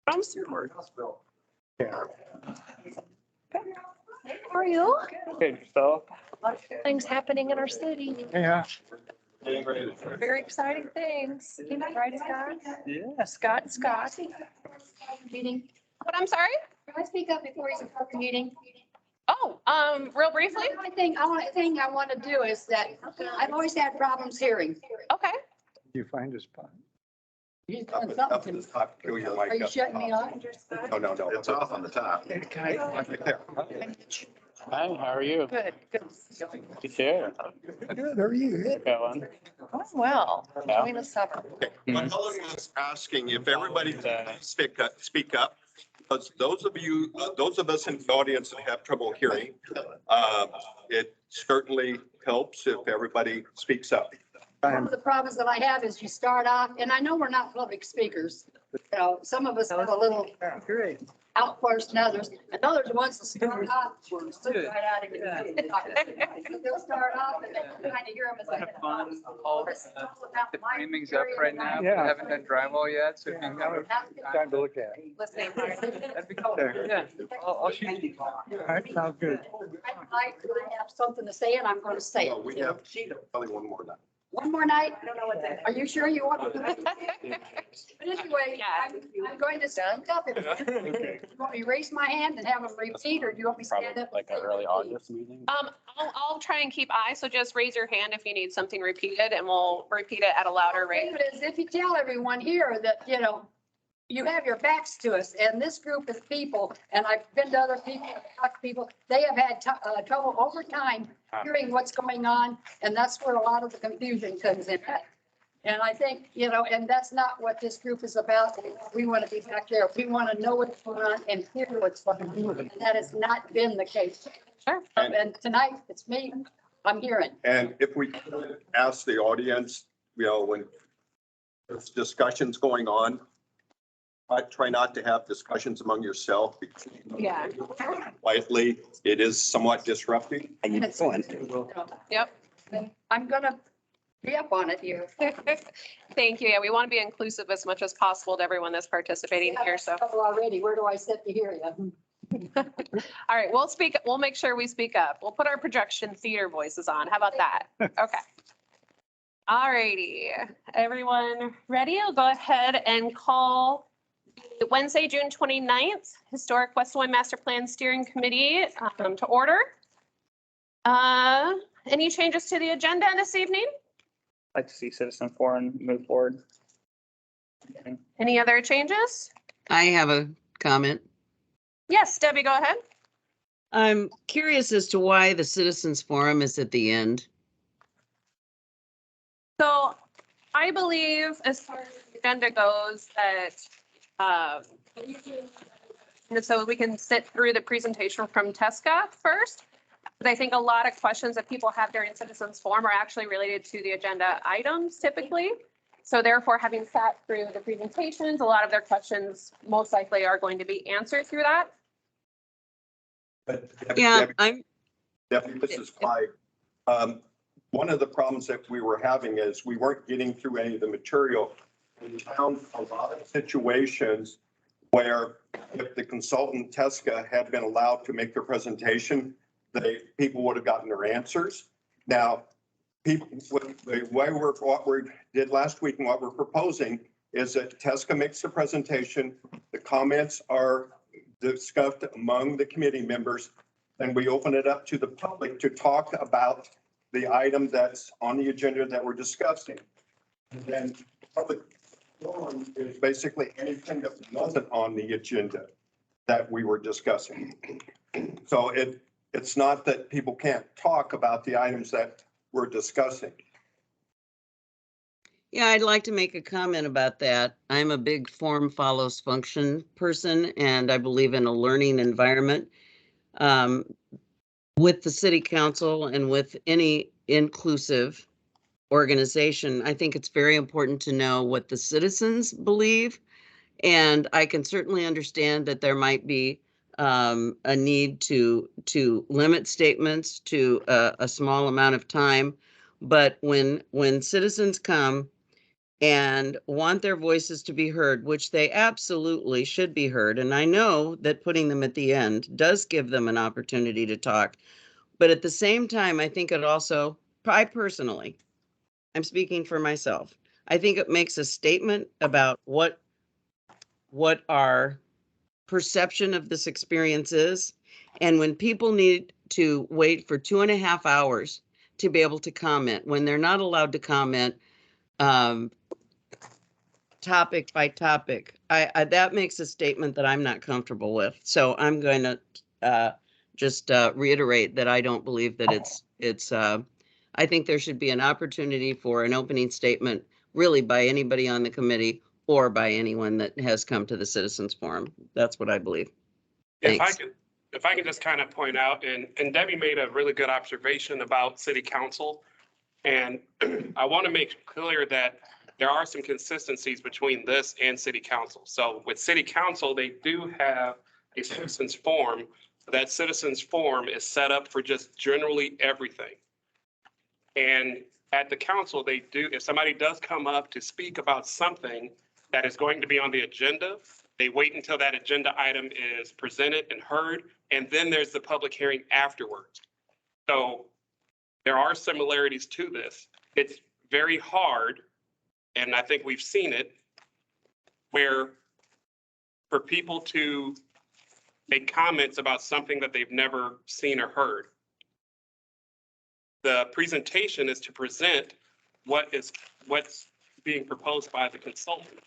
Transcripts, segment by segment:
How are you? Good, yourself? Things happening in our city. Yeah. Very exciting things. Right, Scott? Yeah. Scott. Meeting. What, I'm sorry? Can I speak up before you start the meeting? Oh, real briefly? The thing I want to do is that I've always had problems hearing. Okay. You find a spot. He's Up doing at something the to me. top, kill your mic Are you up shutting me top. off? No, it's off on the top. Right there. Hi, how are you? Good. You too. Good, how are you? Going? Oh, well, Yeah. enjoying the summer. Okay, what Helen was asking, if everybody speak up, because those of us in the audience that have trouble hearing, it certainly helps if everybody speaks up. One of the problems that I have is you start off, and I know we're not public speakers. You know, some of us have a little outburst than others, and others are ones that start off. Right out of it. They'll start off and then kind of hear them as they. Have fun. All the framing's up right now. We Yeah. haven't done drywall yet, so if you can kind of. Time to look at it. Listening. That'd be cool. Yeah, I'll shoot you. All right, sounds good. I have something to say and I'm going to say No, we it. have probably one more night. One more night? I don't know what that. Are you sure you want to? But anyway, I'm going to stand up. If you want me to raise my hand and have them repeat, or do you want me to stand up? Like an early August meeting. I'll try and keep eyes, so just raise your hand if you need something repeated and we'll repeat it at a louder rate. It is if you tell everyone here that, you know, you have your backs to us, and this group of people, and I've been to other people, talked to people, they have had trouble over time hearing what's going on, and that's where a lot of the confusion comes in. And I think, you know, and that's not what this group is about. We want to be back there. We want to know what's going on and hear what's going on. And that has not been the case. Sure. And tonight, it's me, I'm hearing. And if we could ask the audience, you know, when there's discussions going on, I try not to have discussions among yourself. Because Yeah. quietly, it is somewhat disruptive. Yep. I'm gonna be up on it here. Thank you. Yeah, we want to be inclusive as much as possible to everyone that's participating here, so. Already, where do I sit to hear you? All right, we'll make sure we speak up. We'll put our projection theater voices on. How about that? Okay. All righty, everyone ready? I'll go ahead and call the Wednesday, June 29th, Historic West Des Moines Master Plan Steering Committee to order. Any changes to the agenda this evening? Like to see citizen forum move forward. Any other changes? I have a comment. Yes, Debbie, go ahead. I'm curious as to why the citizens forum is at the end. So I believe as far as the agenda goes that, and so we can sit through the presentation from Tesca first. But I think a lot of questions that people have during citizens forum are actually related to the agenda items typically. So therefore, having sat through the presentations, a lot of their questions most likely are going to be answered through that. But Yeah, Debbie, this is Clyde. One of the problems that we were having is we weren't getting through any of the material. We found a lot of situations where if the consultant Tesca had been allowed to make their presentation, people would have gotten their answers. Now, people, the way what we did last week and what we're proposing is that Tesca makes the presentation, the comments are discussed among the committee members, and we open it up to the public to talk about the item that's on the agenda that we're discussing. And then public forum is basically anything that wasn't on the agenda that we were discussing. So it's not that people can't talk about the items that we're discussing. yeah, I'd like to make a comment about that. I'm a big form follows function person, and I believe in a learning environment. With the city council and with any inclusive organization, I think it's very important to know what the citizens believe. And I can certainly understand that there might be a need to limit statements to a small amount of time. But when citizens come and want their voices to be heard, which they absolutely should be heard. And I know that putting them at the end does give them an opportunity to talk. But at the same time, I think it also, I personally, I'm speaking for myself, I think it makes a statement about what our perception of this experience is. And when people need to wait for 2.5 hours to be able to comment, when they're not allowed to comment, topic by topic, I that makes a statement that I'm not comfortable with. So I'm going to just reiterate that I don't believe that it's I think there should be an opportunity for an opening statement, really by anybody on the committee or by anyone that has come to the citizens forum. That's what I believe. Thanks. If I could just kind of point out, and Debbie made a really good observation about city council. And I want to make clear that there are some consistencies between this and city council. So with city council, they do have a citizens forum. That citizens forum is set up for just generally everything. And at the council, they do, if somebody does come up to speak about something that is going to be on the agenda, they wait until that agenda item is presented and heard, and then there's the public hearing afterwards. So there are similarities to this. It's very hard, and I think we've seen it, where for people to make comments about something that they've never seen or heard. The presentation is to present what's being proposed by the consultant.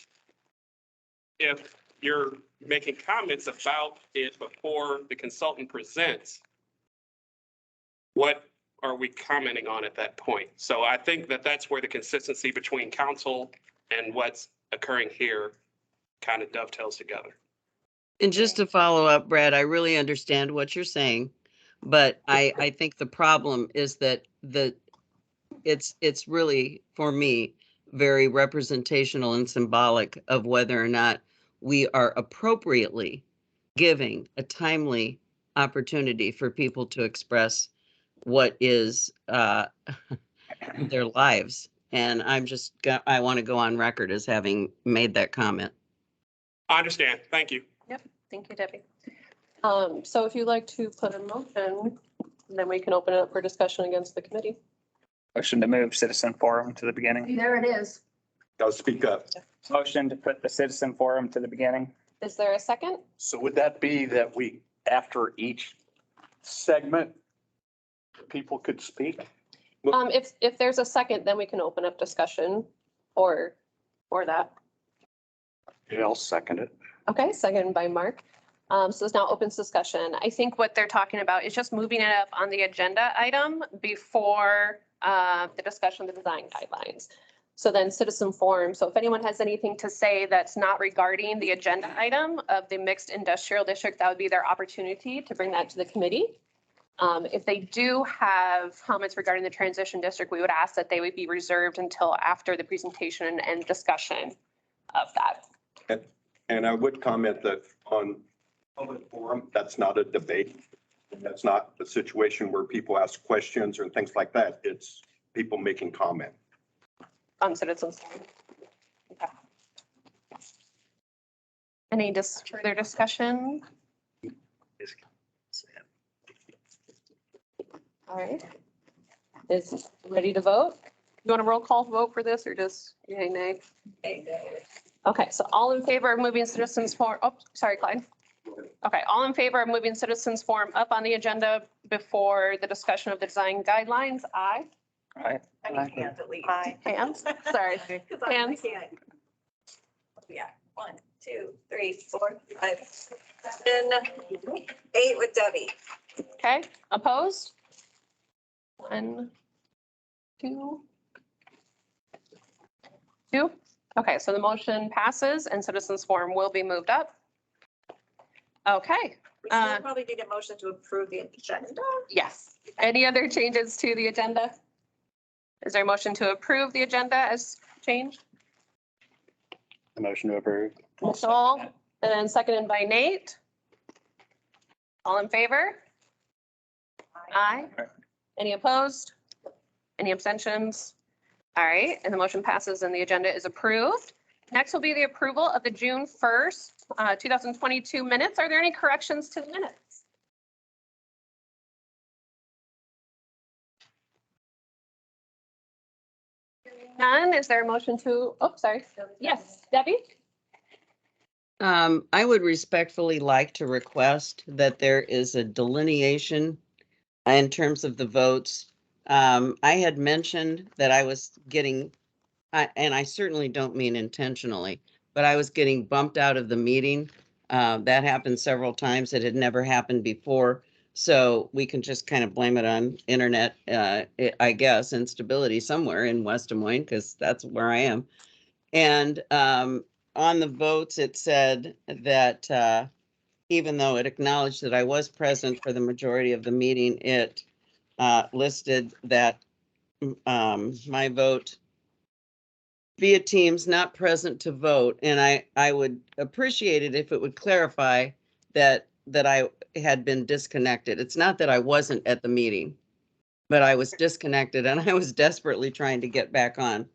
If you're making comments about it before the consultant presents, what are we commenting on at that point? So I think that that's where the consistency between council and what's occurring here kind of dovetails together. And just to follow up, Brad, I really understand what you're saying, but I think the problem is that it's really, for me, very representational and symbolic of whether or not we are appropriately giving a timely opportunity for people to express what is their lives. And I want to go on record as having made that comment. I understand. Thank you. Yep, thank you, Debbie. So if you'd like to put a motion, then we can open it up for discussion against the committee. Motion to move citizen forum to the beginning. There it is. Gotta speak up. Motion to put the citizen forum to the beginning. Is there a second? So would that be that we, after each segment, people could speak? If there's a second, then we can open up discussion or that. Yeah, I'll second it. Okay, second by Mark. So it's now opens discussion. I think what they're talking about is just moving it up on the agenda item before the discussion of the design guidelines. So then citizen forum. So if anyone has anything to say that's not regarding the agenda item of the mixed industrial district, that would be their opportunity to bring that to the committee. If they do have comments regarding the transition district, we would ask that they would be reserved until after the presentation and discussion of that. And I would comment that on public forum, that's not a debate. That's not a situation where people ask questions or things like that. It's people making comment. On citizens. Okay. Any further discussion? All right. Is ready to vote? You want a roll call vote for this or just yay, nay? Okay, so all in favor of moving citizens forum, oh, sorry, Clyde. Okay, all in favor of moving citizens forum up on the agenda before the discussion of the design guidelines, aye. Aye. I need hands at least. Hands, sorry. Because I Hands. can't. Yeah, 1, 2, 3, 4, 5, 7, 8 with Debbie. Okay, opposed? 1, 2. 2. Okay, so the motion passes and citizens forum will be moved up. Okay, We still probably need a motion to approve the agenda. yes. Any other changes to the agenda? Is there a motion to approve the agenda as changed? The motion to approve. Nicole, and then seconded by Nate. All in favor? Aye. Any opposed? Any abstentions? All right, and the motion passes and the agenda is approved. Next will be the approval of the June 1st, 2022 minutes. Are there any corrections to the minutes? None. Is there a motion to, oh, sorry. Yes, Debbie? I would respectfully like to request that there is a delineation in terms of the votes. I had mentioned that I was getting, and I certainly don't mean intentionally, but I was getting bumped out of the meeting. That happened several times. It had never happened before. So we can just kind of blame it on internet, I guess, instability somewhere in West Des Moines, because that's where I am. And on the votes, it said that even though it acknowledged that I was present for the majority of the meeting, it listed that my vote via Teams not present to vote. And I would appreciate it if it would clarify that I had been disconnected. It's not that I wasn't at the meeting, but I was disconnected and I was desperately trying to get back on.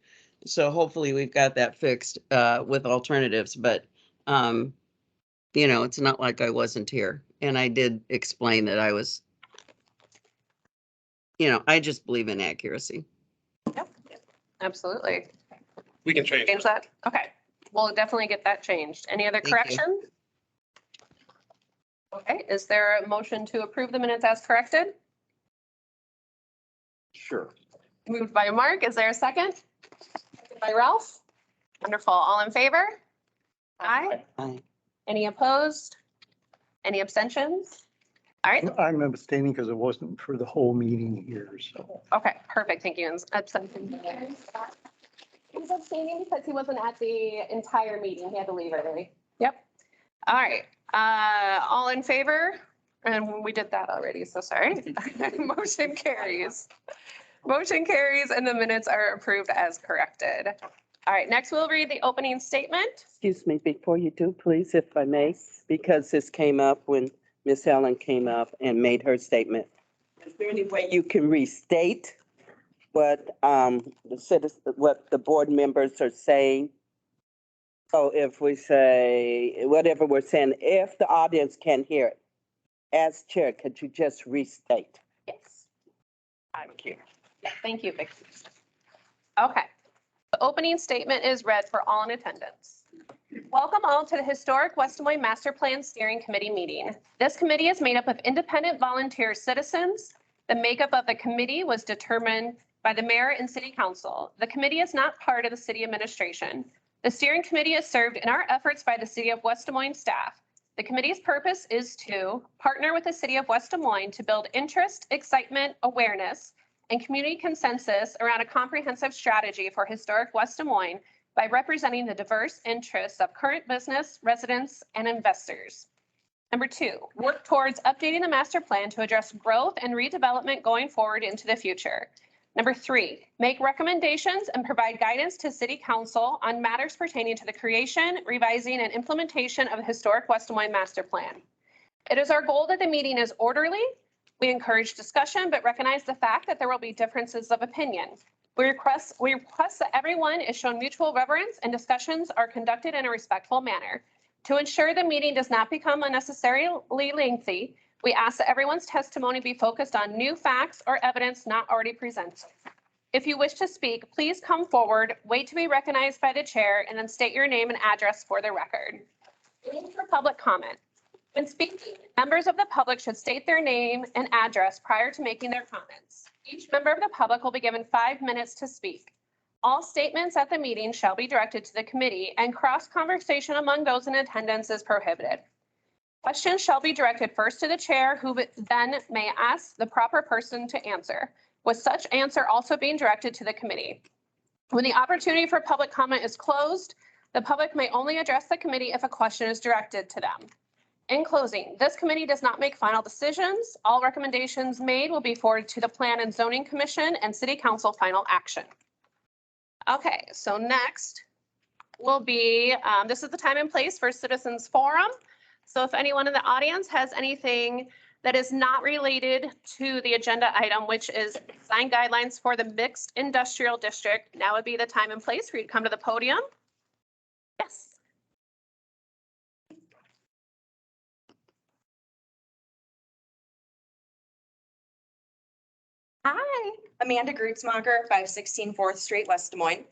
So hopefully we've got that fixed with alternatives, but you know, it's not like I wasn't here. And I did explain that I was, you know, I just believe in accuracy. Yep, absolutely. We can change. Change that? Okay, we'll definitely get that changed. Any other Thank you. corrections? Okay, is there a motion to approve the minutes as corrected? Sure. Moved by Mark, is there a second? Seconded by Ralph? Wonderful, all in favor? Aye. Aye. Any opposed? Any abstentions? All right, I'm abstaining because it wasn't for the whole meeting here, so. okay, perfect, thank you. And abstentions. He's abstaining because he wasn't at the entire meeting, he had to leave early. Yep. All right, all in favor? And we did that already, so sorry. Motion carries. Motion carries and the minutes are approved as corrected. All right, next we'll read the opening statement. Excuse me, before you do, please, if I may, because this came up when Miss Helen came up and made her statement. Is there any way you can restate what what the board members are saying? So if we say, whatever we're saying, if the audience can't hear it, as chair, could you just restate? Yes. Thank you. Yeah, thank you, Vicki. Okay. The opening statement is read for all in attendance. Welcome all to the Historic West Des Moines Master Plan Steering Committee meeting. This committee is made up of independent volunteer citizens. The makeup of the committee was determined by the mayor and city council. The committee is not part of the city administration. The steering committee is served in our efforts by the city of West Des Moines staff. The committee's purpose is to partner with the city of West Des Moines to build interest, excitement, awareness, and community consensus around a comprehensive strategy for historic West Des Moines by representing the diverse interests of current business, residents, and investors. Number 2, work towards updating the master plan to address growth and redevelopment going forward into the future. Number 3, make recommendations and provide guidance to City Council on matters pertaining to the creation, revising, and implementation of the historic West Des Moines master plan. It is our goal that the meeting is orderly. We encourage discussion, but recognize the fact that there will be differences of opinion. We request that everyone is shown mutual reverence and discussions are conducted in a respectful manner. To ensure the meeting does not become unnecessarily lengthy, we ask that everyone's testimony be focused on new facts or evidence not already presented. If you wish to speak, please come forward, wait to be recognized by the chair, and then state your name and address for the record. Waiting for public comment. When speaking, members of the public should state their name and address prior to making their comments. Each member of the public will be given 5 minutes to speak. All statements at the meeting shall be directed to the committee, and cross-conversation among those in attendance is prohibited. Questions shall be directed first to the chair, who then may ask the proper person to answer, with such answer also being directed to the committee. When the opportunity for public comment is closed, the public may only address the committee if a question is directed to them. In closing, this committee does not make final decisions. All recommendations made will be forwarded to the Plan and Zoning Commission and City Council final action. Okay, so next will be, this is the time and place for Citizens Forum. So if anyone in the audience has anything that is not related to the agenda item, which is sign guidelines for the mixed industrial district. Now would be the time and place for you to come to the podium. Yes. Hi. Amanda Grutzmacher, 516 4th Street, West Des Moines.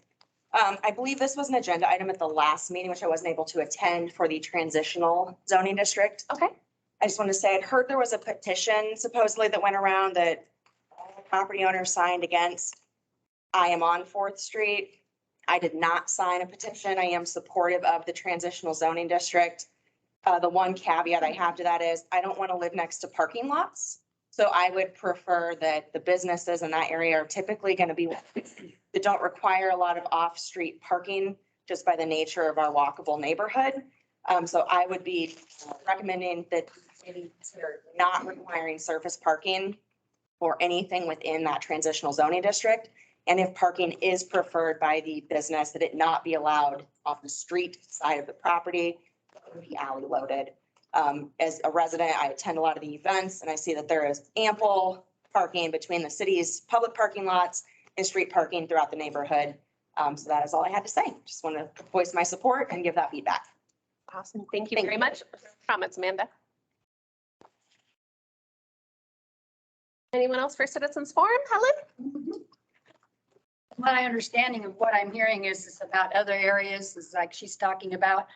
I believe this was an agenda item at the last meeting, which I wasn't able to attend for the transitional zoning district. Okay. I just want to say, I'd heard there was a petition supposedly that went around that property owners signed against. I am on 4th Street. I did not sign a petition. I am supportive of the transitional zoning district. The one caveat I have to that is I don't want to live next to parking lots. So I would prefer that the businesses in that area are typically going to be that don't require a lot of off-street parking just by the nature of our walkable neighborhood. So I would be recommending that consider not requiring surface parking or anything within that transitional zoning district. And if parking is preferred by the business, that it not be allowed off the street side of the property, it would be alley loaded. As a resident, I attend a lot of the events and I see that there is ample parking between the city's public parking lots and street parking throughout the neighborhood. So that is all I had to say. Just want to voice my support and give that feedback. Awesome. Thank you Thank very you. much. Comments, Amanda? Anyone else for Citizens Forum? Helen? My understanding of what I'm hearing is about other areas, is like she's talking about.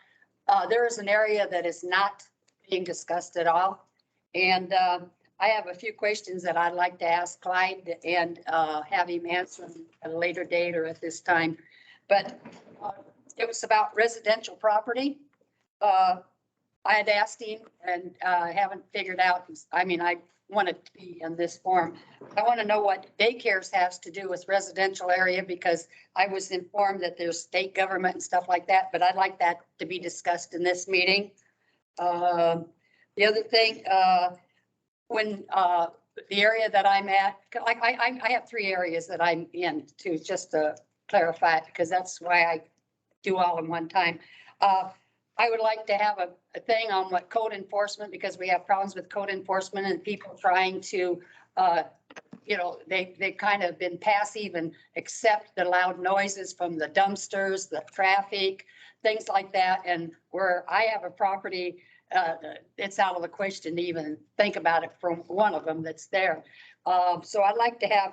There is an area that is not being discussed at all. And I have a few questions that I'd like to ask Clyde and have him answer at a later date or at this time. But it was about residential property. I had asked him and haven't figured out, I mean, I want it to be in this form. I want to know what daycares has to do with residential area because I was informed that there's state government and stuff like that, but I'd like that to be discussed in this meeting. The other thing, when the area that I'm at, like I have 3 areas that I'm in too, just to clarify it, because that's why I do all in one time. I would like to have a thing on what code enforcement, because we have problems with code enforcement and people trying to, you know, they kind of been passive and accept the loud noises from the dumpsters, the traffic, things like that. And where I have a property, it's out of the question to even think about it from one of them that's there. So I'd like to have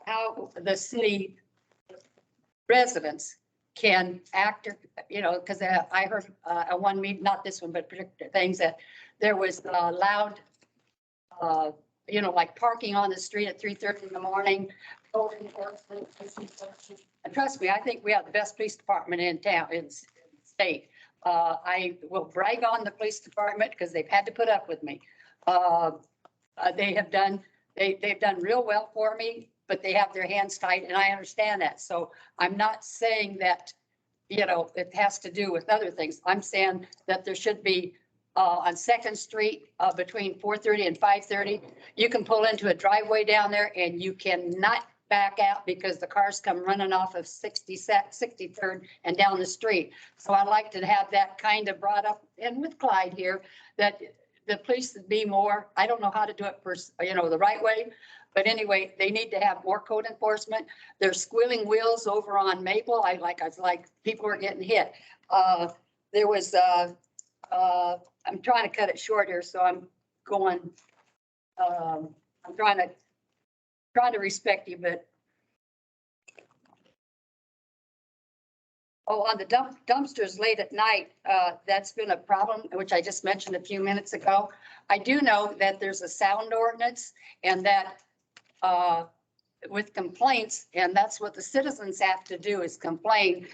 how the city residents can act, you know, because I heard at one meeting, not this one, but particular things that there was loud, you know, like parking on the street at 3:30 in the morning. And trust me, I think we have the best police department in town, in the state. I will brag on the police department because they've had to put up with me. They have done, they've done real well for me, but they have their hands tied, and I understand that. So I'm not saying that, you know, it has to do with other things. I'm saying that there should be on 2nd Street between 4:30 and 5:30, you can pull into a driveway down there and you cannot back out because the cars come running off of 63rd and down the street. So I'd like to have that kind of brought up, and with Clyde here, that the police would be more, I don't know how to do it for, you know, the right way. But anyway, they need to have more code enforcement. There's squealing wheels over on Maple. I was like, people are getting hit. There was, I'm trying to cut it short here, so I'm going, I'm trying to respect you, but. Oh, on the dumpsters late at night, that's been a problem, which I just mentioned a few minutes ago. I do know that there's a sound ordinance and that with complaints, and that's what the citizens have to do is complain.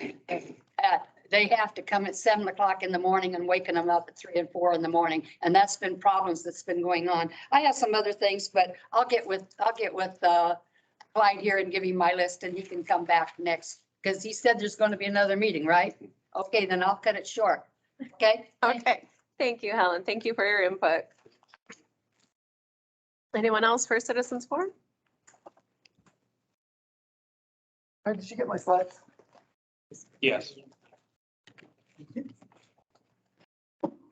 They have to come at 7 o'clock in the morning and waking them up at 3 and 4 in the morning. And that's been problems that's been going on. I have some other things, but I'll get with Clyde here and give him my list and he can come back next. Because he said there's going to be another meeting, right? Okay, then I'll cut it short. Okay? Okay. Thank you, Helen. Thank you for your input. Anyone else for Citizens Forum? Did you get my slides? Yes.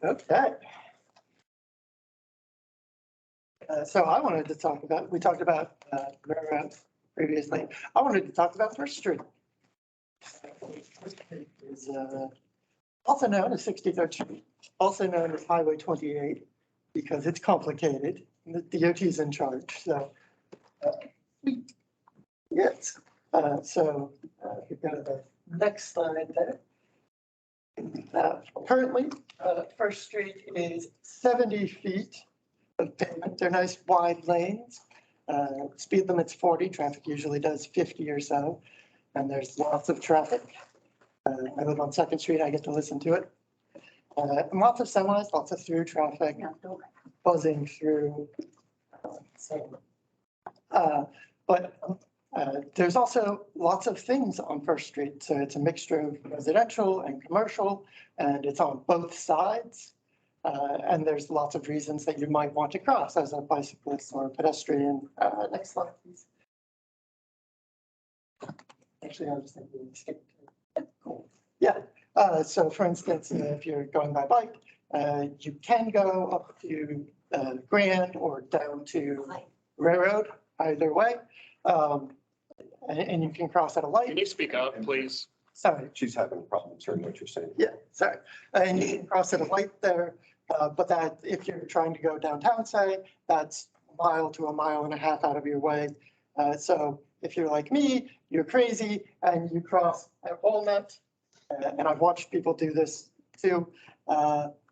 Okay. So I wanted to talk about, we talked about railroads previously. I wanted to talk about First Street. Is also known as 63rd Street, also known as Highway 28, because it's complicated. The DOT is in charge, so. Yes, we've got the next slide there. Currently, First Street is 70 feet of pavement. They're nice wide lanes. Speed limit's 40, traffic usually does 50 or so, and there's lots of traffic. I live on Second Street, I get to listen to it. And lots of semis, lots of through traffic, buzzing through. There's also lots of things on First Street. So it's a mixture of residential and commercial, and it's on both sides. And there's lots of reasons that you might want to cross as a bicyclist or a pedestrian. Next slide, please. Actually, I was thinking skip. Cool. Yeah. So for instance, if you're going by bike, you can go up to Grand or down to Railroad, either way. And you can cross at a light. Can you speak up, please? Sorry. She's having problems hearing what you're saying. Yeah, sorry. And you can cross at a light there, but that if you're trying to go downtown, say, that's a mile to a mile and a half out of your way. So if you're like me, you're crazy and you cross at Walnut, and I've watched people do this too.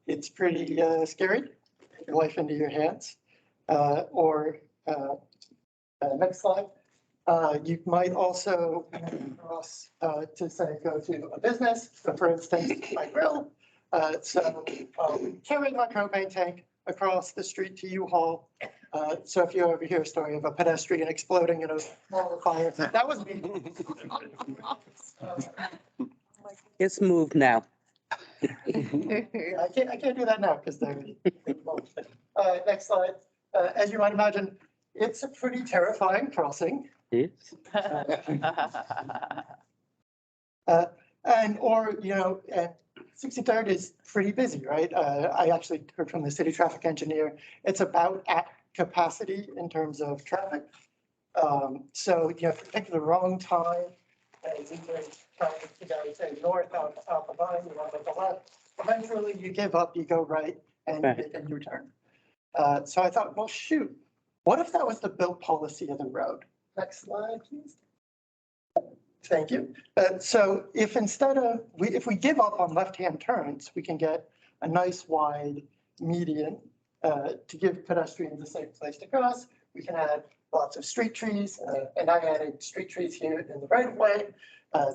It's pretty scary. Take your life into your hands. Next slide. You might also cross to say go to a business. So for instance, my grill. Carrying my propane tank across the street to U-Haul. So if you ever hear a story of a pedestrian exploding in a small fire, that was me. It's moved now. I can't do that now because they're. Next slide. As you might imagine, it's a pretty terrifying crossing. Yes. And 63rd is pretty busy, right? I actually heard from the city traffic engineer, it's about at capacity in terms of traffic. So if you pick the wrong time, as either trying to go, say, north out the line, you want to go left, eventually you give up, you go right, and make a U-turn. So I thought, well, shoot, what if that was the built policy of the road? Next slide, please. Thank you. So if instead of, if we give up on left-hand turns, we can get a nice wide median to give pedestrians a safe place to cross. We can add lots of street trees, and I added street trees here in the right of way.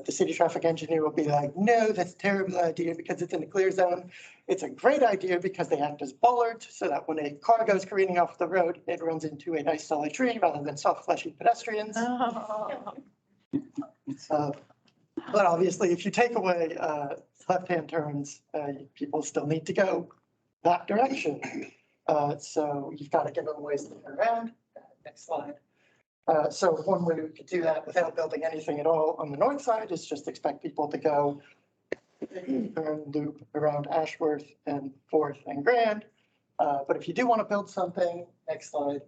The city traffic engineer will be like, no, that's a terrible idea because it's in the clear zone. It's a great idea because they act as bollards so that when a car goes careening off the road, it runs into a nice solid tree rather than soft fleshy pedestrians. But obviously, if you take away left-hand turns, people still need to go that direction. So you've got to give them ways to get around. Next slide. So one way we could do that without building anything at all on the north side is just expect people to go turn loop around Ashworth and 4th and Grand. But if you do want to build something, next slide,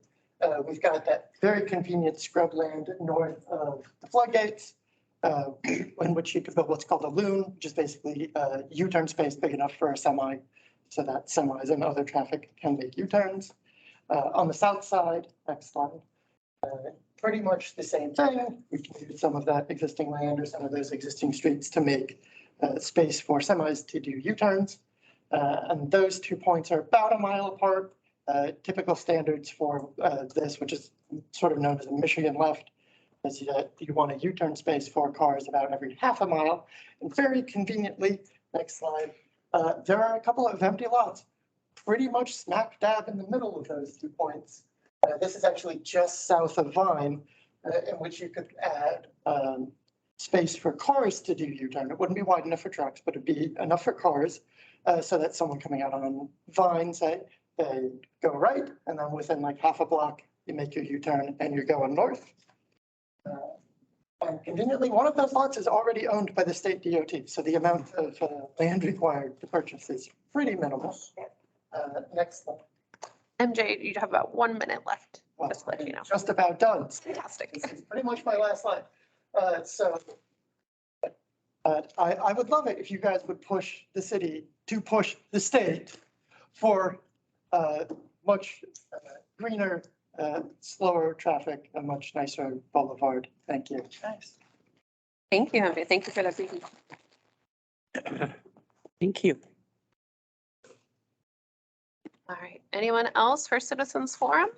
we've got that very convenient scrubland north of the floodgates, in which you could build what's called a loon, which is basically a U-turn space big enough for a semi, so that semis and other traffic can make U-turns. On the south side, next slide, pretty much the same thing. We can use some of that existing land or some of those existing streets to make space for semis to do U-turns. And those 2 points are about a mile apart. Typical standards for this, which is sort of known as a Michigan left, is that you want a U-turn space for cars about every half a mile. And very conveniently, next slide, there are a couple of empty lots pretty much smack dab in the middle of those 2 points. This is actually just south of Vine, in which you could add space for cars to do U-turn. It wouldn't be wide enough for trucks, but it'd be enough for cars so that someone coming out on Vine, say, they go right, and then within like half a block, you make your U-turn and you're going north. And conveniently, one of those lots is already owned by the state DOT, so the amount of land required to purchase is pretty minimal. Next slide. MJ, you have about 1 minute left. Well, Just to let you know. just about done. Fantastic. This is pretty much my last slide. I would love it if you guys would push the city to push the state for much greener, slower traffic, a much nicer boulevard. Thank you. Nice. Thank you, MJ. Thank you for that briefing. Thank you. All right. Anyone else for citizens forum?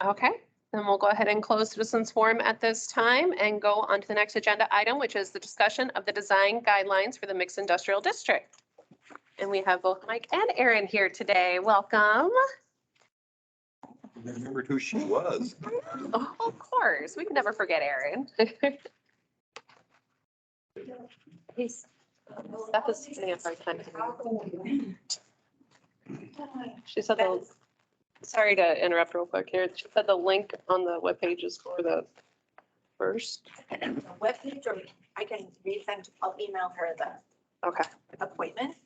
Okay, then we'll go ahead and close citizens forum at this time and go on to the next agenda item, which is the discussion of the design guidelines for the mixed industrial district. And we have both Mike and Erin here today. Welcome. Remembered who she was. Oh, of course, we can never forget Erin. Steph is sitting at our time. She said the, sorry to interrupt real quick here. She said the link on the webpage is for the first. Webpage, or I can resend, I'll email her the Okay. appointment.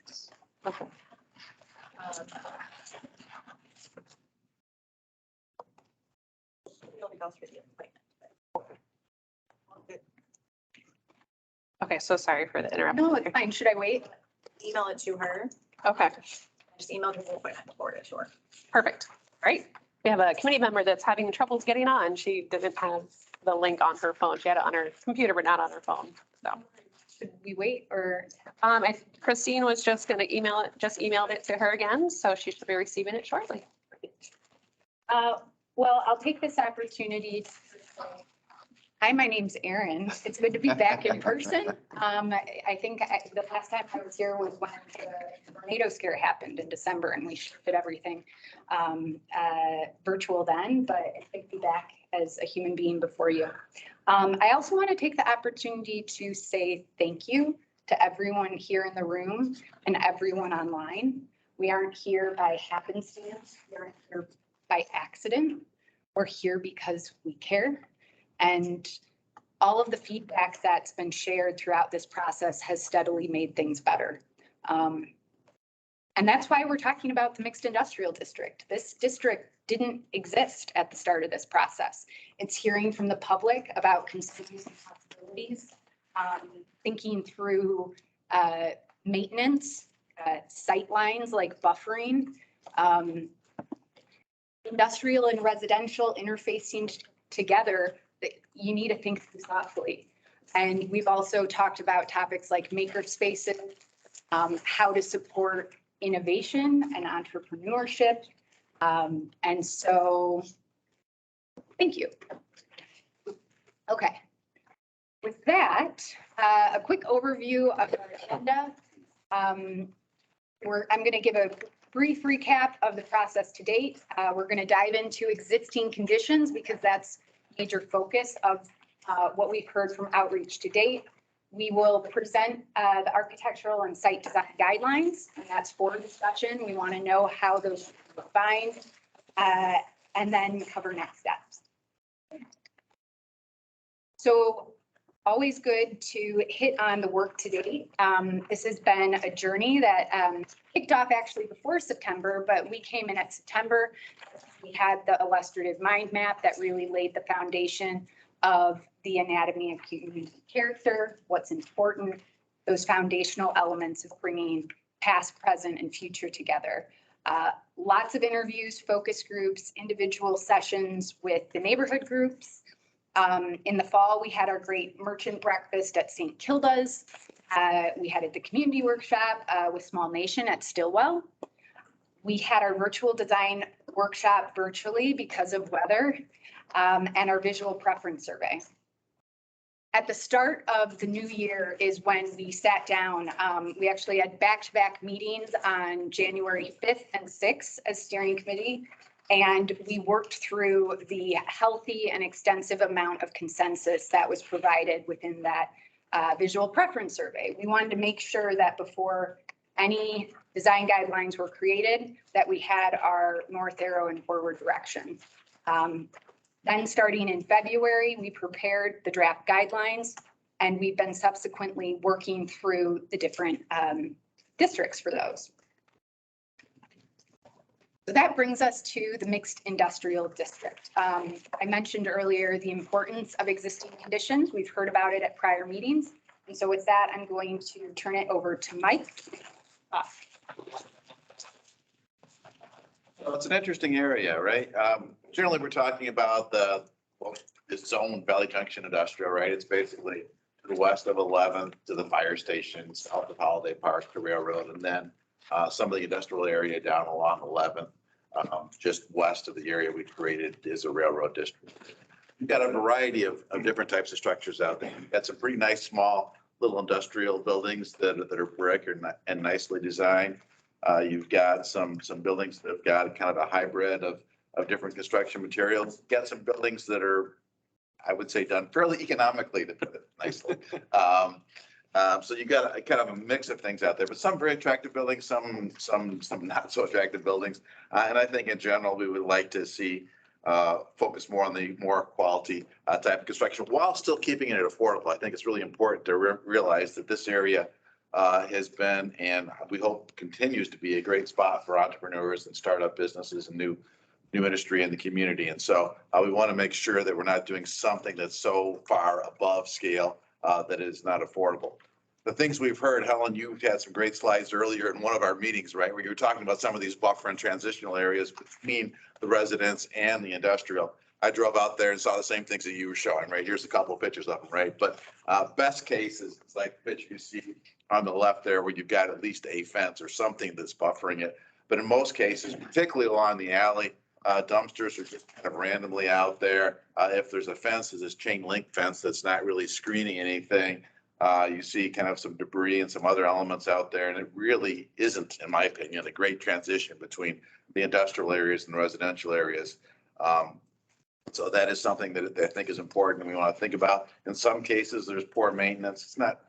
Okay. You'll go through the appointment. Okay, so sorry for the interruption. No, it's fine. Should I wait? Email it to her. Okay, Just email her the appointment, forward it to her. perfect. Great. We have a committee member that's having troubles getting on. She didn't have the link on her phone. She had it on her computer, but not on her phone. So, Should we wait or? Christine was just gonna email it, just emailed it to her again, so she should be receiving it shortly. Well, I'll take this opportunity to say, hi, my name's Erin. It's good to be back in person. I think the last time I was here was when the tornado scare happened in December and we shifted everything virtual then, but it's good to be back as a human being before you. I also want to take the opportunity to say thank you to everyone here in the room and everyone online. We aren't here by happenstance. We aren't here by accident. We're here because we care. And all of the feedback that's been shared throughout this process has steadily made things better. And that's why we're talking about the mixed industrial district. This district didn't exist at the start of this process. It's hearing from the public about concerns and possibilities, thinking through maintenance, sight lines like buffering, industrial and residential interfacing together. You need to think through thoughtfully. And we've also talked about topics like maker spaces, how to support innovation and entrepreneurship. And so, thank you. Okay. With that, a quick overview of our agenda. I'm going to give a brief recap of the process to date. We're going to dive into existing conditions because that's major focus of what we've heard from outreach to date. We will present the architectural and site design guidelines, and that's for discussion. We want to know how those are defined, and then cover next steps. So always good to hit on the work to date. This has been a journey that kicked off actually before September, but we came in at September. We had the illustrative mind map that really laid the foundation of the anatomy of community character, what's important, those foundational elements of bringing past, present, and future together. Lots of interviews, focus groups, individual sessions with the neighborhood groups. In the fall, we had our great merchant breakfast at St. Kilda's. We had the community workshop with Small Nation at Stillwell. We had our virtual design workshop virtually because of weather, and our visual preference survey. At the start of the new year is when we sat down. We actually had back-to-back meetings on January 5th and 6th as steering committee. And we worked through the healthy and extensive amount of consensus that was provided within that visual preference survey. We wanted to make sure that before any design guidelines were created, that we had our north arrow and forward direction. Then starting in February, we prepared the draft guidelines, and we've been subsequently working through the different districts for those. So that brings us to the mixed industrial district. I mentioned earlier the importance of existing conditions. We've heard about it at prior meetings. And so with that, I'm going to turn it over to Mike. Well, it's an interesting area, right? Generally, we're talking about this zone, Valley Junction Industrial, right? It's basically to the west of 11th to the fire station, south of Holiday Park to Railroad, and then some of the industrial area down along 11th, just west of the area we created is a railroad district. You've got a variety of different types of structures out there. You've got some pretty nice, small, little industrial buildings that are brick and nicely designed. You've got some buildings that have got kind of a hybrid of different construction materials. You've got some buildings that are, I would say, done fairly economically, to put it nicely. So you got a kind of a mix of things out there, but some very attractive buildings, some not so attractive buildings. And I think in general, we would like to see focus more on the more quality type of construction while still keeping it affordable. I think it's really important to realize that this area has been, and we hope continues to be, a great spot for entrepreneurs and startup businesses and new industry in the community. And so we want to make sure that we're not doing something that's so far above scale that is not affordable. The things we've heard, Helen, you had some great slides earlier in one of our meetings, right, where you were talking about some of these buffer and transitional areas between the residents and the industrial. I drove out there and saw the same things that you were showing, right? Here's a couple of pictures of them, right? But best case is like the picture you see on the left there, where you've got at least a fence or something that's buffering it. But in most cases, particularly along the alley, dumpsters are just kind of randomly out there. If there's a fence, there's this chain link fence that's not really screening anything. You see kind of some debris and some other elements out there, and it really isn't, in my opinion, a great transition between the industrial areas and the residential areas. So that is something that I think is important and we want to think about. In some cases, there's poor maintenance. It's not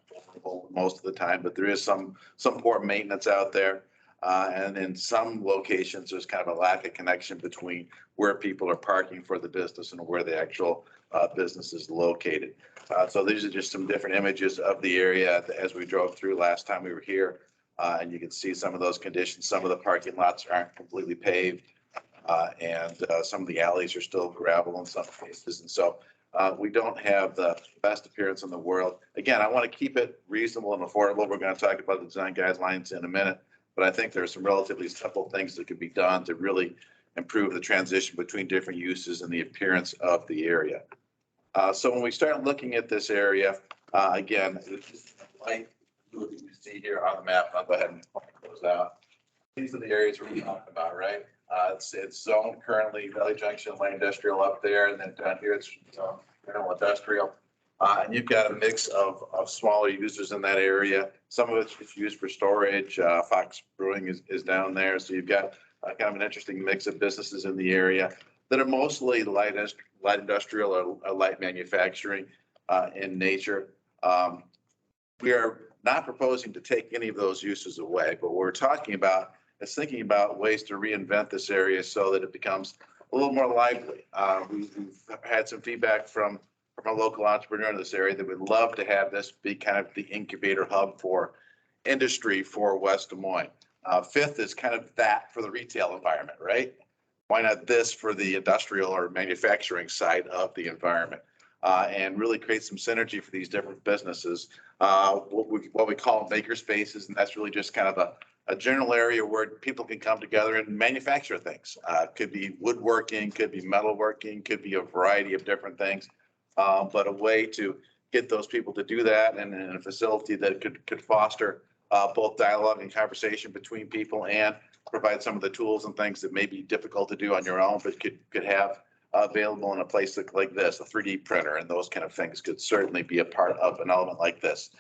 most of the time, but there is some poor maintenance out there. And in some locations, there's kind of a lack of connection between where people are parking for the business and where the actual business is located. So these are just some different images of the area as we drove through last time we were here. And you can see some of those conditions. Some of the parking lots aren't completely paved. And some of the alleys are still gravel in some cases. And so we don't have the best appearance in the world. Again, I want to keep it reasonable and affordable. We're going to talk about the design guidelines in a minute. But I think there are some relatively simple things that can be done to really improve the transition between different uses and the appearance of the area. So when we start looking at this area, again, this is light blue that you see here on the map. I'll go ahead and close out. These are the areas we're talking about, right? It's zoned currently Valley Junction, light industrial up there, and then down here it's general industrial. And you've got a mix of smaller users in that area. Some of it's used for storage. Fox Brewing is down there. So you've got kind of an interesting mix of businesses in the area that are mostly light industrial or light manufacturing in nature. We are not proposing to take any of those uses away, but what we're talking about is thinking about ways to reinvent this area so that it becomes a little more lively. We've had some feedback from a local entrepreneur in this area that would love to have this be kind of the incubator hub for industry for West Des Moines. Fifth is kind of that for the retail environment, right? Why not this for the industrial or manufacturing side of the environment? And really create some synergy for these different businesses. What we call maker spaces, and that's really just kind of a general area where people can come together and manufacture things. Could be woodworking, could be metalworking, could be a variety of different things. But a way to get those people to do that and in a facility that could foster both dialogue and conversation between people and provide some of the tools and things that may be difficult to do on your own, but could have available in a place like this. A 3D printer and those kind of things could certainly be a part of an element like this.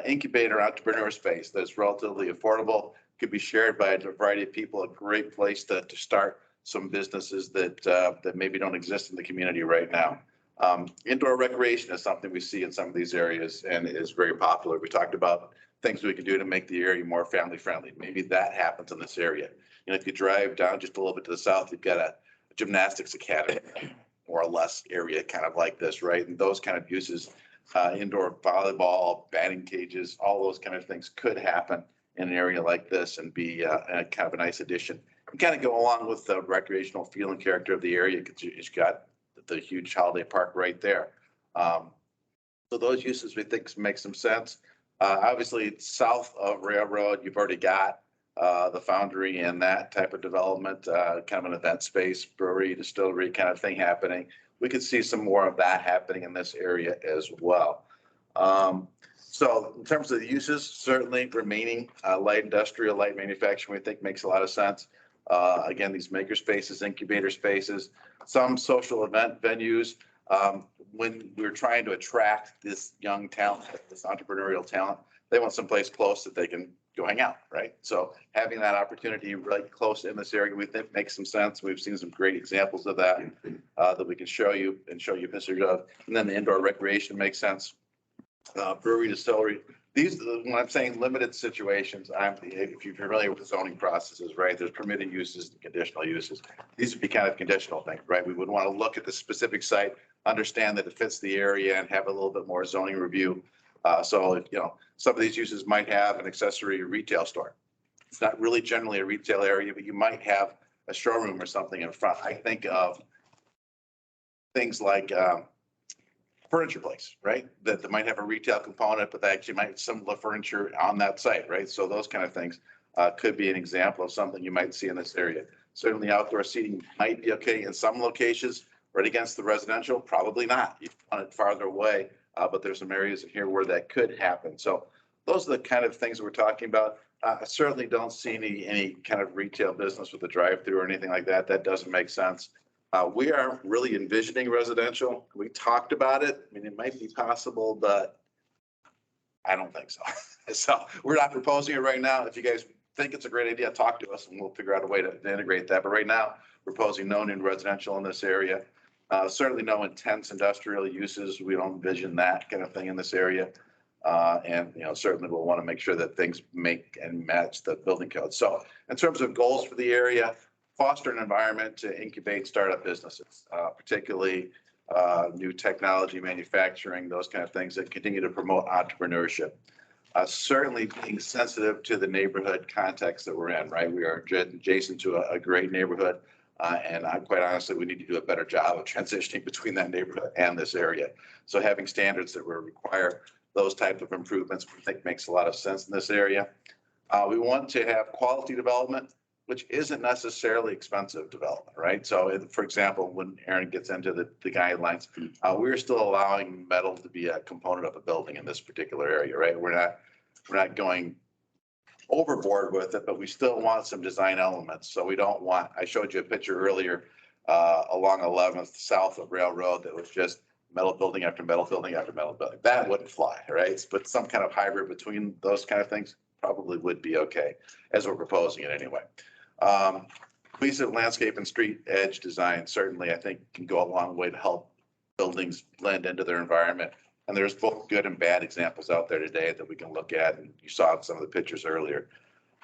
Incubator entrepreneur space that's relatively affordable, could be shared by a variety of people, a great place to start some businesses that maybe don't exist in the community right now. Indoor recreation is something we see in some of these areas and is very popular. We talked about things we can do to make the area more family friendly. Maybe that happens in this area. You know, if you drive down just a little bit to the south, you've got a gymnastics academy, more or less area kind of like this, right? And those kind of uses, indoor volleyball, batting cages, all those kind of things could happen in an area like this and be a kind of a nice addition. And kind of go along with the recreational feel and character of the area because you've got the huge holiday park right there. So those uses we think make some sense. Obviously, south of Railroad, you've already got the Foundry and that type of development, kind of an event space, brewery, distillery kind of thing happening. We could see some more of that happening in this area as well. So in terms of the uses, certainly remaining light industrial, light manufacturing, we think makes a lot of sense. Again, these maker spaces, incubator spaces, some social event venues. When we're trying to attract this young talent, this entrepreneurial talent, they want someplace close that they can go hang out, right? So having that opportunity right close in this area, we think makes some sense. We've seen some great examples of that that we can show you pictures of. And then the indoor recreation makes sense. Brewery, distillery. These, when I'm saying limited situations, if you're familiar with the zoning processes, right? There's permitted uses and conditional uses. These would be kind of conditional things, right? We would want to look at the specific site, understand that it fits the area, and have a little bit more zoning review. So, some of these uses might have an accessory retail store. It's not really generally a retail area, but you might have a showroom or something in front. I think of things like furniture place, right? That might have a retail component, but they actually might assemble the furniture on that site, right? So those kind of things could be an example of something you might see in this area. Certainly outdoor seating might be okay in some locations. Right against the residential, probably not. You want it farther away, but there's some areas in here where that could happen. So those are the kind of things that we're talking about. I certainly don't see any kind of retail business with a drive-through or anything like that. That doesn't make sense. We are really envisioning residential. We talked about it. I mean, it might be possible, but I don't think so. So we're not proposing it right now. If you guys think it's a great idea, talk to us and we'll figure out a way to integrate that. But right now, we're proposing no new residential in this area. Certainly no intense industrial uses. We don't envision that kind of thing in this area. And certainly we'll want to make sure that things make and match the building code. So in terms of goals for the area, foster an environment to incubate startup businesses, particularly new technology, manufacturing, those kind of things that continue to promote entrepreneurship. Certainly being sensitive to the neighborhood context that we're in, right? We are adjacent to a great neighborhood. And quite honestly, we need to do a better job of transitioning between that neighborhood and this area. So having standards that will require those types of improvements, we think makes a lot of sense in this area. We want to have quality development, which isn't necessarily expensive development, right? So for example, when Aaron gets into the guidelines, we're still allowing metal to be a component of a building in this particular area, right? We're not going overboard with it, but we still want some design elements. So we don't want, I showed you a picture earlier along 11th south of Railroad that was just metal building after metal building after metal building. That wouldn't fly, right? But some kind of hybrid between those kind of things probably would be okay, as we're proposing it anyway. Cohesive landscape and street edge design certainly, I think, can go a long way to help buildings blend into their environment. And there's both good and bad examples out there today that we can look at, and you saw some of the pictures earlier.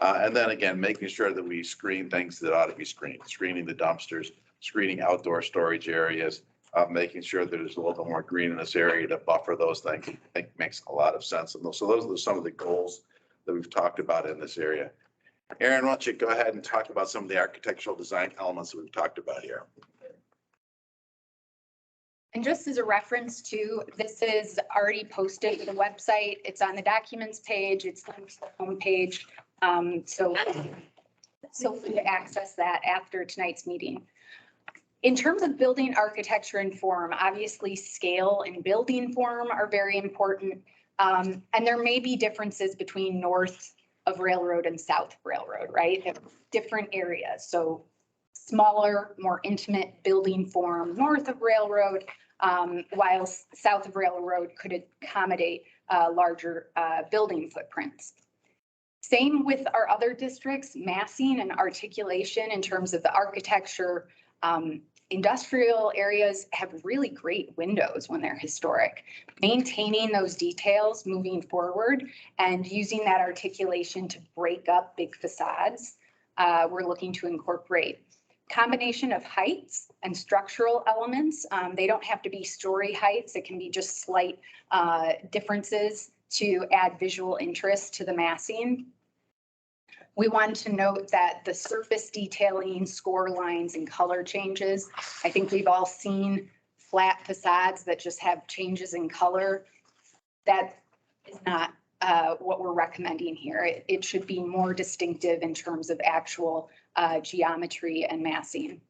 And then again, making sure that we screen things that ought to be screened, screening the dumpsters, screening outdoor storage areas, making sure that there's a little bit more green in this area to buffer those things, I think makes a lot of sense. And so those are some of the goals that we've talked about in this area. Aaron, why don't you go ahead and talk about some of the architectural design elements that we've talked about here. And just as a reference to, this is already posted to the website. It's on the documents page. It's linked to the homepage. So free to access that after tonight's meeting. In terms of building architecture and form, obviously scale and building form are very important. And there may be differences between north of Railroad and south of Railroad, right? They're different areas. So smaller, more intimate building form north of Railroad, while south of Railroad could accommodate larger building footprints. Same with our other districts, massing and articulation in terms of the architecture. Industrial areas have really great windows when they're historic. Maintaining those details moving forward and using that articulation to break up big facades, we're looking to incorporate. Combination of heights and structural elements. They don't have to be story heights. It can be just slight differences to add visual interest to the massing. We wanted to note that the surface detailing, score lines and color changes, I think we've all seen flat facades that just have changes in color. That is not what we're recommending here. It should be more distinctive in terms of actual geometry and massing.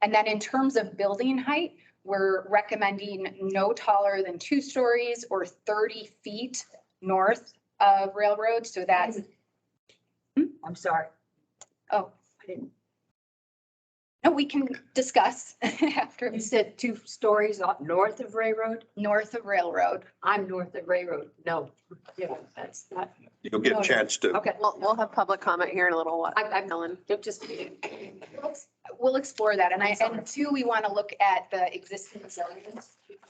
And then in terms of building height, we're recommending no taller than 2 stories or 30 feet north of railroad. So that's, I'm sorry. oh, I didn't. no, we can discuss after. You said 2 stories north of railroad? North of railroad. I'm north of railroad. No, yeah, that's not. You'll get a chance to. Okay. We'll have public comment here in a little while. I'm Ellen. just. We'll explore that. And 2, we want to look at the existing zoning.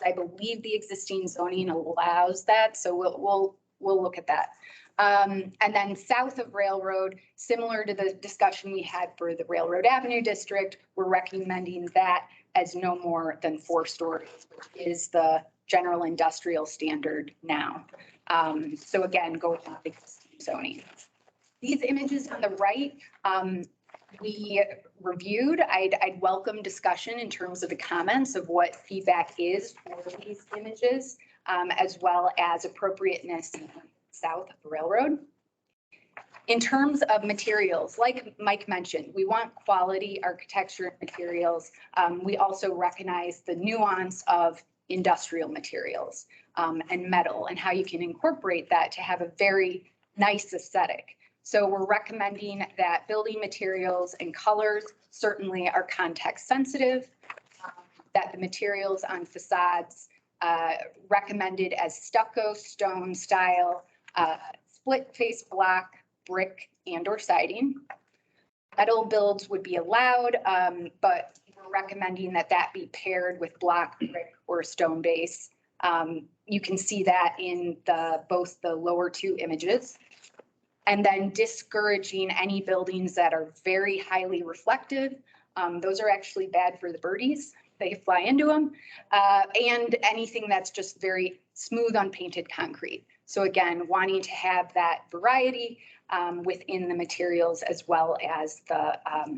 I believe the existing zoning allows that, so we'll look at that. And then south of railroad, similar to the discussion we had for the Railroad Avenue district, we're recommending that as no more than 4 stories, which is the general industrial standard now. So again, going on the existing zoning. These images on the right, we reviewed. I'd welcome discussion in terms of the comments of what feedback is for these images, as well as appropriateness south of the railroad. In terms of materials, like Mike mentioned, we want quality architecture and materials. We also recognize the nuance of industrial materials and metal and how you can incorporate that to have a very nice aesthetic. So we're recommending that building materials and colors certainly are context sensitive, that the materials on facades recommended as stucco, stone style, split face block, brick and or siding. Metal builds would be allowed, but we're recommending that that be paired with block, brick or stone base. You can see that in both the lower 2 images. And then discouraging any buildings that are very highly reflective. Those are actually bad for the birdies. They fly into them. And anything that's just very smooth, unpainted concrete. So again, wanting to have that variety within the materials as well as the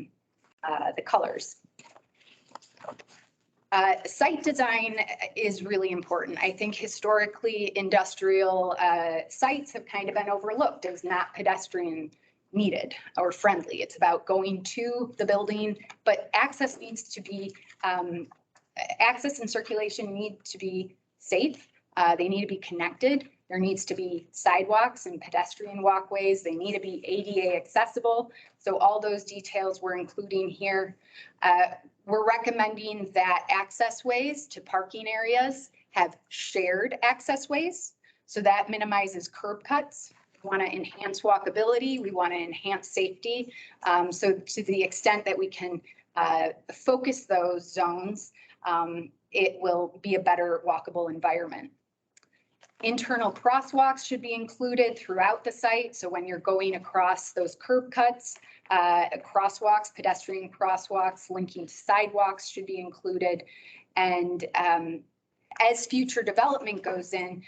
colors. Site design is really important. I think historically industrial sites have kind of been overlooked as not pedestrian needed or friendly. It's about going to the building, but access needs to be, access and circulation need to be safe. They need to be connected. There needs to be sidewalks and pedestrian walkways. They need to be ADA accessible. So all those details we're including here. We're recommending that access ways to parking areas have shared access ways. So that minimizes curb cuts. We want to enhance walkability. We want to enhance safety. So to the extent that we can focus those zones, it will be a better walkable environment. Internal crosswalks should be included throughout the site. So when you're going across those curb cuts, crosswalks, pedestrian crosswalks linking to sidewalks should be included. And as future development goes in,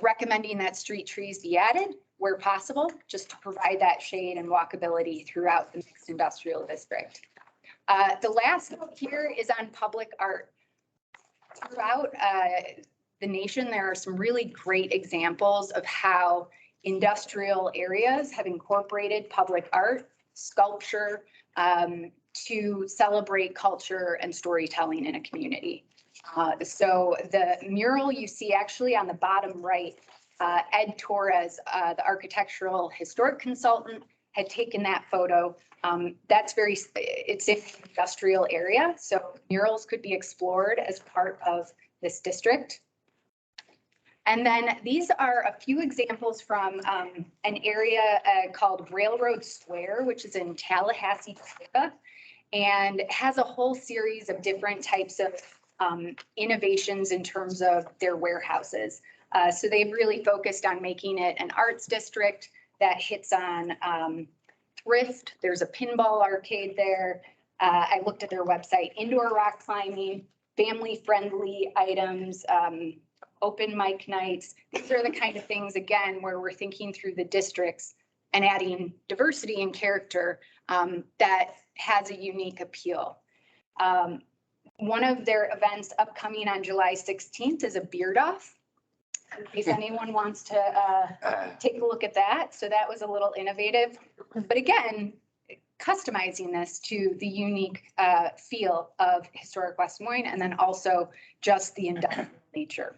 recommending that street trees be added where possible, just to provide that shade and walkability throughout the mixed industrial district. The last note here is on public art. Throughout the nation, there are some really great examples of how industrial areas have incorporated public art, sculpture, to celebrate culture and storytelling in a community. So the mural you see actually on the bottom right, Ed Torres, the architectural historic consultant, had taken that photo. It's in the industrial area, so murals could be explored as part of this district. And then these are a few examples from an area called Railroad Square, which is in Tallahassee, Florida, and has a whole series of different types of innovations in terms of their warehouses. So they've really focused on making it an arts district that hits on thrift. There's a pinball arcade there. I looked at their website, indoor rock climbing, family-friendly items, open mic nights. These are the kind of things, again, where we're thinking through the districts and adding diversity and character that has a unique appeal. One of their events upcoming on July 16th is a beard off, in case anyone wants to take a look at that. So that was a little innovative. But again, customizing this to the unique feel of historic West Des Moines, and then also just the industrial nature.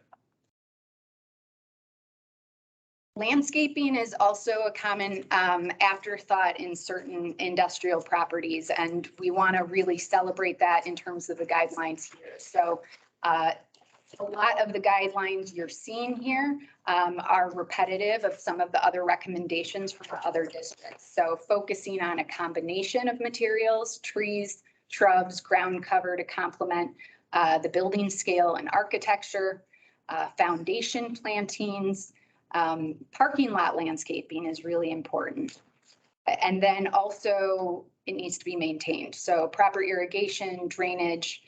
Landscaping is also a common afterthought in certain industrial properties, and we want to really celebrate that in terms of the guidelines here. So a lot of the guidelines you're seeing here are repetitive of some of the other recommendations from other districts. So focusing on a combination of materials, trees, shrubs, ground cover to complement the building scale and architecture, foundation plantings, parking lot landscaping is really important. And then also it needs to be maintained. So proper irrigation, drainage,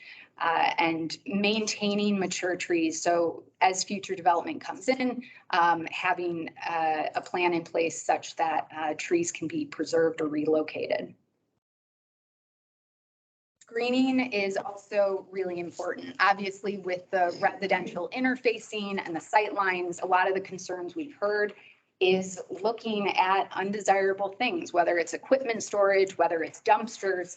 and maintaining mature trees. So as future development comes in, having a plan in place such that trees can be preserved or relocated. Screening is also really important. Obviously, with the residential interfacing and the sight lines, a lot of the concerns we've heard is looking at undesirable things, whether it's equipment storage, whether it's dumpsters.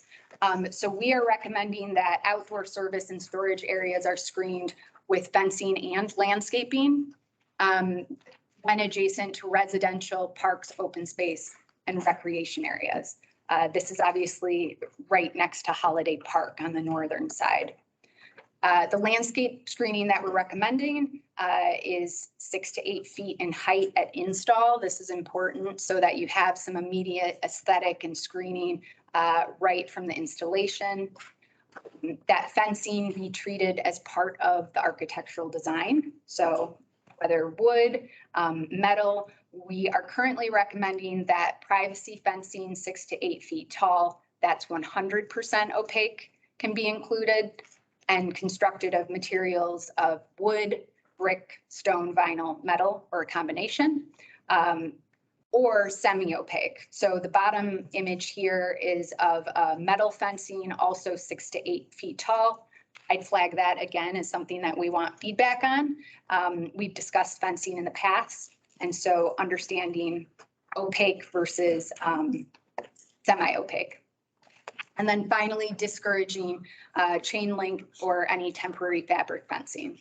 So we are recommending that outdoor service and storage areas are screened with fencing and landscaping when adjacent to residential, parks, open space, and recreation areas. This is obviously right next to Holiday Park on the northern side. The landscape screening that we're recommending is 6 to 8 feet in height at install. This is important so that you have some immediate aesthetic and screening right from the installation. That fencing be treated as part of the architectural design. So whether wood, metal, we are currently recommending that privacy fencing 6 to 8 feet tall, that's 100% opaque, can be included and constructed of materials of wood, brick, stone, vinyl, metal, or a combination, or semi-opaque. So the bottom image here is of metal fencing, also 6 to 8 feet tall. I'd flag that again as something that we want feedback on. We've discussed fencing in the past, and so understanding opaque versus semi-opaque. And then finally, discouraging chain link or any temporary fabric fencing.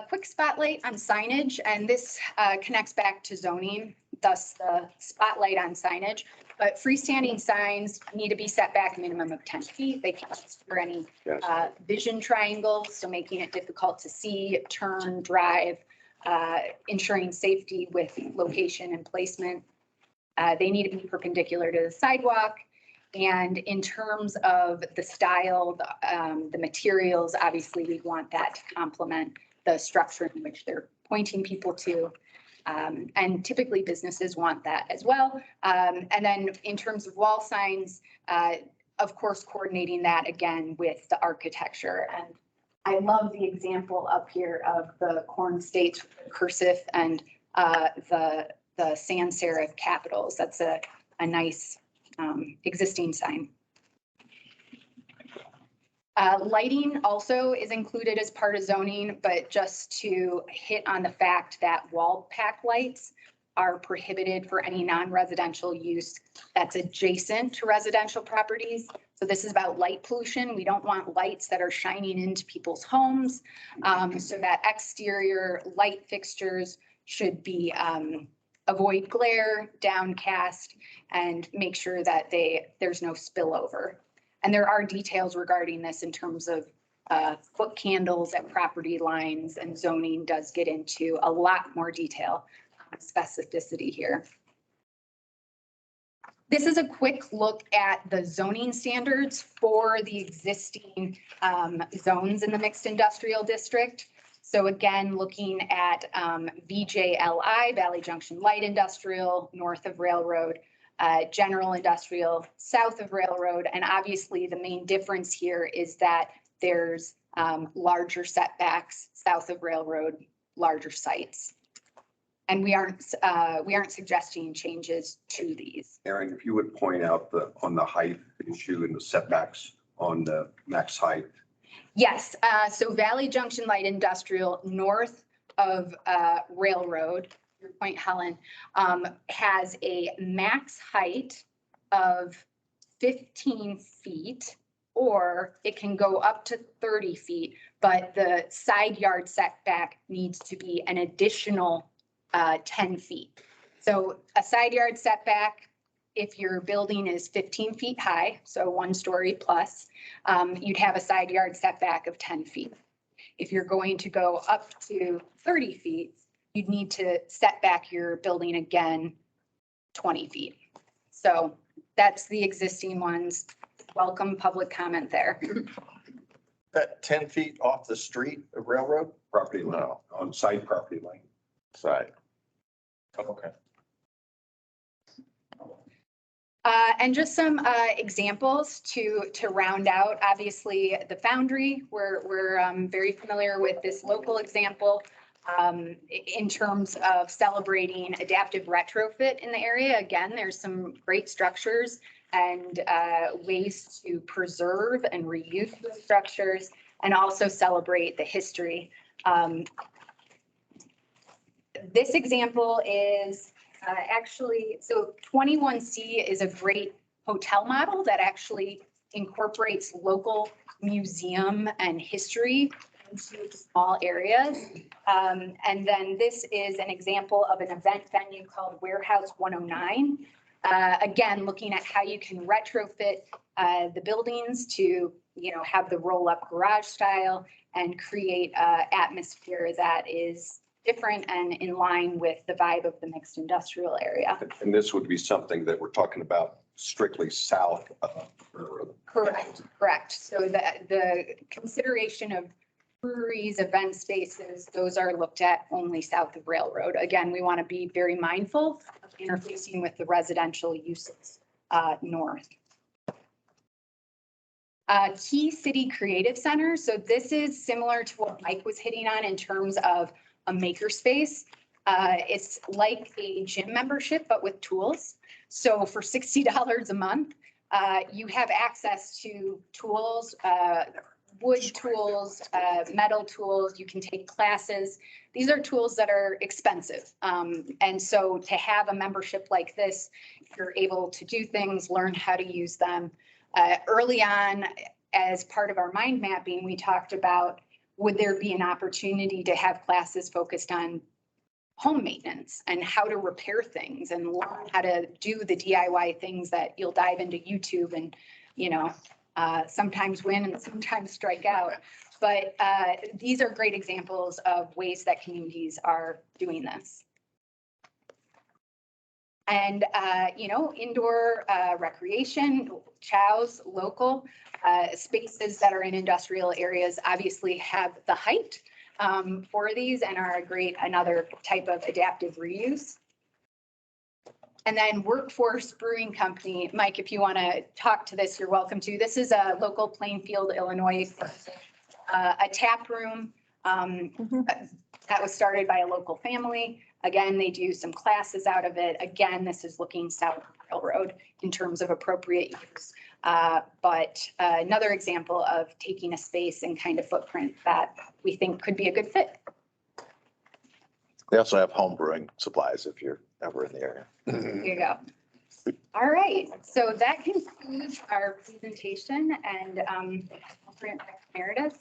Quick spotlight on signage, and this connects back to zoning, thus the spotlight on signage. But freestanding signs need to be set back a minimum of 10 feet. They can't obscure any vision triangles, so making it difficult to see, turn, drive, ensuring safety with location and placement. They need to be perpendicular to the sidewalk. And in terms of the style, the materials, obviously we want that to complement the structure in which they're pointing people to. And typically businesses want that as well. And then in terms of wall signs, of course, coordinating that again with the architecture. And I love the example up here of the corn states cursive and the sans serif capitals. That's a nice existing sign. Lighting also is included as part of zoning, but just to hit on the fact that wall pack lights are prohibited for any non-residential use that's adjacent to residential properties. So this is about light pollution. We don't want lights that are shining into people's homes. So that exterior light fixtures should be avoid glare, downcast, and make sure that there's no spillover. And there are details regarding this in terms of foot candles at property lines, and zoning does get into a lot more detail, specificity here. This is a quick look at the zoning standards for the existing zones in the mixed industrial district. So again, looking at VJLI, Valley Junction Light Industrial, north of Railroad, general industrial, south of Railroad. And obviously the main difference here is that there's larger setbacks south of Railroad, larger sites. And we aren't suggesting changes to these. Aaron, if you would point out on the height issue and the setbacks on the max height. Yes, so Valley Junction Light Industrial, north of Railroad, your point, Helen, has a max height of 15 feet, or it can go up to 30 feet, but the side yard setback needs to be an additional 10 feet. So a side yard setback, if your building is 15 feet high, so 1 story plus, you'd have a side yard setback of 10 feet. If you're going to go up to 30 feet, you'd need to set back your building again 20 feet. So that's the existing ones. Welcome public comment there. That 10 feet off the street of railroad? Property line, on side property line. Side. Okay. And just some examples to round out. Obviously, the Foundry, we're very familiar with this local example in terms of celebrating adaptive retrofit in the area. Again, there's some great structures and ways to preserve and reuse those structures and also celebrate the history. This example is actually, so 21C is a great hotel model that actually incorporates local museum and history into small areas. And then this is an example of an event venue called Warehouse 109. Again, looking at how you can retrofit the buildings to, have the roll-up garage style and create an atmosphere that is different and in line with the vibe of the mixed industrial area. And this would be something that we're talking about strictly south of railroad. Correct. So the consideration of breweries, event spaces, those are looked at only south of railroad. Again, we want to be very mindful of interfacing with the residential uses north. Key City Creative Center. So this is similar to what Mike was hitting on in terms of a makerspace. It's like a gym membership, but with tools. So for $60 a month, you have access to tools, wood tools, metal tools. You can take classes. These are tools that are expensive. And so to have a membership like this, you're able to do things, learn how to use them. Early on, as part of our mind mapping, we talked about, would there be an opportunity to have classes focused on home maintenance and how to repair things and learn how to do the DIY things that you'll dive into YouTube and, sometimes win and sometimes strike out. But these are great examples of ways that communities are doing this. And, indoor recreation, chows, local spaces that are in industrial areas obviously have the height for these and are another type of adaptive reuse. And then Workforce Brewing Company, Mike, if you want to talk to this, you're welcome to. This is a local Plainfield, Illinois, a tap room that was started by a local family. Again, they do some classes out of it. Again, this is looking south of railroad in terms of appropriate use. But another example of taking a space and kind of footprint that we think could be a good fit. They also have home brewing supplies if you're ever in the area. There you go. All right, so that concludes our presentation and I'll bring it back to Meredith.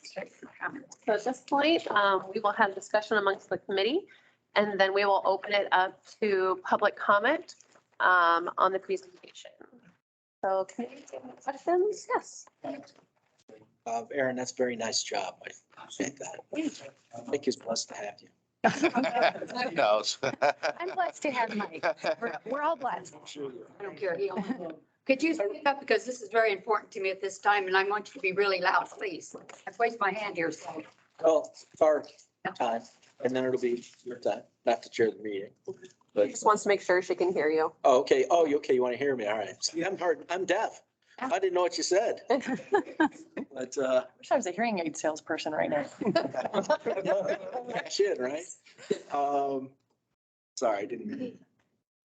So at this point, we will have discussion amongst the committee, and then we will open it up to public comment on the presentation. So can you take any questions? Yes. Aaron, that's a very nice job. I appreciate that. Mike is blessed to have you. Who knows? I'm blessed to have Mike. We're all blessed. I don't care. Could you speak up, because this is very important to me at this time, and I want you to be really loud, please. I've raised my hand here, so. Well, it's our time, and then it'll be your time, not to chair the meeting. She But, just wants to make sure she can hear you. oh, okay. Oh, okay. You want to hear me? All right. See, I'm deaf. I didn't know what you said. But, Wish I was a hearing aid salesperson right now. shit, right? Sorry, I didn't mean to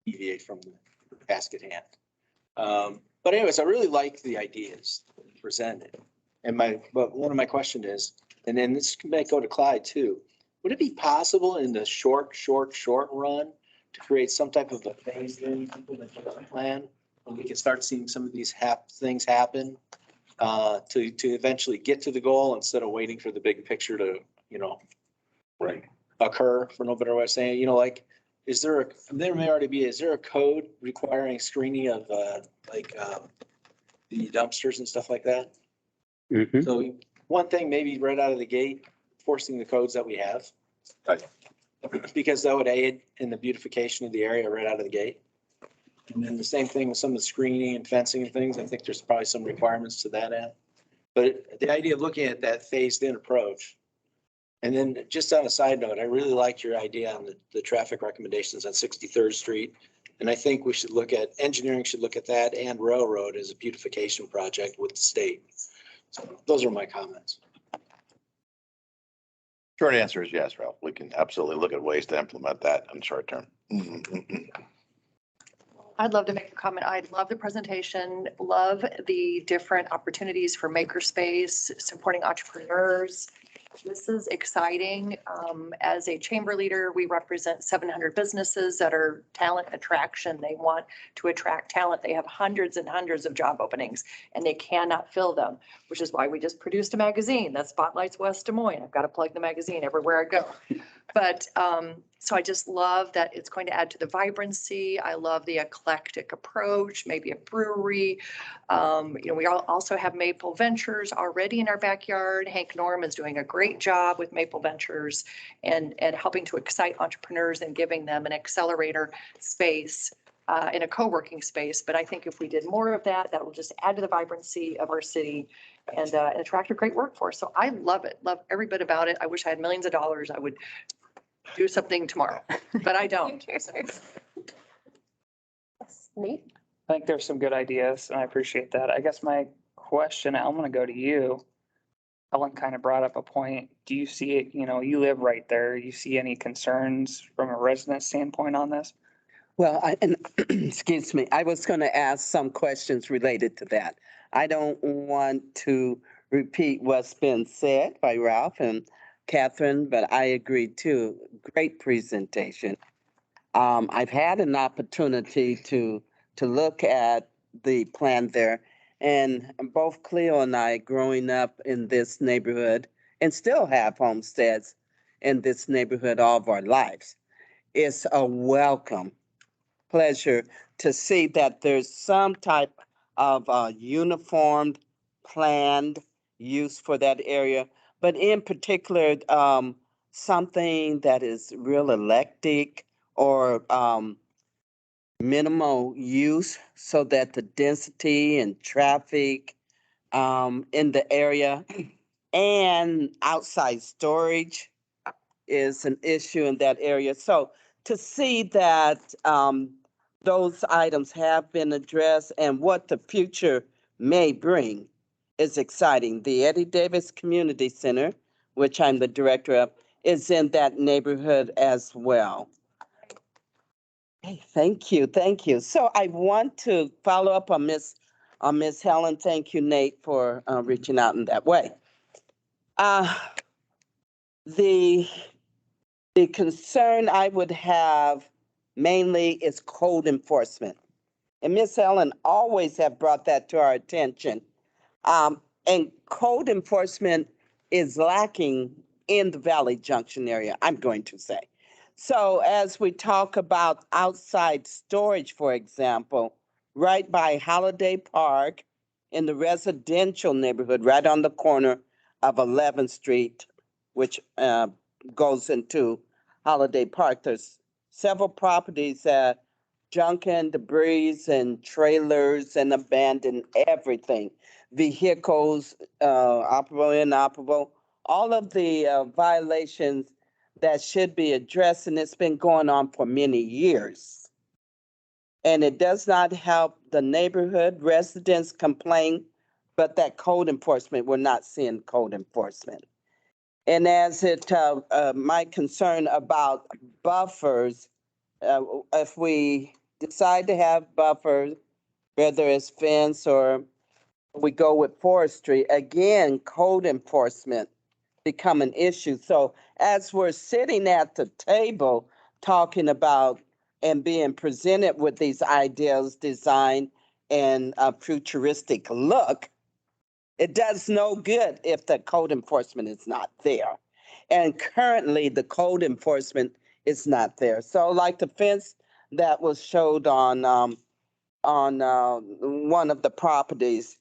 deviate from the task at hand. But anyways, I really like the ideas presented. And but one of my question is, and then this might go to Clyde too. Would it be possible in the short run to create some type of a phased in plan? When we can start seeing some of these things happen, to eventually get to the goal instead of waiting for the big picture to, Right. occur, for no better way of saying, like, there may already be, is there a code requiring screening of, the dumpsters and stuff like that? Mhm. So one thing, maybe right out of the gate, forcing the codes that we have. Right. Because that would aid in the beautification of the area right out of the gate. And then the same thing with some of the screening and fencing and things. I think there's probably some requirements to that end. But the idea of looking at that phased in approach. And then just on a side note, I really like your idea on the traffic recommendations on 63rd Street. And I think we should engineering should look at that and Railroad as a beautification project with the state. So those are my comments. Short answer is yes, Ralph. We can absolutely look at ways to implement that in the short term. I'd love to make a comment. I love the presentation, love the different opportunities for makerspace, supporting entrepreneurs. This is exciting. As a chamber leader, we represent 700 businesses that are talent attraction. They want to attract talent. They have hundreds and hundreds of job openings and they cannot fill them, which is why we just produced a magazine that spotlights West Des Moines. I've got to plug the magazine everywhere I go. But so I just love that it's going to add to the vibrancy. I love the eclectic approach, maybe a brewery. We also have Maple Ventures already in our backyard. Hank Norm is doing a great job with Maple Ventures and helping to excite entrepreneurs and giving them an accelerator space in a co-working space. But I think if we did more of that, that will just add to the vibrancy of our city and attract a great workforce. So I love it, love every bit about it. I wish I had millions of dollars. I would do something tomorrow, but I don't. Nate? I think there's some good ideas and I appreciate that. I guess my question, I'm gonna go to you. Ellen kind of brought up a point. Do you see it, you live right there. You see any concerns from a resident standpoint on this? Well, excuse me, I was going to ask some questions related to that. I don't want to repeat what's been said by Ralph and Catherine, but I agree too. Great presentation. I've had an opportunity to look at the plan there, and both Cleo and I, growing up in this neighborhood, and still have homesteads in this neighborhood all of our lives. It's a welcome pleasure to see that there's some type of uniformed, planned use for that area, but in particular, something that is real eclectic or minimal use so that the density and traffic in the area and outside storage is an issue in that area. So to see that those items have been addressed and what the future may bring is exciting. The Eddie Davis Community Center, which I'm the director of, is in that neighborhood as well. Hey, thank you, thank you. So I want to follow up on Miss Helen. Thank you, Nate, for reaching out in that way. The concern I would have mainly is code enforcement. And Miss Helen always have brought that to our attention. And code enforcement is lacking in the Valley Junction area, I'm going to say. So as we talk about outside storage, for example, right by Holiday Park in the residential neighborhood, right on the corner of 11th Street, which goes into Holiday Park, there's several properties that junk and debris and trailers and abandoned everything. Vehicles, operable, inoperable, all of the violations that should be addressed, and it's been going on for many years. And it does not help the neighborhood. Residents complain, but that code enforcement, we're not seeing code enforcement. And as my concern about buffers if we decide to have buffers, whether it's fence or we go with forestry, again, code enforcement become an issue. So as we're sitting at the table talking about and being presented with these ideas, design, and a futuristic look, it does no good if the code enforcement is not there. And currently, the code enforcement is not there. So like the fence that was showed on one of the properties,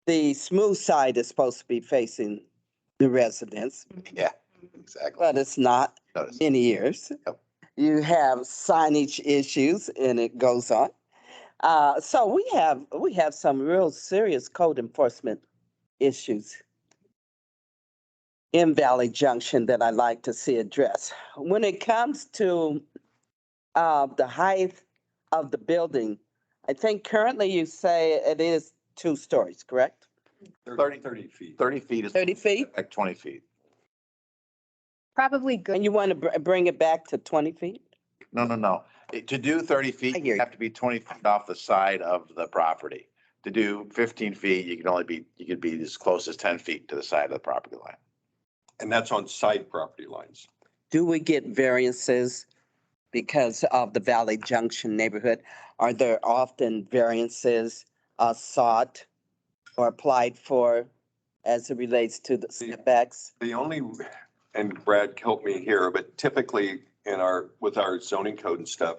the smooth side is supposed to be facing the residents, Yeah, exactly. but it's not Notice. many years. Yep. You have signage issues and it goes on. So we have some real serious code enforcement issues in Valley Junction that I'd like to see addressed. When it comes to the height of the building, I think currently you say it is 2 stories, correct? 30 feet. 30 feet is 30 feet? like 20 feet. Probably good. And you want to bring it back to 20 feet? No. To do 30 I feet, hear you you. have to be 20 feet off the side of the property. To do 15 feet, you could be as close as 10 feet to the side of the property line. And that's on side property lines. Do we get variances because of the Valley Junction neighborhood? Are there often variances sought or applied for as it relates to the setbacks? The only, and Brad helped me here, but typically with our zoning code and stuff,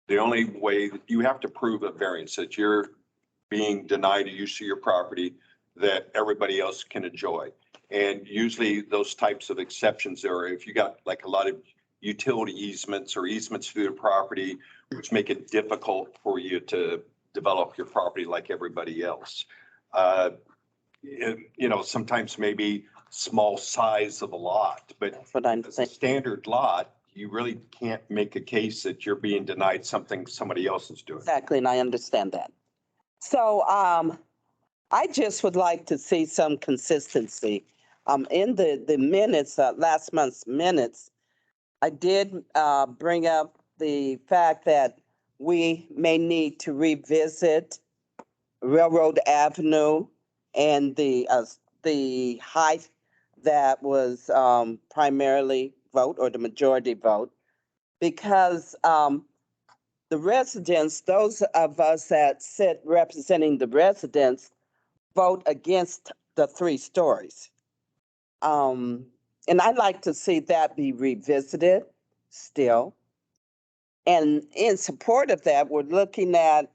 the only way that you have to prove a variance that you're being denied a use of your property that everybody else can enjoy. And usually those types of exceptions are if you got like a lot of utility easements or easements through the property, which make it difficult for you to develop your property like everybody else. Sometimes maybe small size of a lot, but as a standard lot, you really can't make a case that you're being denied something somebody else is doing. Exactly, and I understand that. So I just would like to see some consistency. In the minutes, last month's minutes, I did bring up the fact that we may need to revisit Railroad Avenue and the height that was primarily vote or the majority vote, because the residents, those of us that sit representing the residents, vote against the 3 stories. And I'd like to see that be revisited still. And in support of that, we're looking at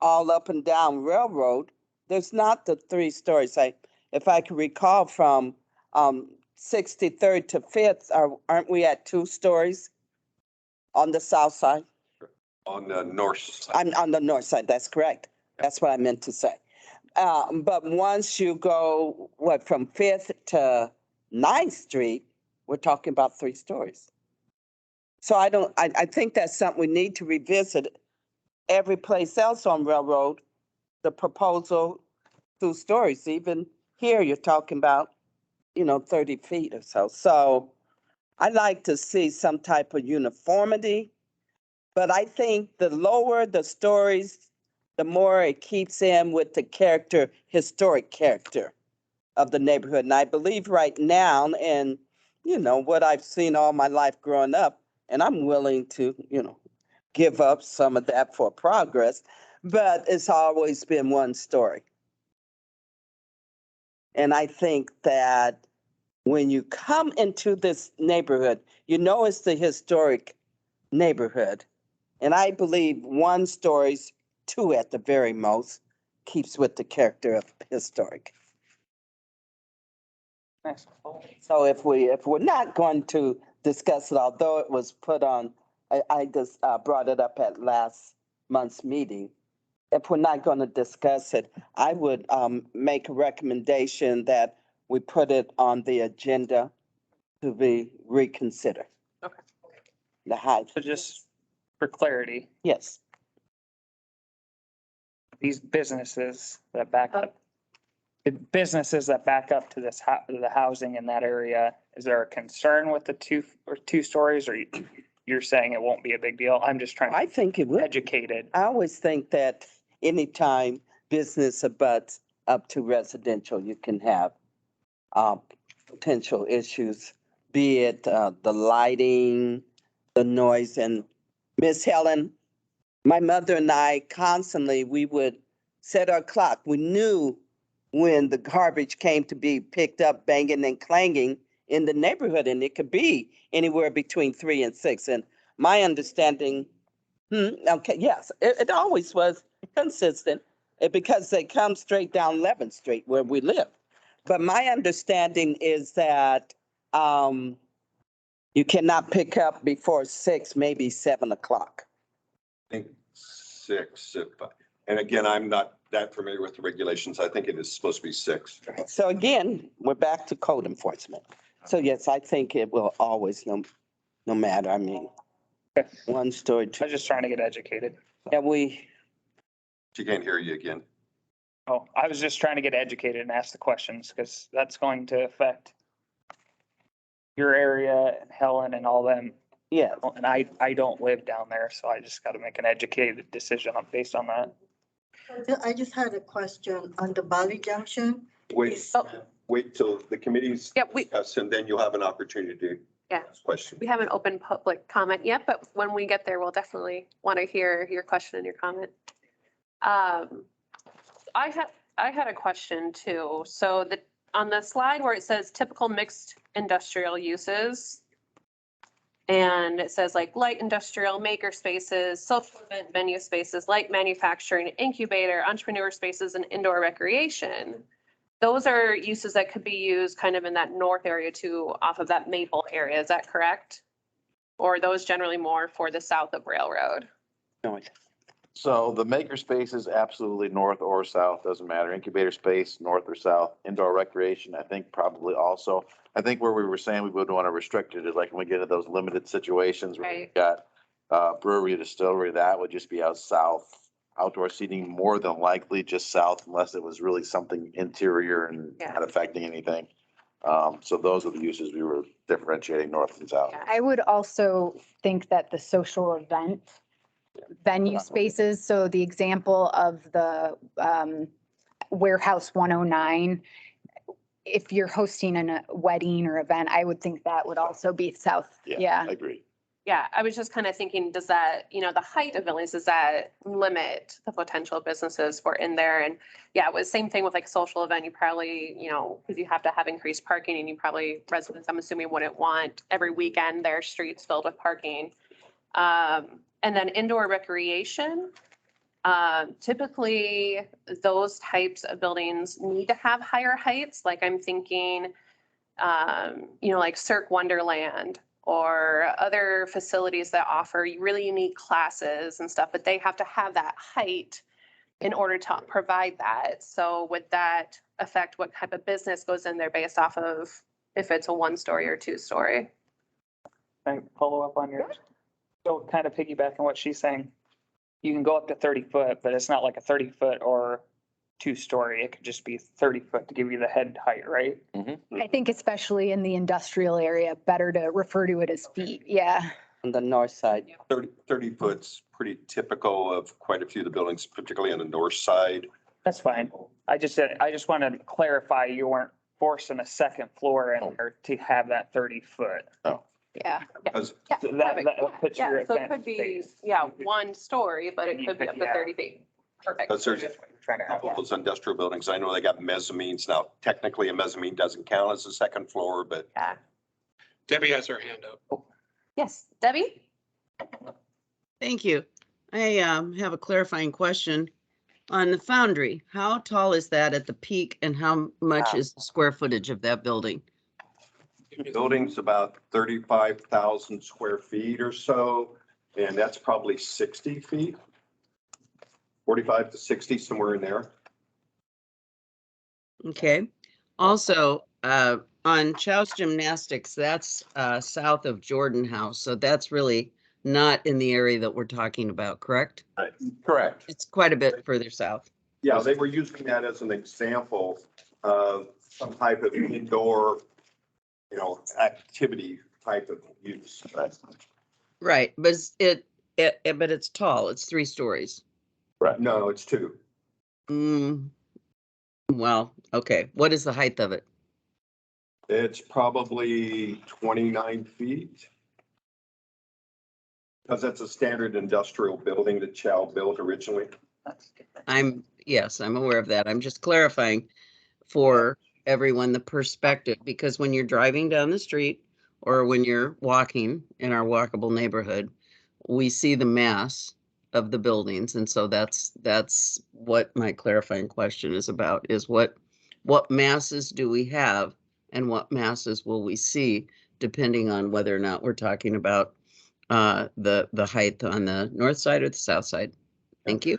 all up and down Railroad. There's not the 3 stories. If I can recall from 63rd to 5th, aren't we at 2 stories on the south side? On the north side. I'm on the north side, that's correct. That's what I meant to say. But once you go, from 5th to 9th Street, we're talking about 3 stories. So I think that's something we need to revisit. Every place else on Railroad, the proposal, 2 stories. Even here, you're talking about, 30 feet or so. So I'd like to see some type of uniformity. But I think the lower the stories, the more it keeps in with the historic character of the neighborhood. And I believe right now, and what I've seen all my life growing up, and I'm willing to, give up some of that for progress, but it's always been 1 story. And I think that when you come into this neighborhood, it's the historic neighborhood. And I believe 1 stories, 2 at the very most, keeps with the character of historic. Nice. So if we're not going to discuss it, although it was put on, I just brought it up at last month's meeting. If we're not going to discuss it, I would make a recommendation that we put it on the agenda to be reconsidered. Okay. The height. So just for clarity, Yes. these businesses that back up, the businesses that back up to the housing in that area, is there a concern with the 2 stories, or you you're saying it won't be a big deal. I'm just trying I to think it be would. educated. I always think that anytime business abuts up to residential, you can have potential issues, be it the lighting, the noise. And Miss Helen, my mother and I constantly, we would set our clock. We knew when the garbage came to be picked up, banging and clanging in the neighborhood, and it could be anywhere between 3 and 6. And my understanding, okay, yes, it always was consistent because they come straight down 11th Street where we live. But my understanding is that you cannot pick up before 6, maybe 7 o'clock. I think 6, and again, I'm not that familiar with the regulations. I think it is supposed to be 6. So again, we're back to code enforcement. So yes, I think it will always, no matter, I mean, one story, I two. was just trying to get educated. And She can't hear you again. Oh, I was just trying to get educated and ask the questions because that's going to affect your area and Helen and all them. yeah, And I don't live down there, so I just got to make an educated decision based on that. I just had a question on the Valley Junction. Wait till the committees Yep, discuss, and then you'll have an opportunity to Yeah. ask questions. we haven't opened public comment yet, but when we get there, we'll definitely want to hear your question and your comment. I had a question too. So on the slide where it says typical mixed industrial uses, and it says like light industrial, maker spaces, social event venue spaces, light manufacturing, incubator, entrepreneur spaces, and indoor recreation. Those are uses that could be used kind of in that north area too, off of that Maple area. Is that correct? Or are those generally more for the south of Railroad? So the maker space is absolutely north or south, doesn't matter. Incubator space, north or south. Indoor recreation, I think probably also. I think where we were saying we would want to restrict it is like when we get into those limited situations where we've got brewery, distillery, that would just be out south. Outdoor seating, more than likely just south unless it was really something interior and not affecting anything. So those are the uses we were differentiating north and south. I would also think that the social event venue spaces, so the example of the Warehouse 109, if you're hosting a wedding or event, I would think that would also be south. Yeah. I agree. Yeah, I was just kind of thinking, does that, the height of buildings, does that limit the potential businesses for in there? And yeah, it was same thing with like a social event. You probably, because you have to have increased parking and you probably residents, I'm assuming, wouldn't want every weekend their streets filled with parking. And then indoor recreation, typically those types of buildings need to have higher heights. Like I'm thinking, like Cirque Wonderland or other facilities that offer really unique classes and stuff, but they have to have that height in order to provide that. So would that affect what type of business goes in there based off of if it's a 1-story or 2-story? Can I follow up on yours? So kind of piggyback on what she's saying. You can go up to 30 foot, but it's not like a 30 foot or 2-story. It could just be 30 foot to give you the head height, right? I think especially in the industrial area, better to refer to it as feet. Yeah. On the north side. 30 foot's pretty typical of quite a few of the buildings, particularly on the north side. That's fine. I just wanted to clarify you weren't forcing a second floor in there to have that 30 foot. Oh. Yeah. Because So that puts your So it could be, 1-story, but it could be up to 30 feet. Perfect. there's a couple of those industrial buildings. I know they got mezzanines. Now, technically a mezzanine doesn't count as a second floor, but Yeah. Debbie has her hand up. Yes, Debbie? Thank you. I have a clarifying question. On the Foundry, how tall is that at the peak and how much is the square footage of that building? the building's about 35,000 square feet or so, and that's probably 60 feet. 45 to 60, somewhere in there. Okay. Also, on Chow's Gymnastics, that's south of Jordan House. So that's really not in the area that we're talking about, correct? Correct. It's quite a bit further south. Yeah, they were using that as an example of some type of indoor, activity type of use. Right, but but it's tall. It's 3 stories. Right. No, it's 2. Well, okay. What is the height of it? It's probably 29 feet. Because that's a standard industrial building that Chow built originally. Yes, I'm aware of that. I'm just clarifying for everyone the perspective, because when you're driving down the street or when you're walking in our walkable neighborhood, we see the mass of the buildings. And so that's what my clarifying question is about, is what masses do we have and what masses will we see depending on whether or not we're talking about the height on the north side or the south side. Thank you.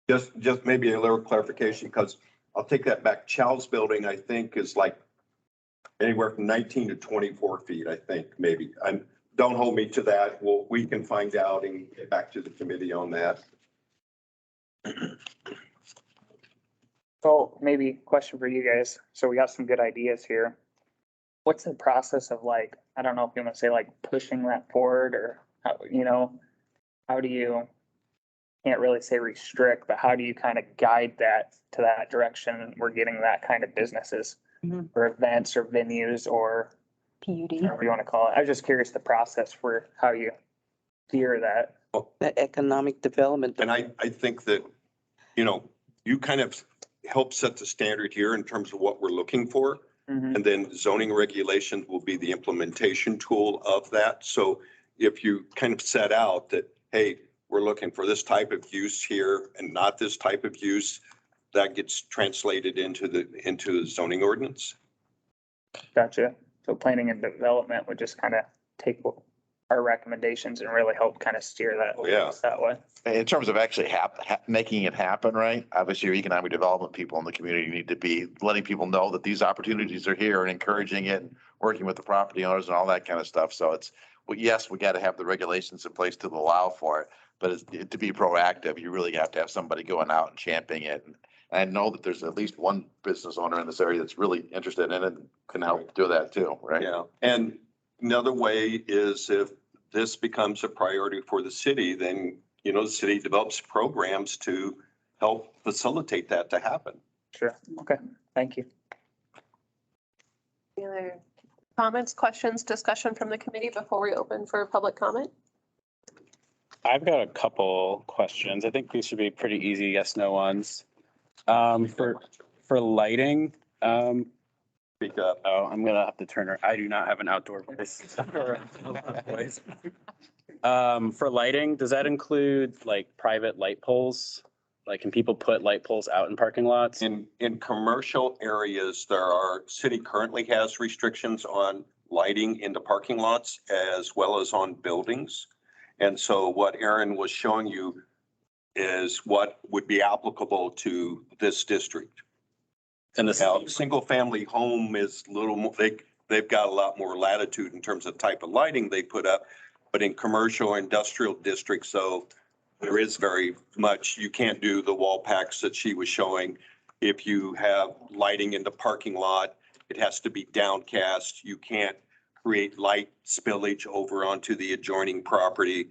Just maybe a little clarification, because I'll take that back. Chow's building, I think, is like anywhere from 19 to 24 feet, I think, maybe. Don't hold me to that. We can find out and get back to the committee on that. So maybe question for you guys. So we got some good ideas here. What's the process of, like, I don't know if you want to say like pushing that forward, or how, how do you, can't really say restrict, but how do you kind of guide that to that direction? We're getting that kind of businesses or events or venues or PUD. whatever you want to call it. I was just curious the process for how you steer that. The economic development. And I think that, you kind of help set the standard here in terms of what we're looking for. And then zoning regulations will be the implementation tool of that. So if you kind of set out that, hey, we're looking for this type of use here and not this type of use, that gets translated into the zoning ordinance. Gotcha. So planning and development would just kind of take our recommendations and really help kind of steer that that way. In terms of actually making it happen, right? Obviously, your economic development people in the community need to be letting people know that these opportunities are here and encouraging it and working with the property owners and all that kind of stuff. So it's, yes, we got to have the regulations in place to allow for it, but to be proactive, you really have to have somebody going out and championing it. And I know that there's at least one business owner in this area that's really interested in it and can help do that too, right? Yeah. And another way is if this becomes a priority for the city, then, the city develops programs to help facilitate that to happen. Sure. Okay. Thank you. Any other comments, questions, discussion from the committee before we open for public comment? I've got a couple questions. I think these should be pretty easy yes, no ones. For lighting, Speak up. oh, I'm gonna have to turn her. I do not have an outdoor voice. For lighting, does that include like private light poles? Like, can people put light poles out in parking lots? In commercial areas, city currently has restrictions on lighting in the parking lots as well as on buildings. And so what Aaron was showing you is what would be applicable to this district. And this single family home is a little more, they've got a lot more latitude in terms of type of lighting they put up. But in commercial or industrial districts, so there is very much, you can't do the wall packs that she was showing. If you have lighting in the parking lot, it has to be downcast. You can't create light spillage over onto the adjoining property.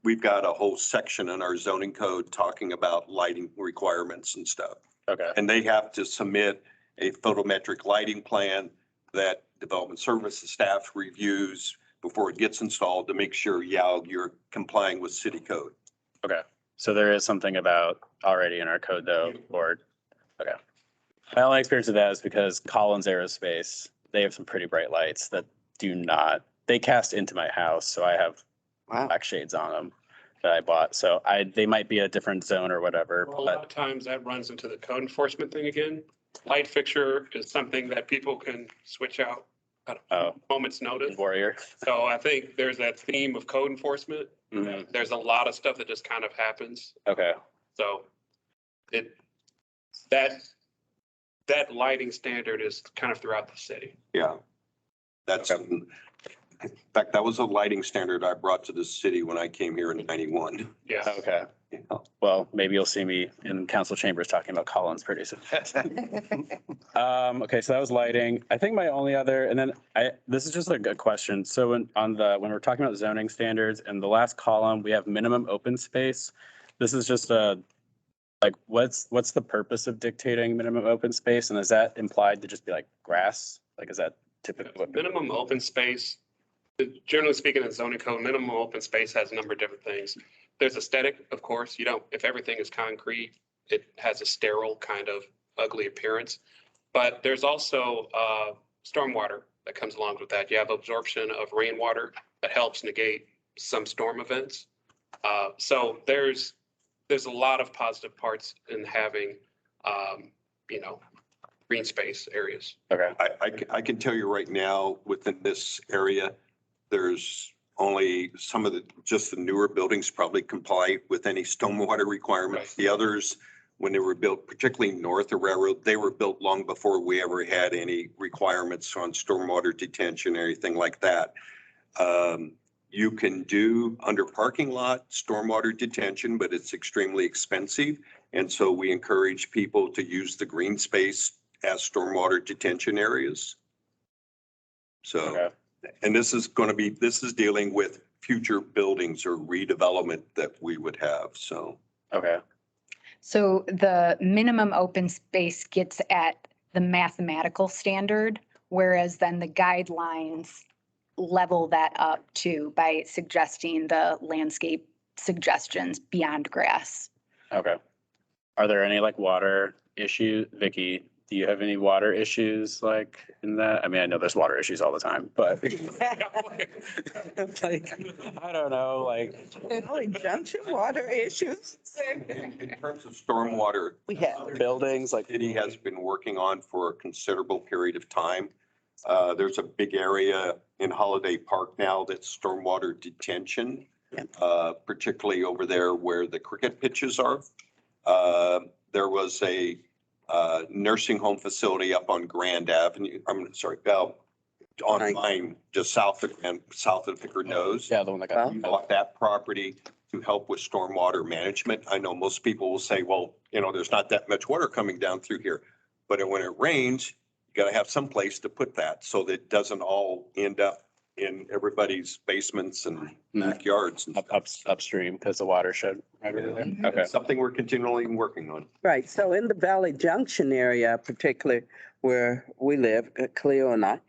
We've got a whole section in our zoning code talking about lighting requirements and stuff. Okay. And they have to submit a photometric lighting plan that development services staff reviews before it gets installed to make sure, you're complying with city code. Okay. So there is something about already in our code though, or, okay. My only experience with that is because Collins Aerospace, they have some pretty bright lights that they cast into my house. So I have black shades on them that I bought. So they might be a different zone or whatever. Well, a lot of times that runs into the code enforcement thing again. Light fixture is something that people can switch out at a moment's notice. Warrior. So I think there's that theme of code enforcement. There's a lot of stuff that just kind of happens. Okay. So that lighting standard is kind of throughout the city. Yeah. That's, in fact, that was a lighting standard I brought to the city when I came here in 91. Yeah. Okay. Well, maybe you'll see me in council chambers talking about Collins pretty soon. Okay, so that was lighting. I think my only other, and then this is just a good question. So when we're talking about zoning standards and the last column, we have minimum open space. This is just like, what's the purpose of dictating minimum open space? And is that implied to just be like grass? Like, is that typically what? Minimum open space, generally speaking, in zoning code, minimum open space has a number of different things. There's aesthetic, of course. If everything is concrete, it has a sterile kind of ugly appearance. But there's also stormwater that comes along with that. You have absorption of rainwater that helps negate some storm events. So there's a lot of positive parts in having, green space areas. Okay. I can tell you right now, within this area, there's only some of just the newer buildings probably comply with any stormwater requirements. The others, when they were built, particularly north of Railroad, they were built long before we ever had any requirements on stormwater detention or anything like that. You can do under parking lot stormwater detention, but it's extremely expensive. And so we encourage people to use the green space as stormwater detention areas. So. Okay. And this is dealing with future buildings or redevelopment that we would have, so. Okay. So the minimum open space gets at the mathematical standard, whereas then the guidelines level that up too by suggesting the landscape suggestions beyond grass. Okay. Are there any like water issues? Vicky, do you have any water issues like in that? I mean, I know there's water issues all the time, but like, I don't know, like. Junction water issues. In terms of stormwater, We have Buildings like. city has been working on for a considerable period of time. There's a big area in Holiday Park now that's stormwater detention, particularly over there where the cricket pitches are. There was a nursing home facility up on Grand Avenue. On Vine, just south of Picker Nose. Yeah, the one that got. We bought that property to help with stormwater management. I know most people will say, well, there's not that much water coming down through here. But when it rains, you got to have some place to put that so that it doesn't all end up in everybody's basements and backyards. And upstream because the watershed. Right over there. Okay. It's something we're continually working on. Right, so in the Valley Junction area, particularly where we live, Cleo and I,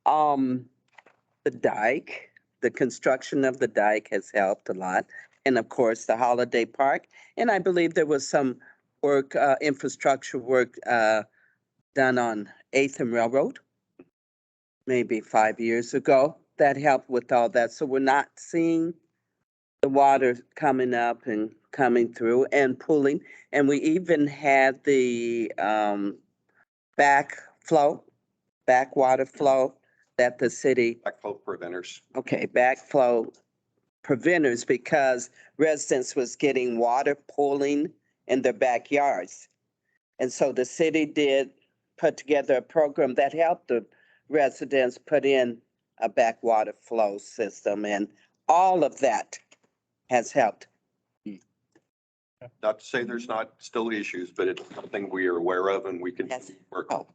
the dike, the construction of the dike has helped a lot. And of course, the Holiday Park. And I believe there was some work, infrastructure work done on 8th and Railroad, maybe 5 years ago. That helped with all that. So we're not seeing the water coming up and coming through and pooling. And we even had the backwater flow that the city. Backflow preventers. Okay, backflow preventers because residents was getting water pooling in their backyards. And so the city did put together a program that helped the residents put in a backwater flow system, and all of that has helped. Not to say there's not still issues, but it's something we are aware of and we can work on.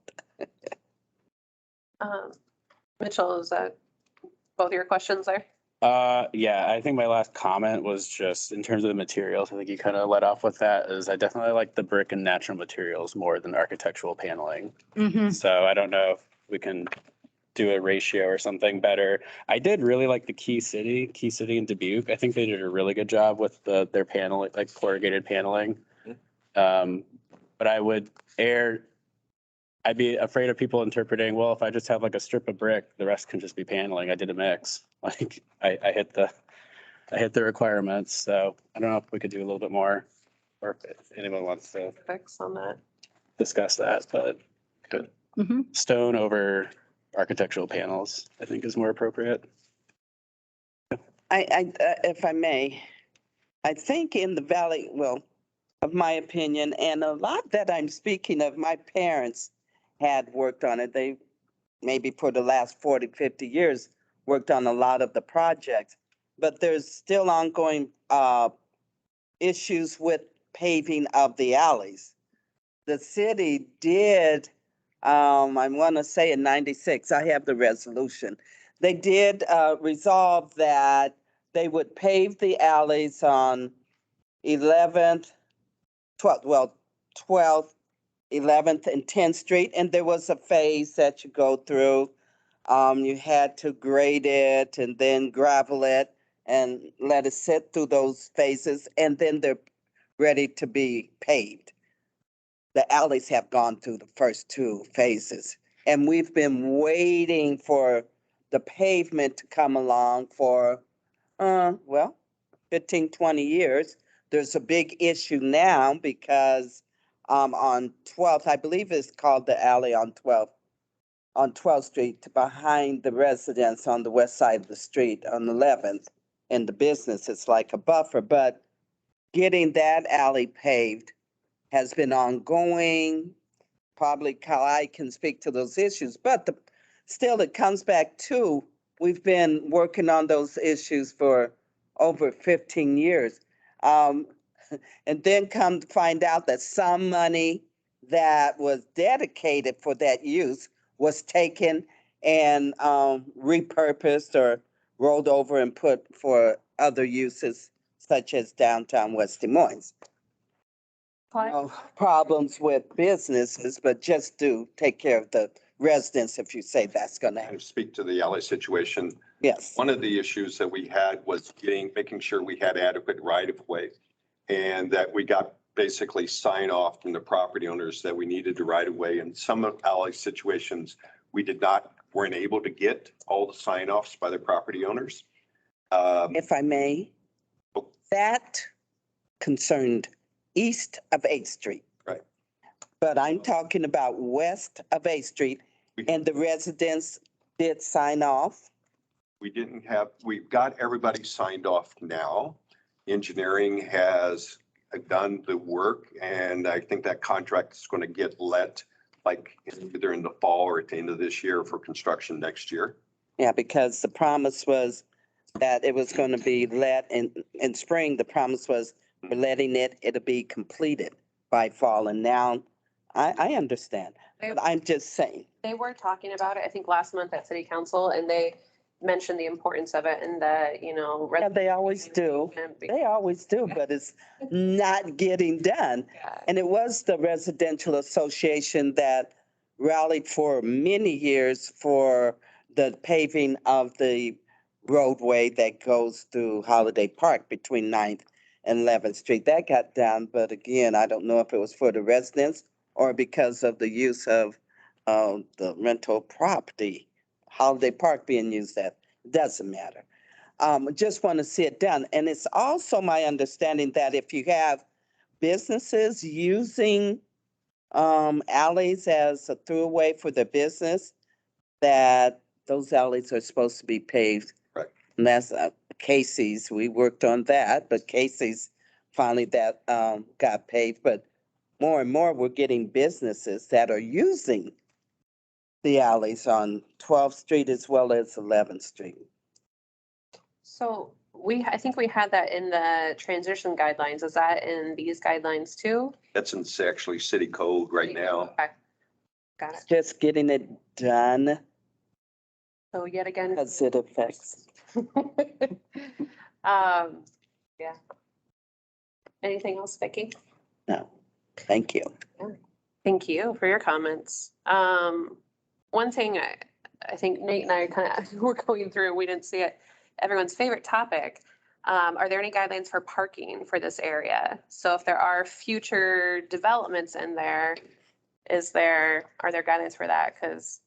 Mitchell, is that both your questions there? Yeah, I think my last comment was just in terms of the materials. I think you kind of let off with that is I definitely like the brick and natural materials more than architectural paneling. So I don't know if we can do a ratio or something better. I did really like the Key City in Dubuque. I think they did a really good job with their paneling, like corrugated paneling. But I'd be afraid of people interpreting, well, if I just have like a strip of brick, the rest can just be paneling. I did a mix. Like I hit the requirements. So I don't know if we could do a little bit more or if anyone wants to Fix on that. discuss that, but good. Stone over architectural panels, I think is more appropriate. If I may, I think in the Valley, well, of my opinion, and a lot that I'm speaking of, my parents had worked on it. They maybe for the last 40, 50 years worked on a lot of the projects, but there's still ongoing issues with paving of the alleys. The city did, I want to say in 96, I have the resolution. They did resolve that they would pave the alleys on 11th, 12th, 11th and 10th Street. And there was a phase that you go through. You had to grade it and then gravel it and let it sit through those phases. And then they're ready to be paved. The alleys have gone through the first two phases. And we've been waiting for the pavement to come along for, 15, 20 years. There's a big issue now because on 12th, I believe it's called the alley on 12th Street, behind the residence on the west side of the street on 11th. And the business, it's like a buffer, but getting that alley paved has been ongoing. Probably Kai can speak to those issues, but still it comes back to, we've been working on those issues for over 15 years. And then come to find out that some money that was dedicated for that use was taken and repurposed or rolled over and put for other uses, such as downtown West Des Moines. No problems with businesses, but just do take care of the residents if you say that's going to happen. Speak to the alley situation. Yes. One of the issues that we had was making sure we had adequate right of way and that we got basically sign off from the property owners that we needed the right of way. In some of alley situations, we weren't able to get all the sign offs by the property owners. If I may, that concerned east of 8th Street. Right. But I'm talking about west of 8th Street, and the residents did sign off. We've got everybody signed off now. Engineering has done the work, and I think that contract is going to get let either in the fall or at the end of this year for construction next year. Yeah, because the promise was that it was going to be let in spring. The promise was we're letting it'll be completed by fall. And now I understand, but I'm just saying. They were talking about it, I think, last month at city council, and they mentioned the importance of it and that, Yeah, they always do. They always do, but it's not getting done. And it was the residential association that rallied for many years for the paving of the roadway that goes through Holiday Park between 9th and 11th Street. That got done, but again, I don't know if it was for the residents or because of the use of the rental property, Holiday Park being used at. It doesn't matter. Just want to see it done. And it's also my understanding that if you have businesses using alleys as a throughway for their business, that those alleys are supposed to be paved. Right. And that's Casey's. We worked on that, but Casey's finally that got paved. But more and more, we're getting businesses that are using the alleys on 12th Street as well as 11th Street. So I think we had that in the transition guidelines. Is that in these guidelines too? That's in actually city code right now. Okay. Got it. Just getting it done. So yet again. Because it affects. Yeah. Anything else, Vicki? No, thank you. Thank you for your comments. One thing I think Nate and I kind of were going through, we didn't see it, everyone's favorite topic. Are there any guidelines for parking for this area? So if there are future developments in there, are there guidelines for that? Because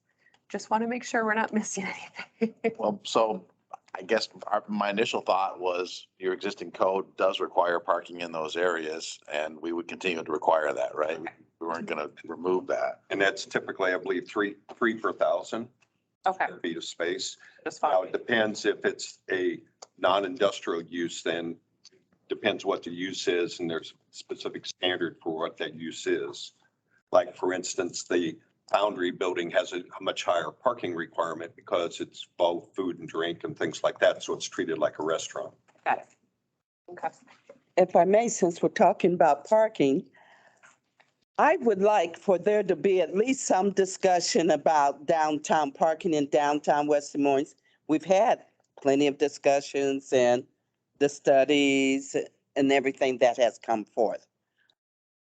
just want to make sure we're not missing anything. Well, so I guess my initial thought was your existing code does require parking in those areas, and we would continue to require that, right? We weren't going to remove that. And that's typically, I believe, three per 1,000 feet of space. Now, it depends if it's a non-industrial use, then depends what the use is, and there's a specific standard for what that use is. Like, for instance, the Foundry building has a much higher parking requirement because it's both food and drink and things like that. So it's treated like a restaurant. Got it. Okay. if I may, since we're talking about parking, I would like for there to be at least some discussion about downtown parking in downtown West Des Moines. We've had plenty of discussions and the studies and everything that has come forth.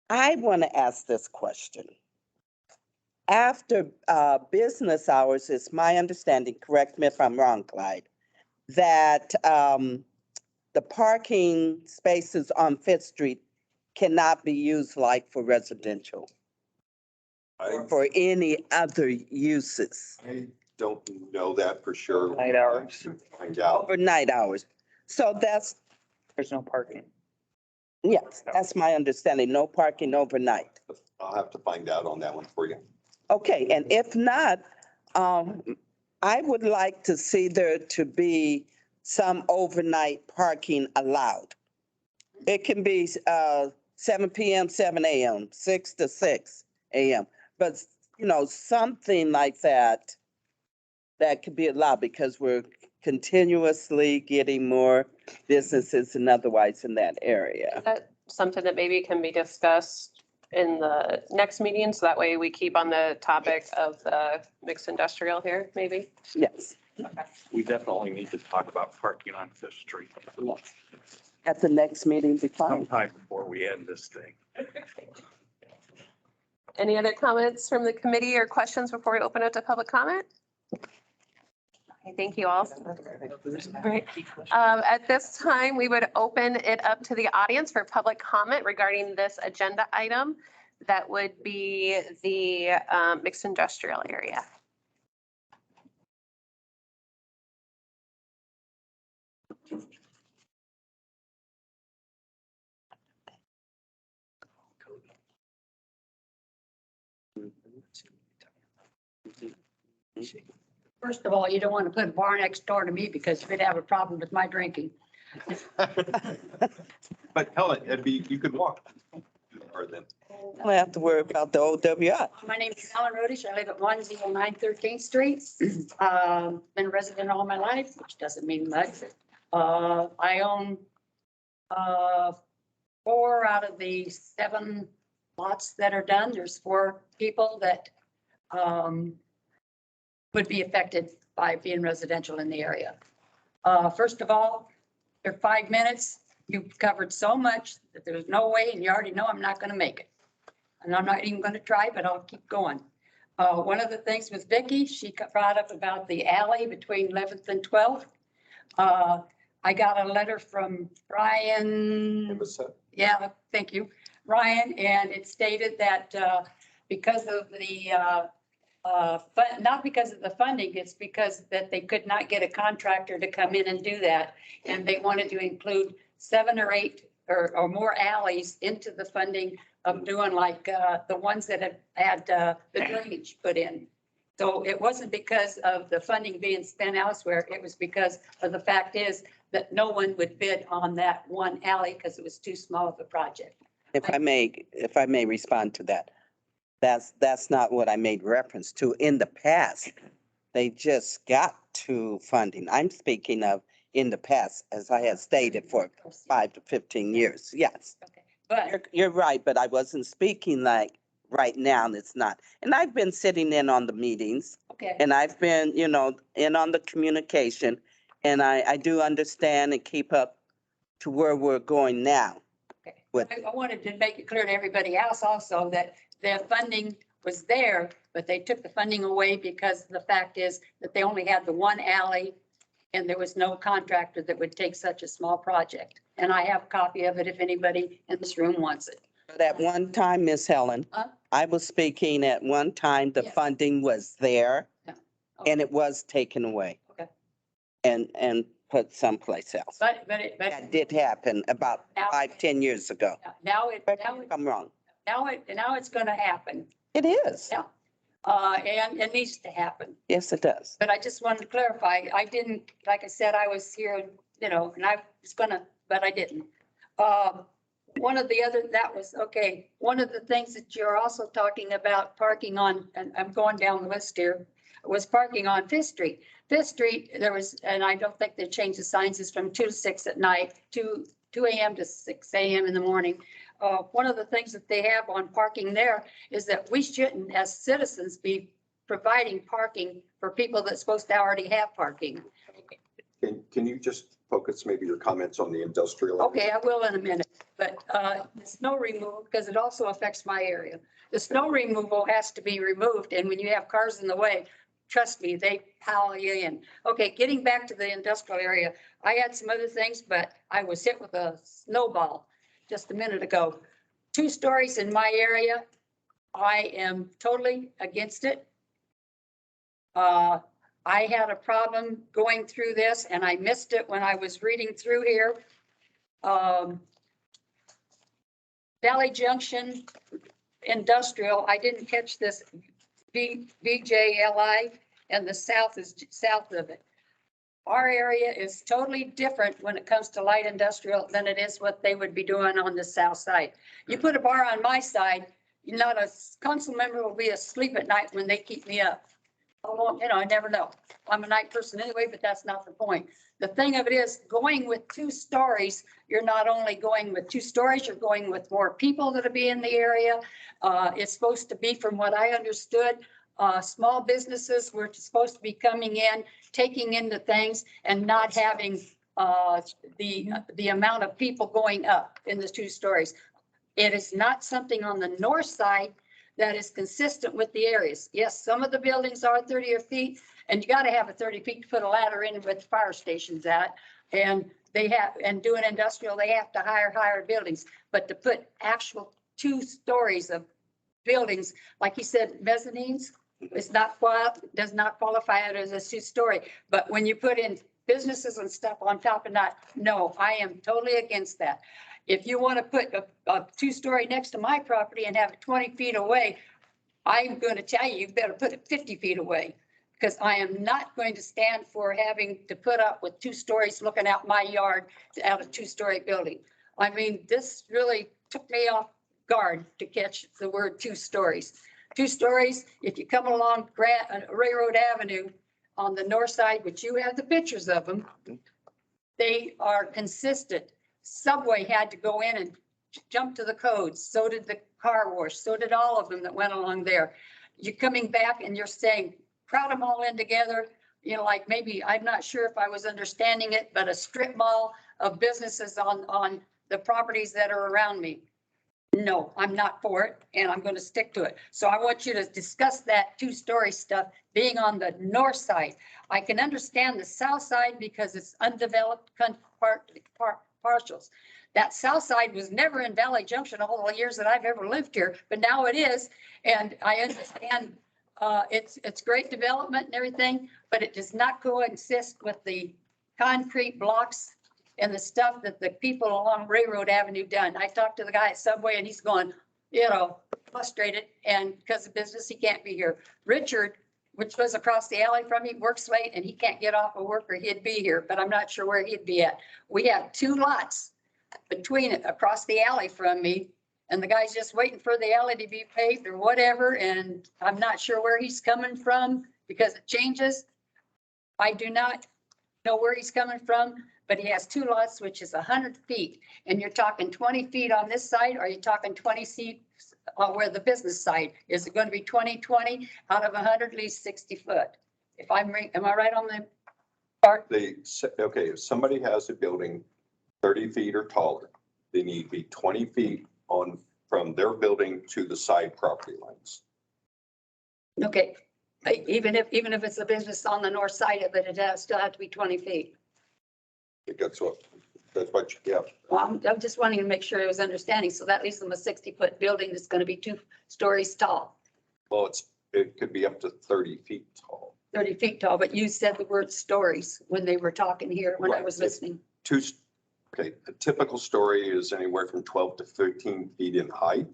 I want to ask this question. After business hours, it's my understanding, correct me if I'm wrong, Clyde, that the parking spaces on Fifth Street cannot be used like for residential or for any other uses I don't know that for sure. Night hours, Find out. overnight hours. So that's, there's no parking. yes, that's my understanding. No parking overnight. I'll have to find out on that one for you. Okay, and if not, I would like to see there to be some overnight parking allowed. It can be 7 p.m., 7 a.m., 6 to 6 a.m. But, you know, something like that, that could be allowed because we're continuously getting more businesses and otherwise in that area. Is that something that maybe can be discussed in the next meeting? So that way we keep on the topic of the mixed industrial here, maybe? Yes, We definitely need to talk about parking on Fifth Street at the next meeting, be fine. sometime before we end this thing. Any other comments from the committee or questions before we open it to public comment? Okay, thank you all. Great. At this time, we would open it up to the audience for public comment regarding this agenda item. That would be the mixed industrial area. First of all, you don't want to put a bar next door to me because you'd have a problem with my drinking. But Helen, you could walk. Or then. I don't have to worry about the OWI. My name is Helen Rodish. I live at 109 13th Street. Been a resident all my life, which doesn't mean much. I own 4 out of the 7 lots that are done. There's 4 people that would be affected by being residential in the area. First of all, for 5 minutes, you've covered so much that there's no way, and you already know I'm not going to make it. And I'm not even going to try, but I'll keep going. One of the things with Vicky, she brought up about the alley between 11th and 12th. I got a letter from Brian. Yeah, thank you, Ryan, and it stated that because of the not because of the funding, it's because that they could not get a contractor to come in and do that. And they wanted to include 7 or 8 or more alleys into the funding of doing like the ones that have had the drainage put in. So it wasn't because of the funding being spent elsewhere. It was because of the fact is that no one would bid on that one alley because it was too small of a project. If I may respond to that. That's not what I made reference to. In the past, they just got to funding. I'm speaking of in the past, as I have stated for 5 to 15 years. Yes. Okay. But You're right, but I wasn't speaking like right now, and it's not. And I've been sitting in on the meetings okay. and I've been, you know, in on the communication, and I do understand and keep up to where we're going now. Okay. With, I wanted to make it clear to everybody else also that the funding was there, but they took the funding away because the fact is that they only had the one alley and there was no contractor that would take such a small project. And I have a copy of it if anybody in this room wants it. but at one time, Miss Helen, I was speaking at one time, the Yes. funding was there Yeah. and it was taken away. Okay. And put someplace else. But That did happen about 5-10 years ago. now I'm wrong. now it's going to happen. It is. Yeah. And it needs to happen. Yes, it does. But I just wanted to clarify, I didn't, like I said, I was here, you know, and I was gonna, but I didn't. One of the other, that was, okay, one of the things that you're also talking about parking on, and I'm going down the list here, was parking on Fifth Street. Fifth Street, there was, and I don't think they changed the signs, it's from 2 to 6 at night, 2 2 AM to 6 AM in the morning. One of the things that they have on parking there is that we shouldn't, as citizens, be providing parking for people that's supposed to already have parking. Can you just focus maybe your comments on the industrial? Okay, I will in a minute, but the snow removal, because it also affects my area. The snow removal has to be removed, and when you have cars in the way, trust me, they pile you in. Okay, getting back to the industrial area, I had some other things, but I was hit with a snowball just a minute ago. 2 stories in my area, I am totally against it. I had a problem going through this and I missed it when I was reading through here. Valley Junction Industrial, I didn't catch this VJLI, and the south is south of it. Our area is totally different when it comes to light industrial than it is what they would be doing on the south side. You put a bar on my side, not a council member will be asleep at night when they keep me up. I never know. I'm a night person anyway, but that's not the point. The thing of it is, going with 2 stories, you're not only going with 2 stories, you're going with more people that'll be in the area. It's supposed to be, from what I understood, small businesses were supposed to be coming in, taking into things and not having the amount of people going up in the 2 stories. It is not something on the north side that is consistent with the areas. Yes, some of the buildings are 30 feet, and you got to have a 30 feet to put a ladder in with fire stations at. And they have, and doing industrial, they have to hire higher buildings. But to put actual 2 stories of buildings, like you said, mezzanines, it's not, does not qualify it as a 2-story. But when you put in businesses and stuff on top of that, no, I am totally against that. If you want to put a 2-story next to my property and have it 20 feet away, I'm going to tell you, you better put it 50 feet away, because I am not going to stand for having to put up with 2 stories looking out my yard out of 2-story building. I mean, this really took me off guard to catch the word 2 stories. 2 stories, if you come along Railroad Avenue on the north side, which you have the pictures of them, they are consistent. Subway had to go in and jump to the codes. So did the car wash. So did all of them that went along there. You're coming back and you're saying, crowd them all in together. Like maybe, I'm not sure if I was understanding it, but a strip mall of businesses on the properties that are around me. No, I'm not for it, and I'm going to stick to it. So I want you to discuss that 2-story stuff being on the north side. I can understand the south side because it's undeveloped parcels. That south side was never in Valley Junction all the years that I've ever lived here, but now it is. And I understand it's great development and everything, but it does not coexist with the concrete blocks and the stuff that the people along Railroad Avenue done. I talked to the guy at Subway and he's going, frustrated, and because of business, he can't be here. Richard, which was across the alley from me, works late and he can't get off of work or he'd be here, but I'm not sure where he'd be at. We have 2 lots between it across the alley from me, and the guy's just waiting for the alley to be paved or whatever, and I'm not sure where he's coming from because it changes. I do not know where he's coming from, but he has 2 lots, which is 100 feet. And you're talking 20 feet on this side, or you're talking 20 feet where the business side? Is it going to be 20 out of 100, at least 60 foot? Am I right on the part? Okay, if somebody has a building 30 feet or taller, they need to be 20 feet from their building to the side property lines. Okay, even if it's a business on the north side of it, still have to be 20 feet. I think that's what you have. Well, I'm just wanting to make sure I was understanding. So that leaves them a 60-foot building that's going to be 2 stories tall. Well, it could be up to 30 feet tall. 30 feet tall, but you said the word stories when they were talking here, when I was listening. Okay, a typical story is anywhere from 12 to 13 feet in height.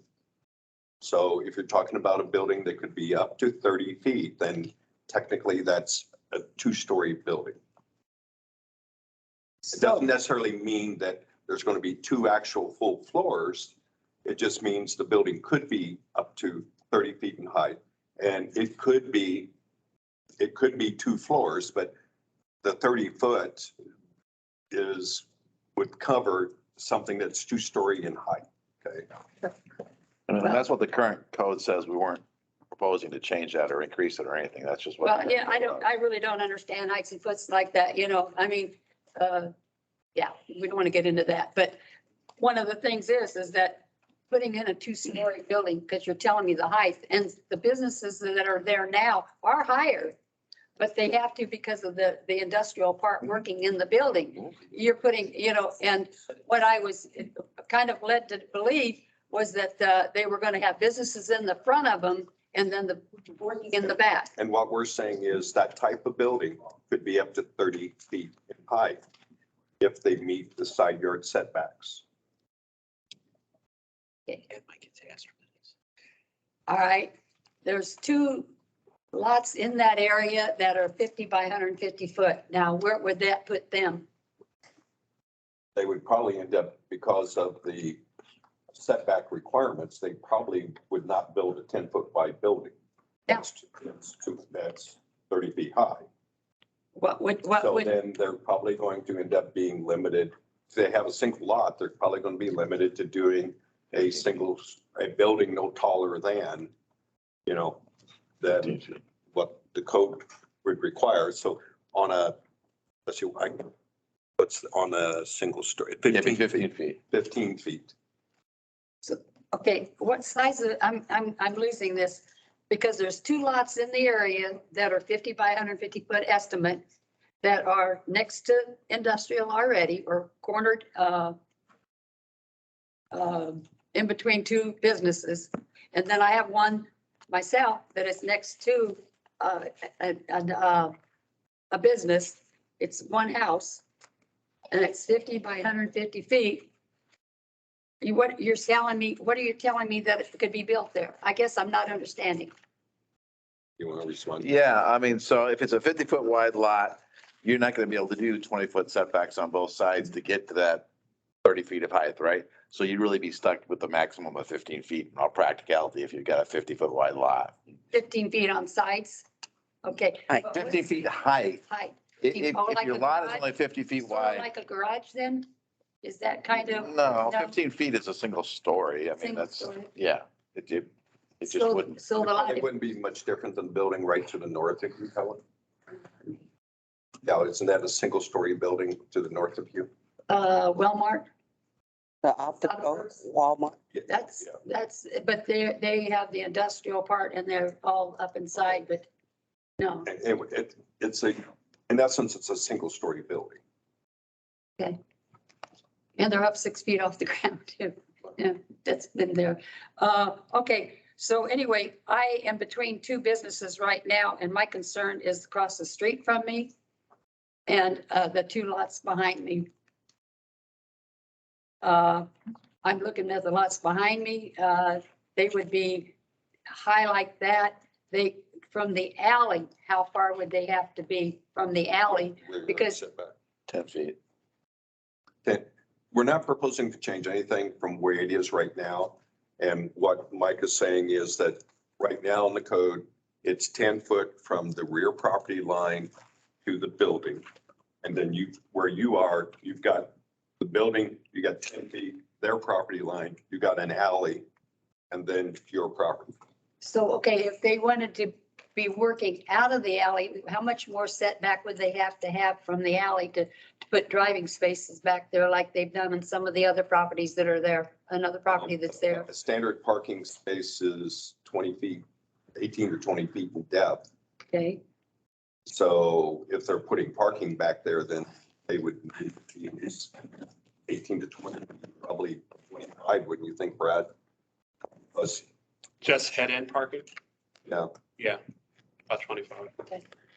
So if you're talking about a building that could be up to 30 feet, then technically that's a 2-story building. It doesn't necessarily mean that there's going to be 2 actual full floors. It just means the building could be up to 30 feet in height. And it could be 2 floors, but the 30 foot would cover something that's 2-story in height, okay? And that's what the current code says. We weren't proposing to change that or increase it or anything. That's just what. Well, yeah, I really don't understand heights and foots like that, you know, I mean, yeah, we don't want to get into that, but one of the things is that putting in a 2-story building, because you're telling me the height, and the businesses that are there now are higher, but they have to because of the industrial part working in the building. You're putting, you know, and what I was kind of led to believe was that they were going to have businesses in the front of them and then the working in the back. And what we're saying is that type of building could be up to 30 feet in height if they meet the side yard setbacks. All right, there's 2 lots in that area that are 50 by 150 foot. Now, where would that put them? They would probably end up, because of the setback requirements, they probably would not build a 10-foot wide building. Yeah. That's 30 feet high. So then they're probably going to end up being limited. If they have a single lot, they're probably going to be limited to doing a building no taller than, you know, than what the code would require. So on a, let's see, what's on a single story? 15 feet. 15 feet. So, okay, what size of, I'm losing this because there's 2 lots in the area that are 50 by 150 foot estimate that are next to industrial already or cornered, in between 2 businesses. And then I have one myself that is next to a business. It's one house and it's 50 by 150 feet. What you're telling me, what are you telling me that it could be built there? I guess I'm not understanding. You want to respond? Yeah, I mean, so if it's a 50-foot wide lot, you're not going to be able to do 20-foot setbacks on both sides to get to that 30 feet of height, right? So you'd really be stuck with the maximum of 15 feet in all practicality if you've got a 50-foot wide lot. 15 feet on sides? Okay. 15 feet height. Height. If Like your a lot is garage? only 50 feet Sort of wide, like a garage then? Is that kind of? no, 15 feet is a single story. I mean, Single that's, story. yeah, it just So- wouldn't. So the lot, It wouldn't be much different than the building right to the north of you, Helen. Yeah, isn't that a single story building to the north of you? Walmart, The optical Walmart. that's, but they have the industrial part and they're all up inside, but no. And it's in essence, it's a single story building. Okay. And they're up 6 feet off the ground too. Yeah, that's been there. Okay, so anyway, I am between 2 businesses right now and my concern is across the street from me and the 2 lots behind me. I'm looking at the lots behind me. They would be high like that. From the alley, how far would they have to be from the alley? Because 10 feet. We're not proposing to change anything from where it is right now. And what Mike is saying is that right now in the code, it's 10 foot from the rear property line to the building. And then where you are, you've got the building, you got 10 feet, their property line, you got an alley, and then your property. So, okay, if they wanted to be working out of the alley, how much more setback would they have to have from the alley to put driving spaces back there like they've done in some of the other properties that are there, another property that's there? A standard parking space is 20 feet, 18 to 20 feet in depth. Okay, So if they're putting parking back there, then they would use 18 to 20, probably 25, wouldn't you think, Brad? Just head end parking? Yeah. Yeah, about 25.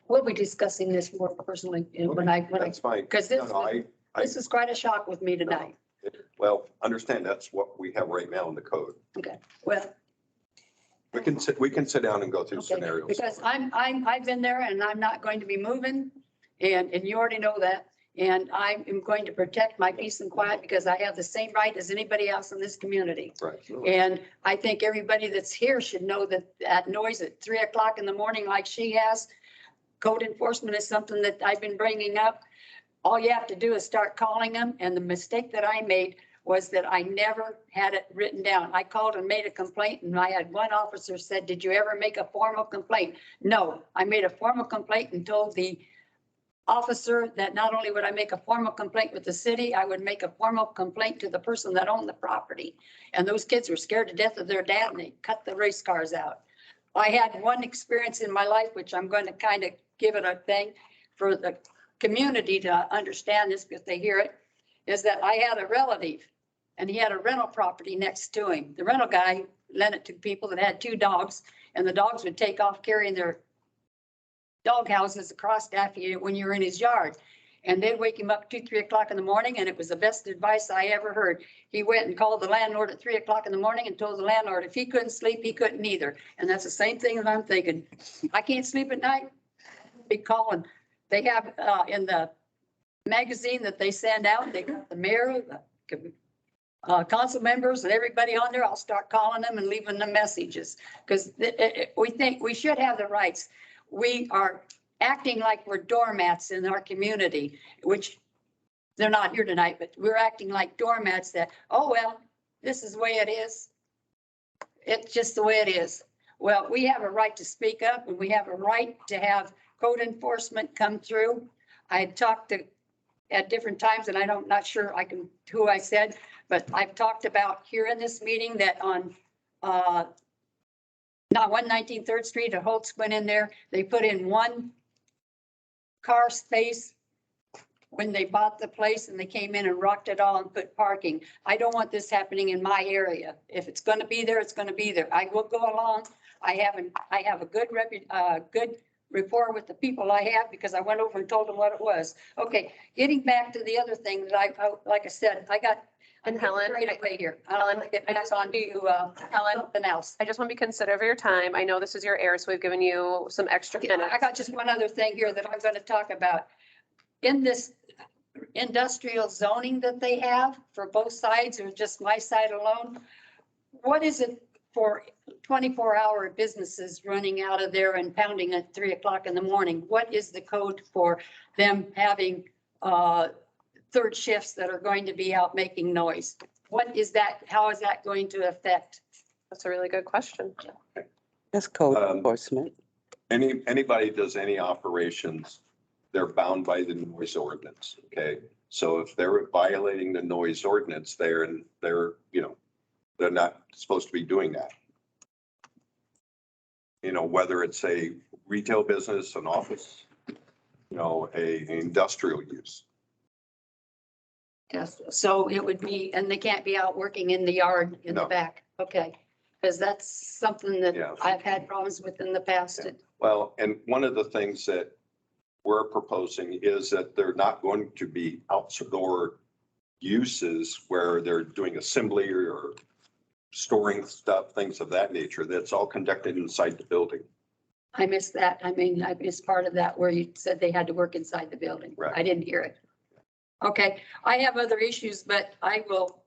we'll be discussing this more personally when I, That's fine. because this is quite a shock with me tonight. Well, understand that's what we have right now in the code. Okay, well, We can sit down and go through okay, scenarios. because I've been there and I'm not going to be moving and you already know that. And I am going to protect my peace and quiet because I have the same right as anybody else in this community. Right. And I think everybody that's here should know that that noise at 3 o'clock in the morning, like she has, code enforcement is something that I've been bringing up. All you have to do is start calling them. And the mistake that I made was that I never had it written down. I called and made a complaint, and I had one officer said, did you ever make a formal complaint? No, I made a formal complaint and told the officer that not only would I make a formal complaint with the city, I would make a formal complaint to the person that owned the property. And those kids were scared to death of their dad, and they cut the race cars out. I had one experience in my life, which I'm going to kind of give it a thing for the community to understand this because they hear it, is that I had a relative and he had a rental property next to him. The rental guy lent it to people that had 2 dogs, and the dogs would take off carrying their dog houses across after you when you were in his yard. And they'd wake him up 2, 3 o'clock in the morning, and it was the best advice I ever heard. He went and called the landlord at 3 o'clock in the morning and told the landlord if he couldn't sleep, he couldn't either. And that's the same thing that I'm thinking. I can't sleep at night. Be calling. They have in the magazine that they send out, they got the mayor, the council members and everybody on there. I'll start calling them and leaving them messages because we think we should have the rights. We are acting like we're doormats in our community, which they're not here tonight, but we're acting like doormats that, oh, well, this is the way it is. It's just the way it is. Well, we have a right to speak up, and we have a right to have code enforcement come through. I had talked to at different times, and I'm not sure who I said, but I've talked about here in this meeting that on not 119 3rd Street, a Holtz went in there. They put in 1 car space when they bought the place, and they came in and rocked it all and put parking. I don't want this happening in my area. If it's going to be there, it's going to be there. I will go along. I have a good rapport with the people I have because I went over and told them what it was. Okay, getting back to the other thing that like I said, I got. And Helen, Right away here. Helen, get back on to Helen, something else. I just want to be considerate of your time. I know this is your air, so we've given you some extra minutes. I got just one other thing here that I'm going to talk about. In this industrial zoning that they have for both sides or just my side alone, what is it for 24-hour businesses running out of there and pounding at 3 o'clock in the morning? What is the code for them having third shifts that are going to be out making noise? What is that? How is that going to affect? That's a really good question. That's code enforcement. Anybody does any operations, they're bound by the noise ordinance, okay? So if they're violating the noise ordinance, they're not supposed to be doing that. Whether it's a retail business, an office, an industrial use. Yes, so it would be, and they can't be out working in the yard in the No. back. Okay, because that's something that Yeah. I've had problems with in the past. Yeah. Well, and one of the things that we're proposing is that they're not going to be outdoor uses where they're doing assembly or storing stuff, things of that nature. That's all conducted inside the building. I missed that. I mean, I missed part of that where you said they had to work inside the building. Right. I didn't hear it. Okay, I have other issues, but I will,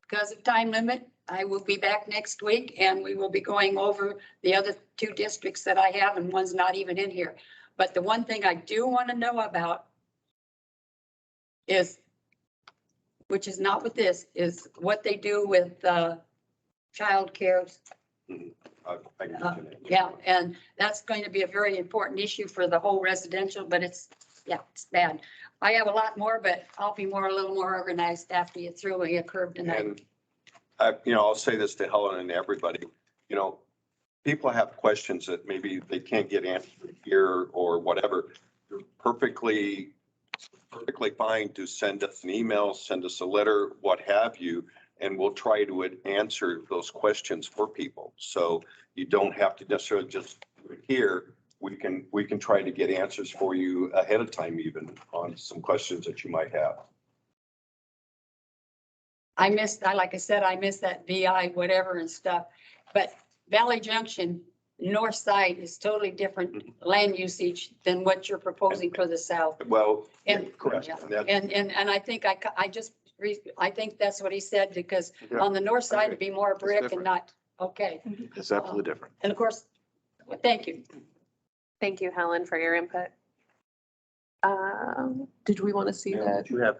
because of time limit, I will be back next week and we will be going over the other 2 districts that I have, and one's not even in here. But the one thing I do want to know about is, which is not with this, is what they do with childcare. Yeah, and that's going to be a very important issue for the whole residential, but it's bad. I have a lot more, but I'll be a little more organized after you throw me a curve tonight. And I'll say this to Helen and everybody, people have questions that maybe they can't get answered here or whatever. You're perfectly fine to send us an email, send us a letter, what have you, and we'll try to answer those questions for people. So you don't have to necessarily just do it here. We can try to get answers for you ahead of time, even on some questions that you might have. Like I said, I missed that VI whatever and stuff, but Valley Junction, north side is totally different land usage than what you're proposing for the south. Well, And correct. yeah. And I think I think that's what he said, because on the north side it'd be more brick and not, okay. It's absolutely different. And of course, thank you. Thank you, Helen, for your input. Did we want to see that? You have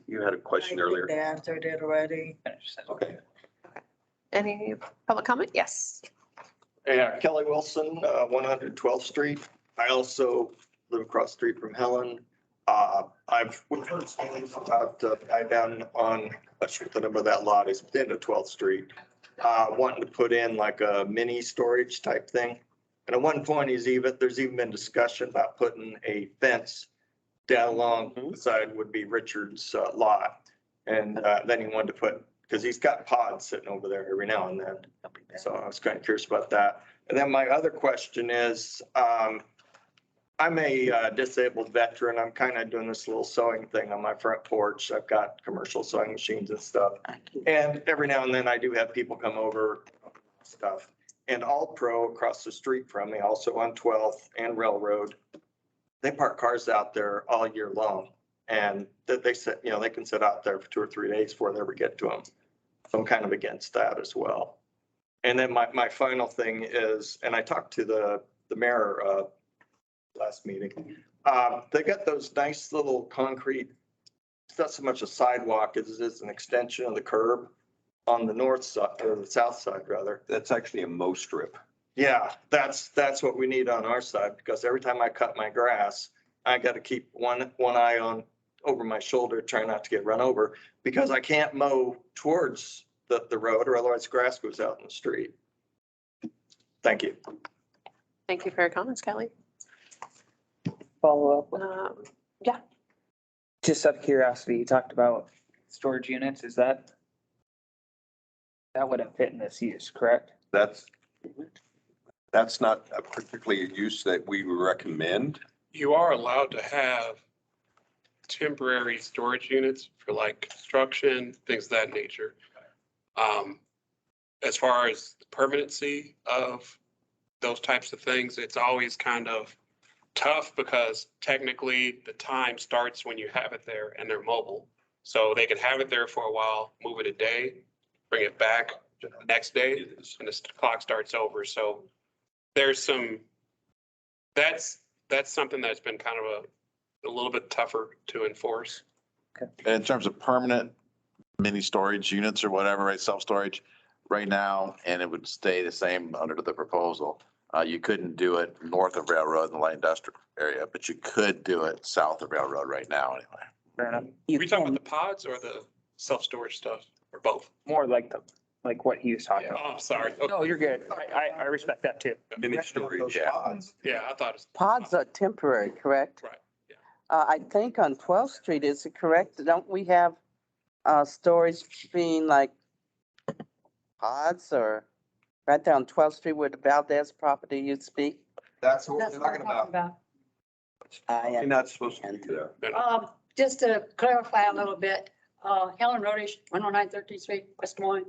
You had a question earlier. They answered it already. Okay. Any public comment? Yes. Yeah, Kelly Wilson, 112th Street. I also live across the street from Helen. We've heard stories about the guy down on, not sure the number of that lot is, the end of 12th Street, wanting to put in like a mini storage type thing. And at one point, there's even been discussion about putting a fence down along the side would be Richard's lot. And then he wanted to put, because he's got pods sitting over there every now and then. So I was kind of curious about that. And then my other question is, I'm a disabled veteran. I'm kind of doing this little sewing thing on my front porch. I've got commercial sewing machines and stuff. And every now and then I do have people come over stuff. And All Pro across the street from me, also on 12th and Railroad, they park cars out there all year long. And that they sit, they can sit out there for 2 or 3 days before they ever get to them. So I'm kind of against that as well. And then my final thing is, and I talked to the mayor last meeting, they got those nice little concrete, it's not so much a sidewalk as it is an extension of the curb on the north side, or the south side rather. That's actually a mow strip. Yeah, that's what we need on our side, because every time I cut my grass, I got to keep one eye on over my shoulder, trying not to get run over, because I can't mow towards the road, or otherwise grass goes out in the street. Thank you. Thank you for your comments, Kelly. Follow up. Yeah. Just out of curiosity, you talked about storage units. Is that wouldn't fit in this use, correct? That's not a particularly a use that we recommend. You are allowed to have temporary storage units for like construction, things of that nature. As far as the permanency of those types of things, it's always kind of tough because technically the time starts when you have it there and they're mobile. So they can have it there for a while, move it a day, bring it back the next day, and the clock starts over. So there's that's something that's been kind of a little bit tougher to enforce. And in terms of permanent mini storage units or whatever, right, self-storage, right now, and it would stay the same under the proposal. You couldn't do it north of Railroad in the light industrial area, but you could do it south of Railroad right now anyway. Fair enough. Are we talking about the pods or the self-storage stuff, or both? More like what he was talking Oh, about. I'm sorry. No, you're good. I respect that too. Mini storage. Yeah. Yeah, I thought it's. Pods are temporary, correct? Right, yeah. I think on 12th Street, is it correct? Don't we have storage being like pods or right there on 12th Street where the Valdez property used to be? That's what That's we're what I'm talking talking about. about. You're not supposed to do that. Just to clarify a little bit, Helen Rodish, 109 13th Street, West Des Moines.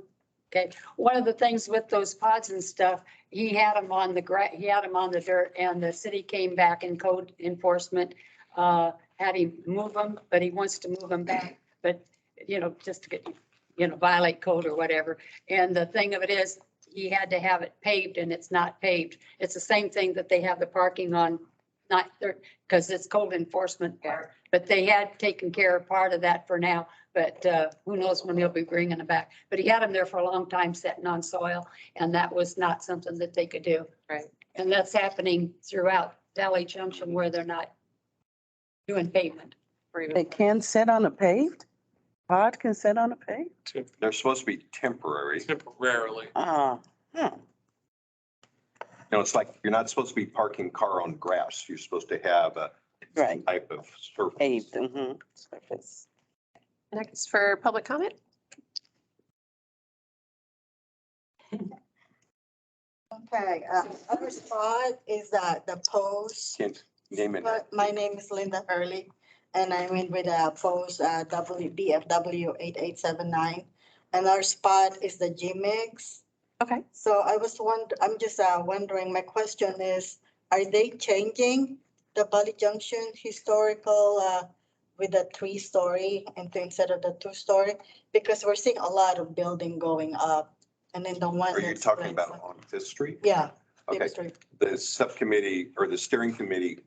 Okay, one of the things with those pods and stuff, he had them on the dirt, and the city came back in code enforcement, had him move them, but he wants to move them back, but, just to get, violate code or whatever. And the thing of it is, he had to have it paved, and it's not paved. It's the same thing that they have the parking on, not there, because it's code enforcement part, but they had taken care of part of that for now. But who knows when he'll be bringing them back. But he had them there for a long time sitting on soil, and that was not something that they could do. Right. And that's happening throughout Valley Junction where they're not doing pavement. They can sit on a paved? Pod can sit on a paved? They're supposed to be temporary. Temporarily. It's like you're not supposed to be parking car on grass. You're supposed to have a Right. type of surface. Paved, surface. Next for public comment. Okay, our spot is the post. Can't name it. My name is Linda Hurley, and I'm in with post WDFW 8879. And our spot is the Gymnastics. Okay. So I'm just wondering, my question is, are they changing the Valley Junction historical with a 3-story and instead of the 2-story? Because we're seeing a lot of building going up, and then the one. Are you talking about on Fifth Street? Yeah. Okay. Fifth Street. The subcommittee or the steering committee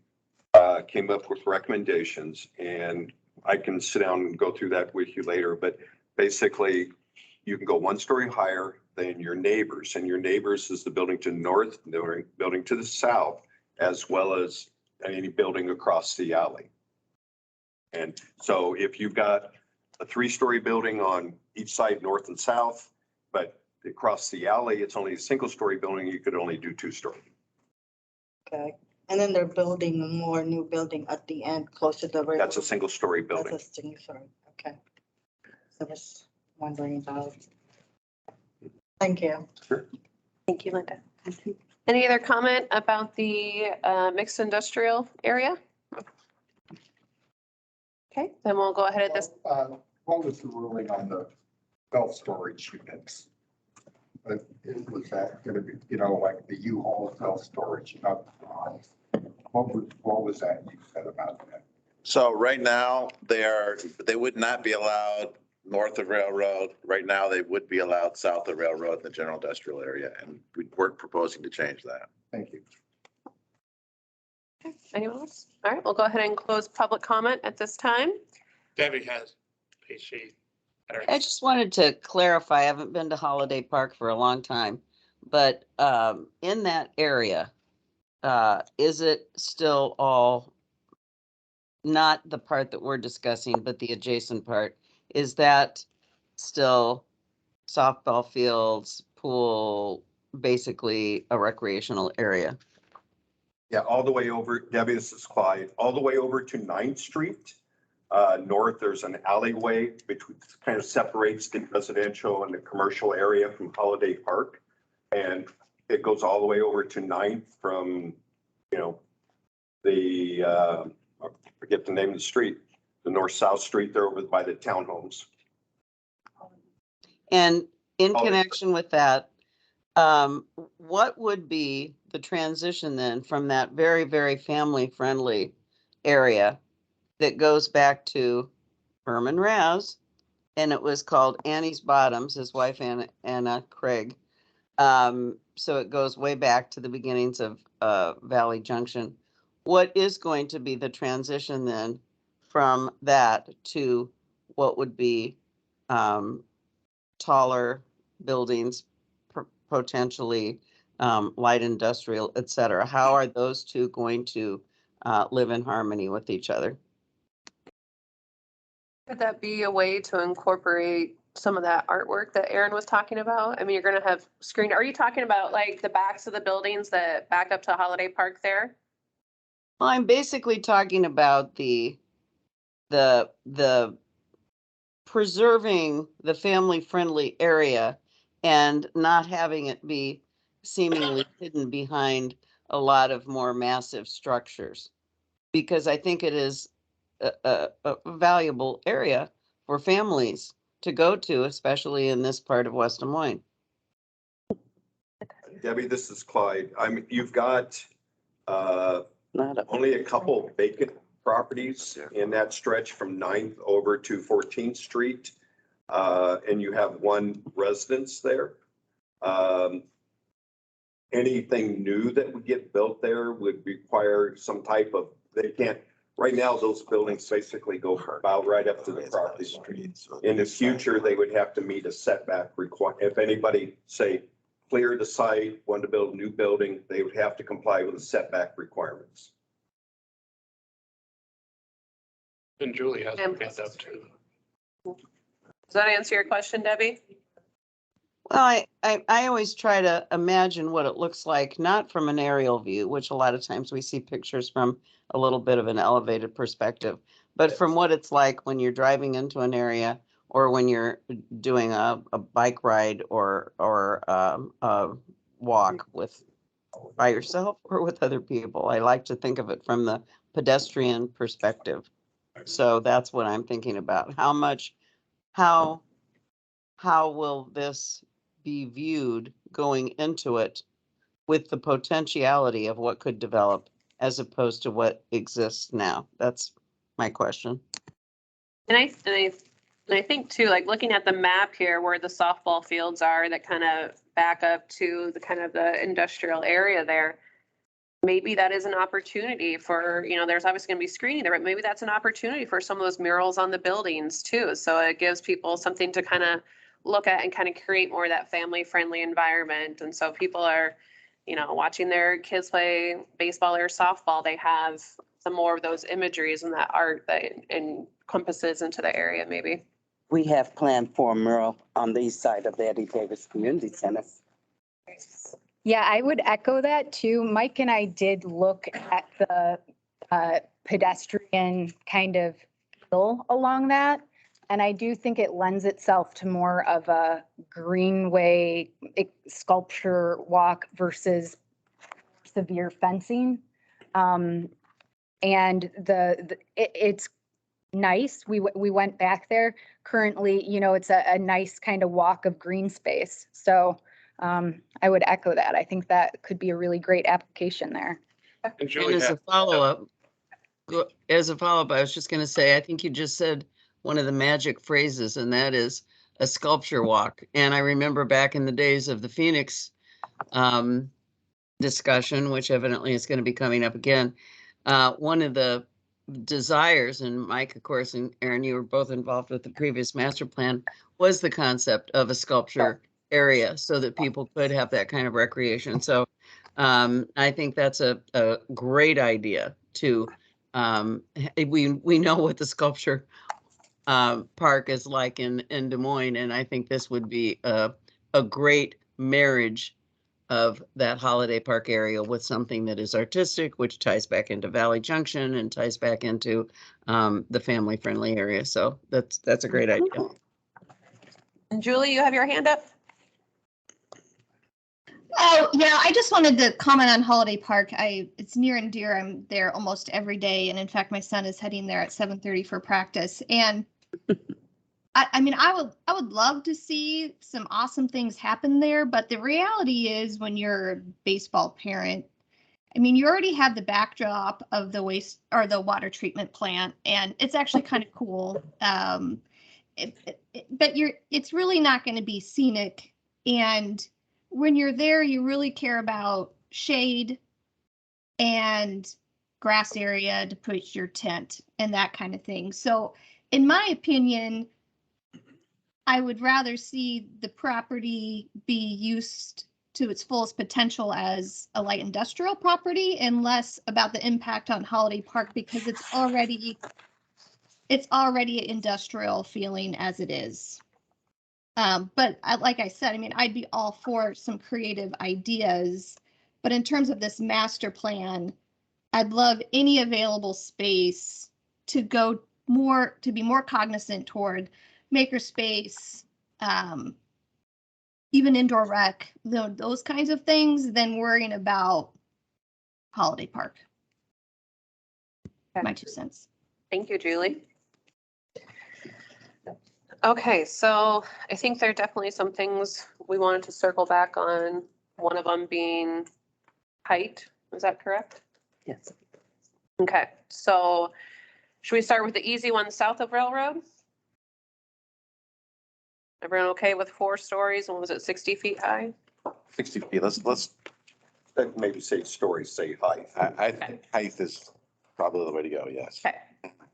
came up with recommendations, and I can sit down and go through that with you later, but basically you can go one story higher than your neighbors, and your neighbors is the building to the north, the building to the south, as well as any building across the alley. And so if you've got a 3-story building on each side, north and south, but across the alley, it's only a 1-story building, you could only do 2-story. Okay, and then they're building more new building at the end, close to the railroad. That's a 1-story building. That's a single story, okay. So I was wondering about. Thank you. Sure. Thank you, Linda. Any other comment about the mixed industrial area? Okay, then we'll go ahead at this. What was the ruling on the self-storage units? But was that gonna be, like the U-Haul self-storage, not the lines? What was that you said about that? So right now, they would not be allowed north of Railroad. Right now, they would be allowed south of Railroad in the general industrial area, and we weren't proposing to change that. Thank you. Okay, anyone else? All right, we'll go ahead and close public comment at this time. Debbie has, she. I just wanted to clarify, I haven't been to Holiday Park for a long time, but in that area, is it still all, not the part that we're discussing, but the adjacent part? Is that still softball fields, pool, basically a recreational area? Yeah, all the way over, Debbie, this is Clyde, all the way over to 9th Street. North, there's an alleyway between, kind of separates the residential and the commercial area from Holiday Park. And it goes all the way over to 9th from, I forget the name of the street, the north-south street there over by the townhomes. And in connection with that, what would be the transition then from that very, very family-friendly area that goes back to Herman Raz, and it was called Annie's Bottoms, his wife Anna Craig. So it goes way back to the beginnings of Valley Junction. What is going to be the transition then from that to what would be taller buildings, potentially light industrial, et cetera? How are those two going to live in harmony with each other? Could that be a way to incorporate some of that artwork that Aaron was talking about? I mean, you're gonna have screen, are you talking about like the backs of the buildings that back up to Holiday Park there? Well, I'm basically talking about the preserving the family-friendly area and not having it be seemingly hidden behind a lot of more massive structures. Because I think it is a valuable area for families to go to, especially in this part of West Des Moines. Debbie, this is Clyde. You've got only a couple vacant properties in that stretch from 9th over to 14th Street. And you have one residence there. Anything new that would get built there would require some type of, they can't, right now, those buildings basically go about right up to the property line. In the future, they would have to meet a setback requirement. If anybody, say, cleared the site, wanted to build a new building, they would have to comply with the setback requirements. And Julie has her hand up too. Does that answer your question, Debbie? Well, I always try to imagine what it looks like, not from an aerial view, which a lot of times we see pictures from a little bit of an elevated perspective, but from what it's like when you're driving into an area or when you're doing a bike ride or a walk by yourself or with other people. I like to think of it from the pedestrian perspective. So that's what I'm thinking about. How will this be viewed going into it with the potentiality of what could develop as opposed to what exists now? That's my question. And I think too, like looking at the map here where the softball fields are that kind of back up to the kind of the industrial area there. maybe that is an opportunity for, there's obviously going to be screening there, but maybe that's an opportunity for some of those murals on the buildings too. So it gives people something to kind of look at and kind of create more of that family-friendly environment. And so people are, watching their kids play baseball or softball, they have some more of those imageries and that art that encompasses into the area maybe. We have planned for a mural on the east side of the Eddie Davis Community Center. Yeah, I would echo that too. Mike and I did look at the pedestrian kind of hill along that. And I do think it lends itself to more of a greenway sculpture walk versus severe fencing. And it's nice. We went back there. Currently, it's a nice kind of walk of green space. So I would echo that. I think that could be a really great application there. And And as a follow-up, I was just going to say, I think you just said one of the magic phrases, and that is a sculpture walk. And I remember back in the days of the Phoenix discussion, which evidently is going to be coming up again, one of the desires, and Mike, of course, and Aaron, you were both involved with the previous master plan, was the concept of a sculpture area so that people could have that kind of recreation. So I think that's a great idea to, we know what the sculpture park is like in Des Moines, and I think this would be a great marriage of that holiday park area with something that is artistic, which ties back into Valley Junction and ties back into the family-friendly area. So that's a great idea. And Julie, you have your hand up? Oh, yeah, I just wanted to comment on Holiday Park. It's near and dear. I'm there almost every day. And in fact, my son is heading there at 7:30 for practice. And I would love to see some awesome things happen there. But the reality is when you're a baseball parent, you already have the backdrop of the waste or the water treatment plant, and it's actually kind of cool. But it's really not going to be scenic. And when you're there, you really care about shade and grass area to put your tent and that kind of thing. So in my opinion, I would rather see the property be used to its fullest potential as a light industrial property and less about the impact on Holiday Park, because it's already industrial feeling as it is. But like I said, I'd be all for some creative ideas. But in terms of this master plan, I'd love any available space to be more cognizant toward makerspace, even indoor rec, those kinds of things, than worrying about Holiday Park. Okay. My 2 cents. Thank you, Julie. Okay, so I think there are definitely some things we wanted to circle back on, one of them being height. Is that correct? Yes. Okay, so should we start with the easy one south of Railroad? Everyone okay with 4 stories? And was it 60 feet high? 60 feet, let's, Maybe say stories, say height. I think height is probably the way to go, yes. Okay.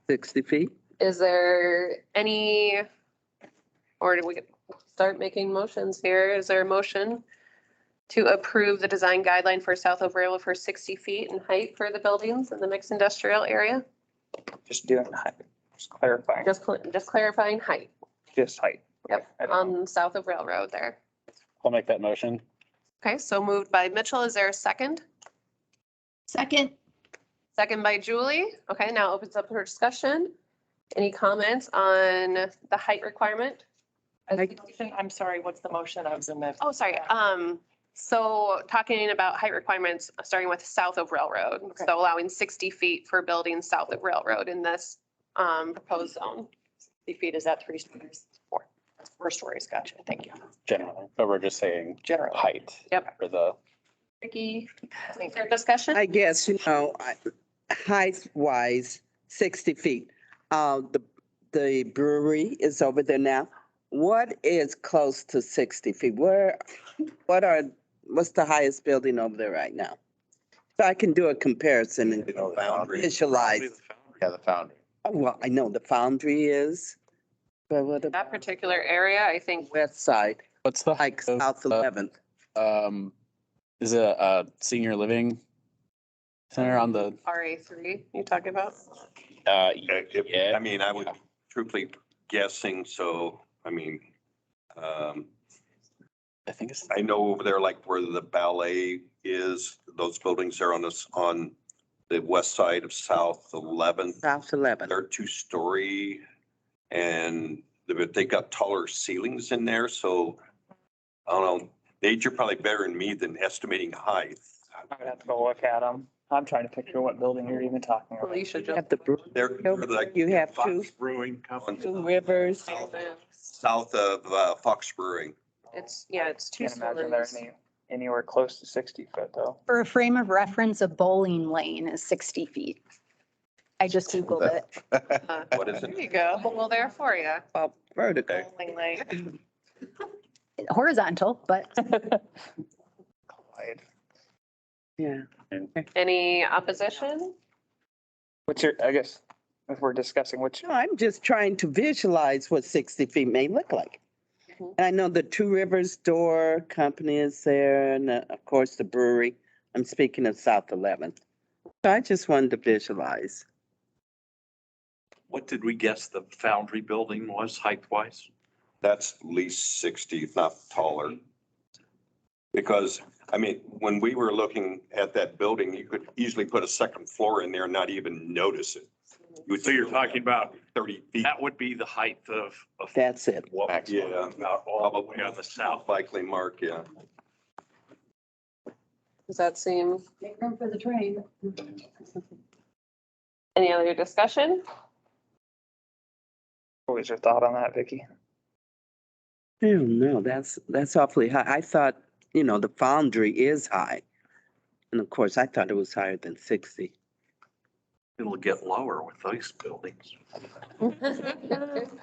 60 feet? Is there any, or do we start making motions here? Is there a motion to approve the design guideline for south of Railroad for 60 feet in height for the buildings in the mixed industrial area? Just doing height, just clarifying, Just clarifying height. just height. Yep, on south of Railroad there. I'll make that motion. Okay, so moved by Mitchell. Is there a second? Second. Second by Julie. Okay, now opens up for discussion. Any comments on the height requirement? I'm sorry, what's the motion? I was in the. Oh, sorry. So talking about height requirements, starting with south of Railroad. Okay. So allowing 60 feet for buildings south of Railroad in this proposed zone. 60 feet, is that 3 stories? 4. That's 4 stories, gotcha, thank you. Generally, but we're just saying General height. Yep. For the, Ricky, is there discussion? I guess, height wise, 60 feet. The brewery is over there now. What is close to 60 feet? What's the highest building over there right now? So I can do a comparison and Foundry. visualize. Yeah, the Foundry. Oh, well, I know the Foundry is, but what about That particular area, I think, west side, What's the like height of, South 11th? Is it a senior living center on the, RA3 you talking about? yeah, I mean, I would truthfully guessing, so, I mean, I think it's, I know over there, like where the ballet is, those buildings are on the west side of South 11th. South 11th. They're 2-story and they got taller ceilings in there, so I don't know. Nate, you're probably better than me than estimating height. I would have to go look at them. I'm trying to picture what building you're even talking about. Well, you should just. Have the They're like. you have Fox two, Brewing Company. two rivers. South of Fox Brewing. It's, yeah, it's two Can't imagine they're stories. anywhere close to 60 foot though. For a frame of reference, a bowling lane is 60 feet. I just Googled it. What is There it? you go. Well, there for you. Vertical. Bowling lane. Horizontal, but Yeah. Any opposition? What's your, I guess, if we're discussing which, No, I'm just trying to visualize what 60 feet may look like. Mhm. And I know the Two Rivers Door Company is there, and of course the brewery. I'm speaking of South 11th. So I just wanted to visualize. What did we guess the Foundry building was height wise? That's at least 60, if not taller. Because, I mean, when we were looking at that building, you could easily put a second floor in there and not even notice it. So you're talking about 30 feet. that would be the height of That's it. what? Yeah. About all the way on the south. Likely mark, yeah. Does that seem, Make room for the train. any other discussion? what was your thought on that, Vicky? I don't know, that's awfully high. I thought, the Foundry is high. And of course, I thought it was higher than 60. It'll get lower with those buildings.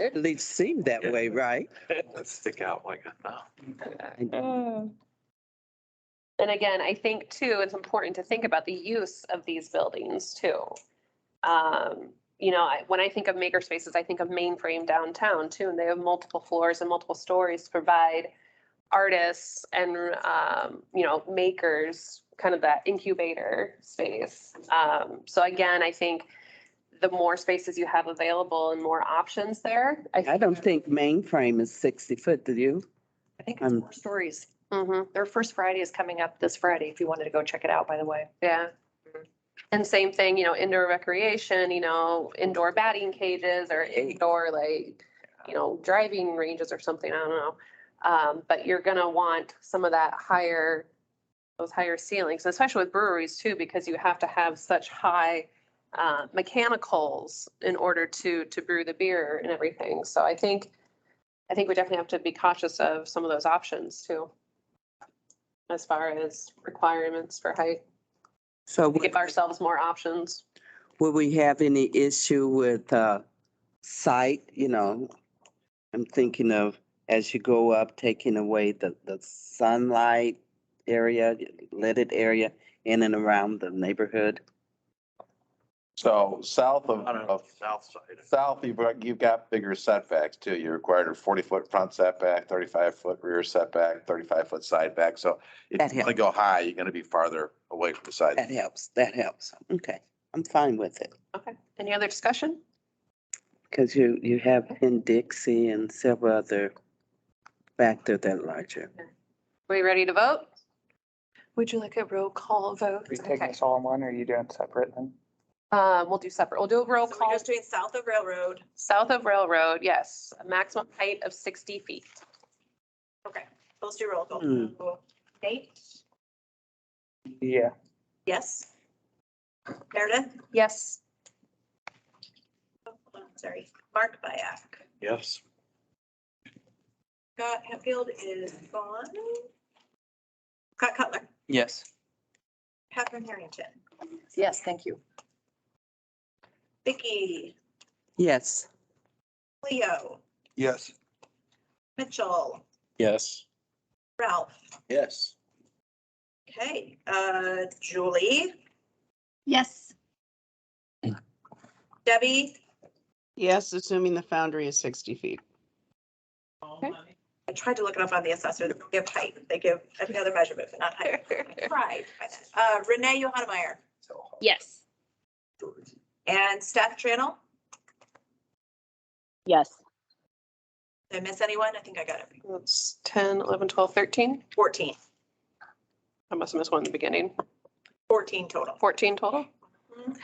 At least seemed that way, right? Let's stick out like a thumb. And again, I think too, it's important to think about the use of these buildings too. When I think of makerspaces, I think of mainframe downtown too, and they have multiple floors and multiple stories to provide artists and, makers, kind of that incubator space. So again, I think the more spaces you have available and more options there. I don't think mainframe is 60 foot, do you? I think it's 4 stories. Their first Friday is coming up this Friday, if you wanted to go check it out, by the way. Yeah. And same thing, indoor recreation, indoor batting cages or indoor driving ranges or something, I don't know. But you're gonna want some of that those higher ceilings, especially with breweries too, because you have to have such high mechanicals in order to brew the beer and everything. So I think we definitely have to be cautious of some of those options too, as far as requirements for height. So To give ourselves more options. will we have any issue with sight? I'm thinking of as you go up, taking away the sunlight area, lighted area in and around the neighborhood. So south On the of, south side. south, you've got bigger setbacks too. You're required a 40-foot front setback, 35-foot rear setback, 35-foot side back. So if That you want to go high, you're going to be farther away from the side. That helps. Okay, I'm fine with it. Okay. Any other discussion? Because you have Dixie and several other factors that are larger. We ready to vote? Would you like a roll call vote? Are you taking Okay. this all in one or are you doing separate then? We'll do separate. We'll do a roll So we're call. just doing south of Railroad. South of Railroad, yes. A maximum height of 60 feet. Okay, let's do roll call. Hmm. So, Nate, Yeah. yes. Meredith? Yes. Oh, hold on, sorry. Mark Bayak. Yes. Scott Hatfield is gone. Scott Cutler. Yes. Catherine Harrington. Yes, thank you. Vicky. Yes. Leo. Yes. Mitchell. yes. Ralph. Yes. Okay, Julie, Yes. Debbie, Yes, assuming the foundry is 60 feet. I tried to look it up on the assessor. They don't give height. They give every other measurement, but not height. I tried. Renee Johannemeyer Yes. and Steph Channel. Yes. Did I miss anyone? I think I got it. That's 10, 11, 12, 13. 14. I must have missed one in the beginning. 14 total 14 total.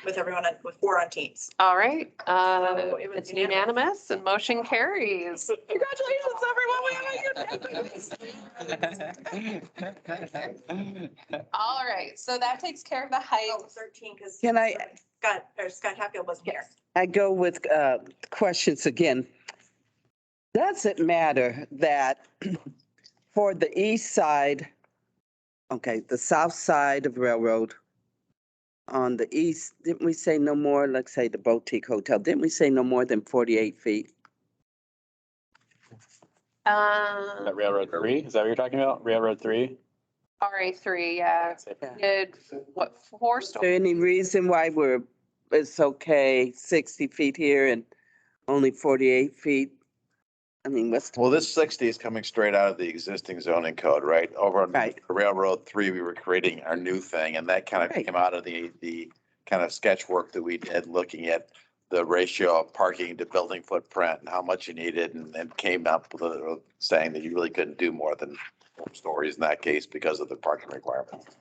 with everyone, with 4 on teams. All right, So it was it's unanimous and motion carries. Congratulations, everyone. All right, so that takes care of the height. Oh, 13, because Can I, Scott Hatfield wasn't here. I go with questions again. Does it matter that for the east side, okay, the south side of Railroad, on the east, didn't we say no more, let's say the boutique hotel, didn't we say no more than 48 feet? That Railroad 3, is that what you're talking about? Railroad 3? RA3, yeah. Did what, 4 Is there stories? any reason why it's okay 60 feet here and only 48 feet? I mean, Well, this 60 is coming straight out of the existing zoning code, right? Over on Railroad 3, we were creating our new thing, and that kind of came out of the kind of sketch work that we did, looking at the ratio of parking to building footprint and how much you needed, and came up with saying that you really couldn't do more than 4 stories in that case because of the parking requirements.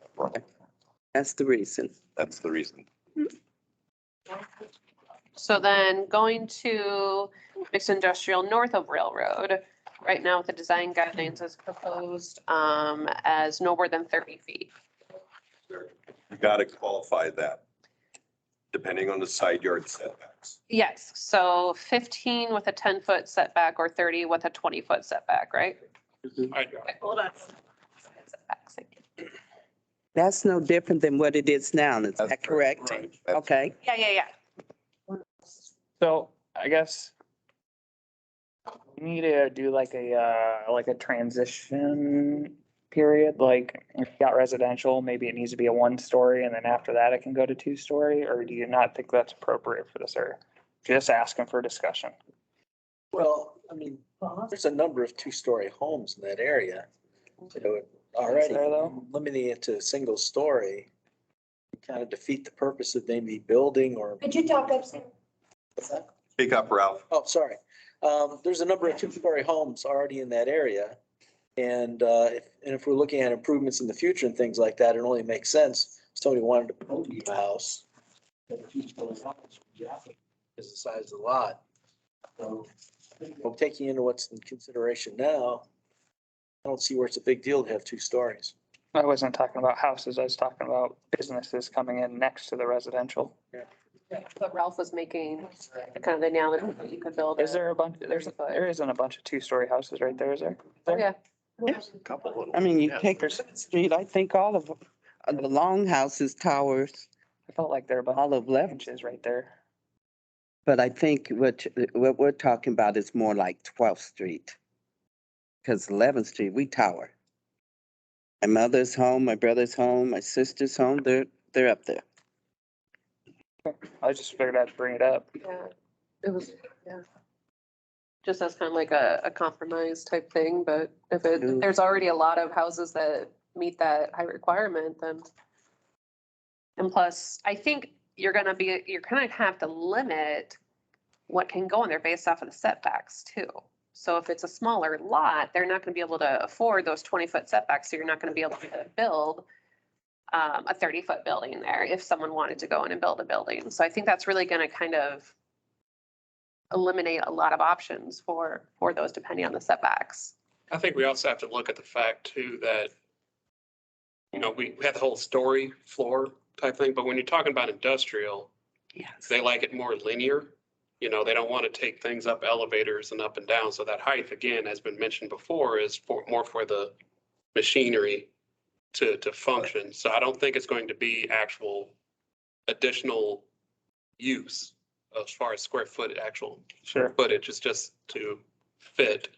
That's the reason. That's the reason. So then going to mixed industrial north of Railroad, right now with the design guidelines is proposed as no more than 30 feet. You got to qualify that, depending on the side yard setbacks. Yes, so 15 with a 10-foot setback or 30 with a 20-foot setback, right? I Hold on. Setbacks, thank you. That's no different than what it is now, is that correct? Okay. Yeah. So I guess we need to do like a transition period, like if you got residential, maybe it needs to be a 1-story and then after that it can go to 2-story, or do you not think that's appropriate for this, or just asking for discussion? Well, I mean, there's a number of 2-story homes in that area. So already There, though? limiting it to a single story kind of defeat the purpose of maybe building or. Could you talk up, Sam? What's that? Speak up, Ralph. Oh, sorry. There's a number of 2-story homes already in that area. And if we're looking at improvements in the future and things like that, it only makes sense. If somebody wanted to build a house. That a 2-story house is the size of the lot. So, taking into what's in consideration now, I don't see where it's a big deal to have 2 stories. I wasn't talking about houses, I was talking about businesses coming in next to the residential. But Ralph was making kind of the analogy that you could build. Is there a bunch, there isn't a bunch of 2-story houses right there, is there? Oh, yeah. Yes. I mean, you take the street, I think all of the long houses, towers, I felt like there were all of 11. inches right there. But I think what we're talking about is more like 12th Street. Because 11th Street, we tower. My mother's home, my brother's home, my sister's home, they're up there. I just figured I'd bring it up. Yeah, it was, yeah. Just as kind of like a compromise type thing, but if there's already a lot of houses that meet that high requirement, then. And plus, I think you're kind of have to limit what can go in there based off of the setbacks too. So if it's a smaller lot, they're not gonna be able to afford those 20-foot setbacks, so you're not gonna be able to build a 30-foot building there if someone wanted to go in and build a building. So I think that's really gonna kind of eliminate a lot of options for those depending on the setbacks. I think we also have to look at the fact too that, we had the whole story floor type thing, but when you're talking about industrial, they like it more linear. They don't want to take things up elevators and up and down. So that height, again, has been mentioned before, is more for the machinery to function. So I don't think it's going to be actual additional use as far as square foot, actual footage. It's just to fit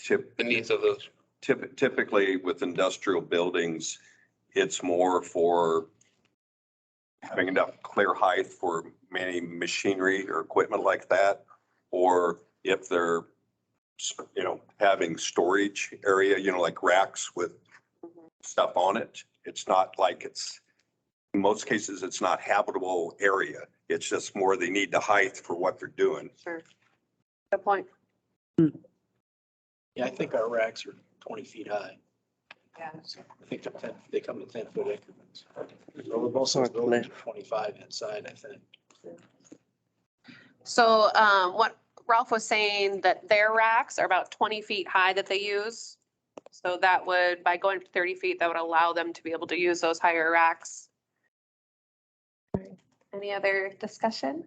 the needs of those. Typically with industrial buildings, it's more for having enough clear height for many machinery or equipment like that, or if they're, having storage area, like racks with stuff on it. It's not like in most cases, it's not habitable area. It's just more they need the height for what they're doing. Sure. Good point. Yeah, I think our racks are 20 feet high. Yeah. So I think they come in 10-foot increments. Most of those buildings are 25 inside, I think. So what Ralph was saying, that their racks are about 20 feet high that they use. So that would, by going to 30 feet, that would allow them to be able to use those higher racks. Any other discussion?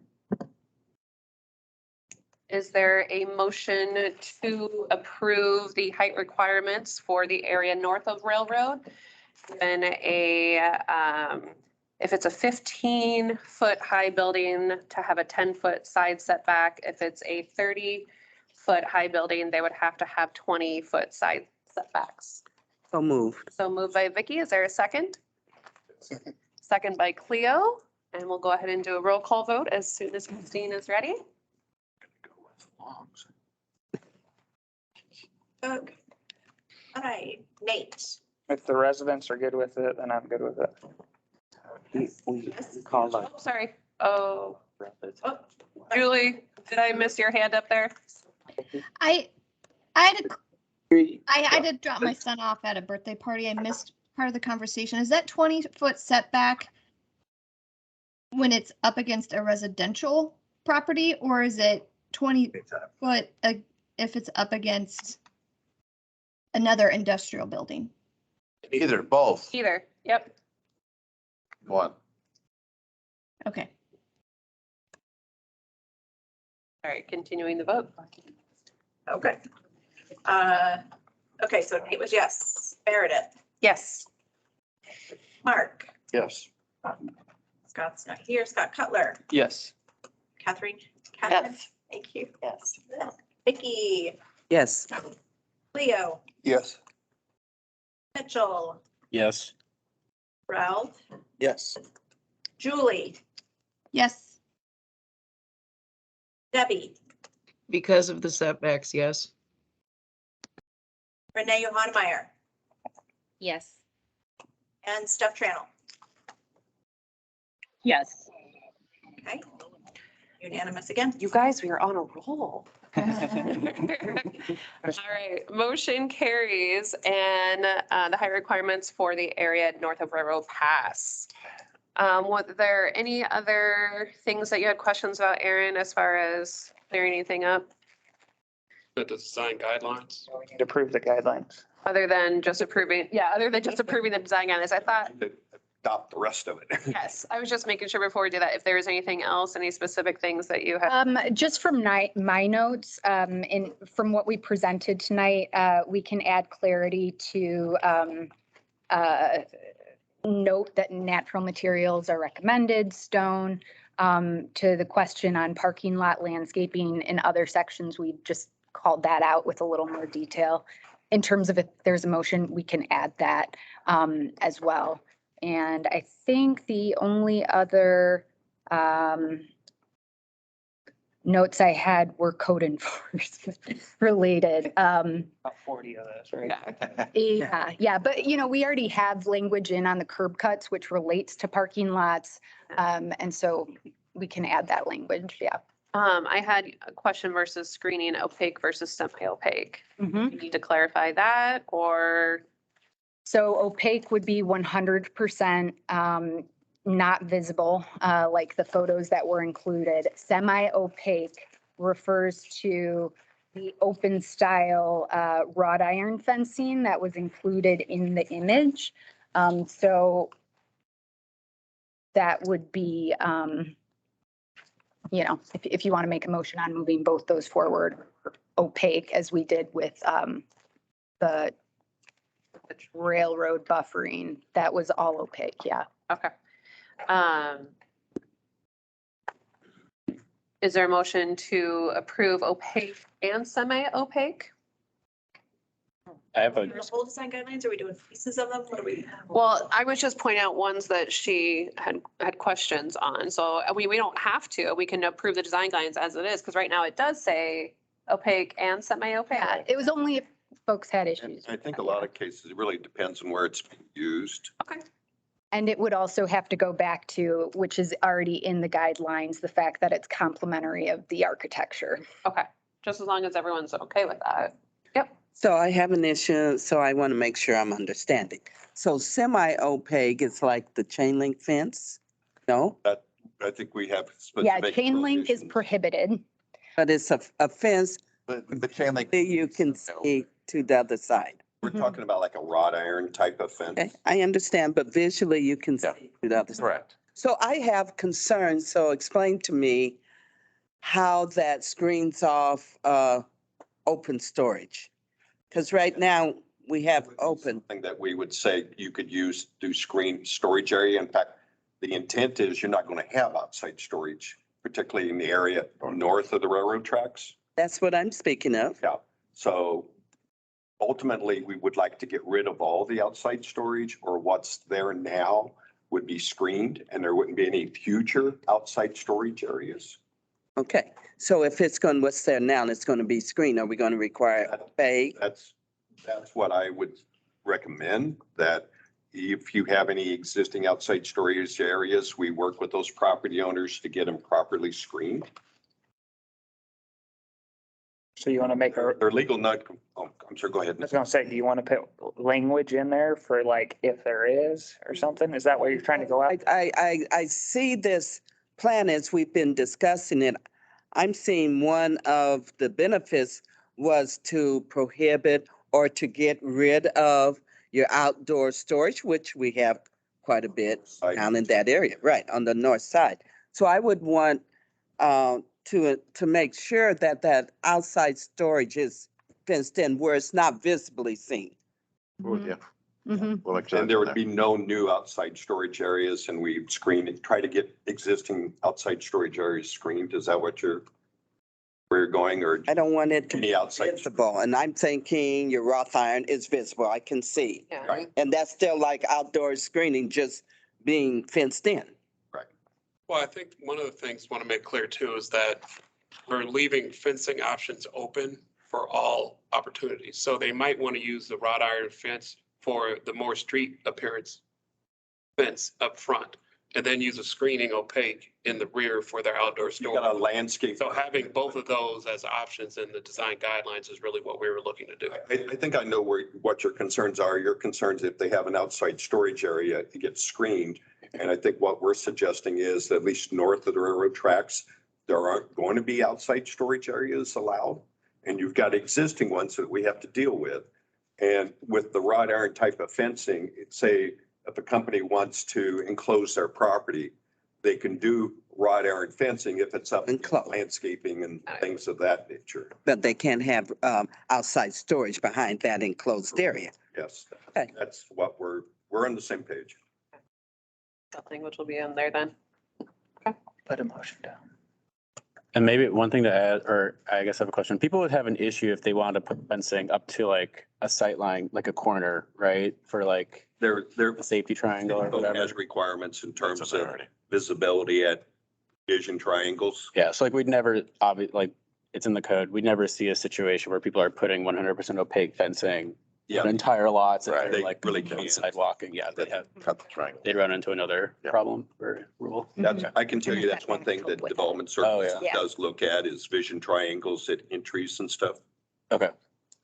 Is there a motion to approve the height requirements for the area north of Railroad? Then if it's a 15-foot high building, to have a 10-foot side setback. If it's a 30-foot high building, they would have to have 20-foot side setbacks. So moved. So moved by Vicky. Is there a second? Second by Cleo. And we'll go ahead and do a roll call vote as soon as Christine is ready. Okay. All right, Nate. If the residents are good with it, then I'm good with it. We call Oh, sorry. Oh, Julie, did I miss your hand up there? I had to drop my son off at a birthday party. I missed part of the conversation. Is that 20-foot setback when it's up against a residential property, or is it 20 foot if it's up against another industrial building? Either, both. Either. Yep. One. Okay. All right, continuing the vote. Okay. Okay, so Nate was yes. Meredith, Yes. Mark, Yes. Scott's not here. Scott Cutler, Yes. Catherine. Yes. Thank you. Yes. Vicky, Yes. Leo, Yes. Mitchell, Yes. Ralph, Yes. Julie, Yes. Debbie, Because of the setbacks, yes. Renee Yohannemeyer, Yes. and Steph Trannell. Yes. Okay. Unanimous again. You guys, we are on a roll. All right, motion carries, and the height requirements for the area north of Railroad pass. Was there any other things that you had questions about, Aaron, as far as clearing anything up, The design guidelines. We need to approve the guidelines. other than just approving? Yeah, other than just approving the design guidelines. I thought, Adopt the rest of it. yes, I was just making sure before we do that, if there was anything else, any specific things that you had. Just from my notes, and from what we presented tonight, we can add clarity to note that natural materials are recommended, stone, to the question on parking lot landscaping in other sections, we just called that out with a little more detail. In terms of if there's a motion, we can add that as well. And I think the only other notes I had were code enforcement related. About 40 of those, right? Yeah, but we already have language in on the curb cuts, which relates to parking lots. And so we can add that language, yeah. I had a question versus screening, opaque versus semi-opaque. Mhm. You need to clarify that, or? So opaque would be 100% not visible, like the photos that were included. Semi-opaque refers to the open style wrought iron fencing that was included in the image. So that would be, if you want to make a motion on moving both those forward, opaque, as we did with the railroad buffering, that was all opaque, yeah. Okay. Is there a motion to approve opaque and semi-opaque? I have a, The whole design guidelines, are we doing pieces of them? What are we? Well, I was just pointing out ones that she had questions on. So we don't have to, we can approve the design guidelines as it is, because right now it does say opaque and semi-opaque. Yeah, it was only if folks had issues. I think a lot of cases, it really depends on where it's being used. Okay. And it would also have to go back to, which is already in the guidelines, the fact that it's complementary of the architecture. Okay, just as long as everyone's okay with that. Yep. So I have an issue, so I want to make sure I'm understanding. So semi-opaque is like the chain link fence? No? I think we have Yeah, specific. chain link is prohibited. But it's a fence The chain link. that you can see to the other side. We're talking about like a wrought iron type of fence. Okay, I understand, but visually you can see to the other side. Correct. So I have concerns, so explain to me how that screens off open storage. Because right now we have open. Something that we would say you could use to screen storage area. In fact, the intent is you're not going to have outside storage, particularly in the area north of the railroad tracks. That's what I'm speaking of. Yeah, so ultimately, we would like to get rid of all the outside storage, or what's there now would be screened and there wouldn't be any future outside storage areas. Okay, so if it's going, what's there now, it's going to be screened, are we going to require opaque? That's what I would recommend, that if you have any existing outside storage areas, we work with those property owners to get them properly screened. So you want to make a, They're legal not, oh, I'm sorry, go ahead. I was gonna say, do you want to put language in there for like if there is or something? Is that what you're trying to go at? I see this plan as we've been discussing it. I'm seeing one of the benefits was to prohibit or to get rid of your outdoor storage, which we have quite a bit down in that area, right, on the north side. So I would want to make sure that that outside storage is fenced in where it's not visibly seen. Oh, yeah. Well, And there would be no new outside storage areas, and we screen it, try to get existing outside storage areas screened. Is that what where you're going, or? I don't want it to Any be outside. visible, and I'm thinking your wrought iron is visible, I can see. Yeah. Right. And that's still like outdoor screening, just being fenced in. Well, I think one of the things I want to make clear too is that we're leaving fencing options open for all opportunities. So they might want to use the wrought iron fence for the more street appearance fence up front, and then use a screening opaque in the rear for their outdoor You got a storage. landscape. So having both of those as options in the design guidelines is really what we were looking to do. I think I know what your concerns are. Your concerns, if they have an outside storage area, it gets screened. And I think what we're suggesting is at least north of the railroad tracks, there aren't going to be outside storage areas allowed. And you've got existing ones that we have to deal with. And with the wrought iron type of fencing, say if a company wants to enclose their property, they can do wrought iron fencing if it's up Enclosed. landscaping and things of that nature. But they can't have outside storage behind that enclosed area. Yes, Okay. that's what we're on the same page. That language will be in there then. Put a motion down. and maybe one thing to add, or I guess I have a question. People would have an issue if they wanted to put fencing up to like a sight line, like a corner, right? For like They're a safety triangle or whatever. has requirements in terms of visibility at vision triangles. Yeah, so like we'd never, like, it's in the code. We'd never see a situation where people are putting 100% opaque fencing on entire lots and Right. they're They like really really can't. sidewalking. Yeah, they have, Cut the triangle. they'd run into another problem or rule. That's, I can tell you that's one thing that development services Oh, yeah. does look at is vision triangles at entries and stuff. Okay.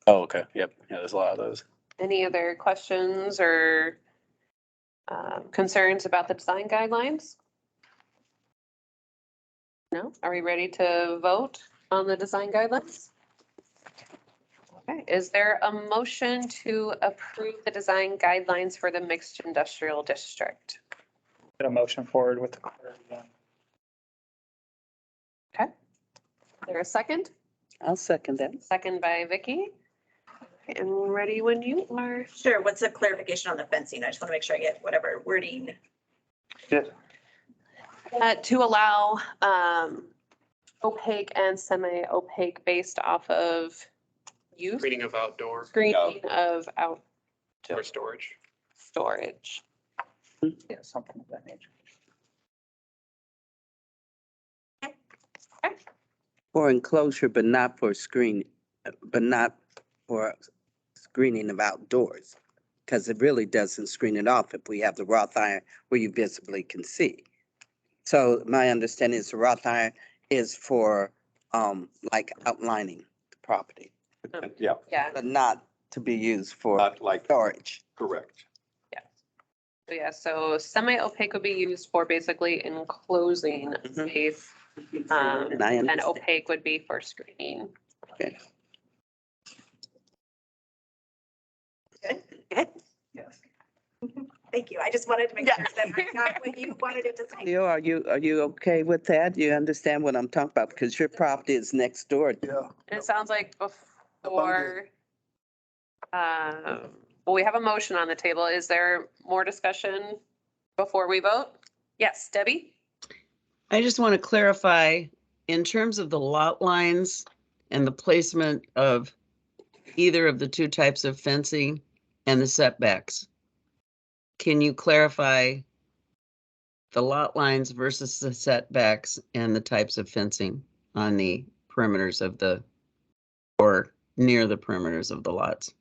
Oh, okay. Yep. Yeah, there's a lot of those. Any other questions or concerns about the design guidelines? No? Are we ready to vote on the design guidelines? Okay, is there a motion to approve the design guidelines for the mixed industrial district? Put a motion forward with the. Okay. Is there a second? I'll second that. Second by Vicky. And ready when you are. Sure, what's the clarification on the fencing? I just want to make sure I get whatever wording. To allow opaque and semi-opaque based off of use, Screening of outdoor screening of out or storage. storage. Yeah, something of that nature. For enclosure, but not for but not for screening of outdoors. Because it really doesn't screen it off if we have the wrought iron where you visibly can see. So my understanding is the wrought iron is for, like outlining the property, Yeah, Yeah, but not to be used for not like, storage. correct. so yeah, so semi-opaque would be used for basically enclosing space. And I And understand. opaque would be for screening. Okay. Yes. Thank you. I just wanted to make sure that I got what you wanted it to say. Leo, are you okay with that? You understand what I'm talking about? Because your property is next door. Yeah. And it sounds like before, well, we have a motion on the table. Is there more discussion before we vote? Yes, Debbie? I just want to clarify, in terms of the lot lines and the placement of either of the two types of fencing and the setbacks, can you clarify the lot lines versus the setbacks and the types of fencing on the perimeters of the, or near the perimeters of the lots?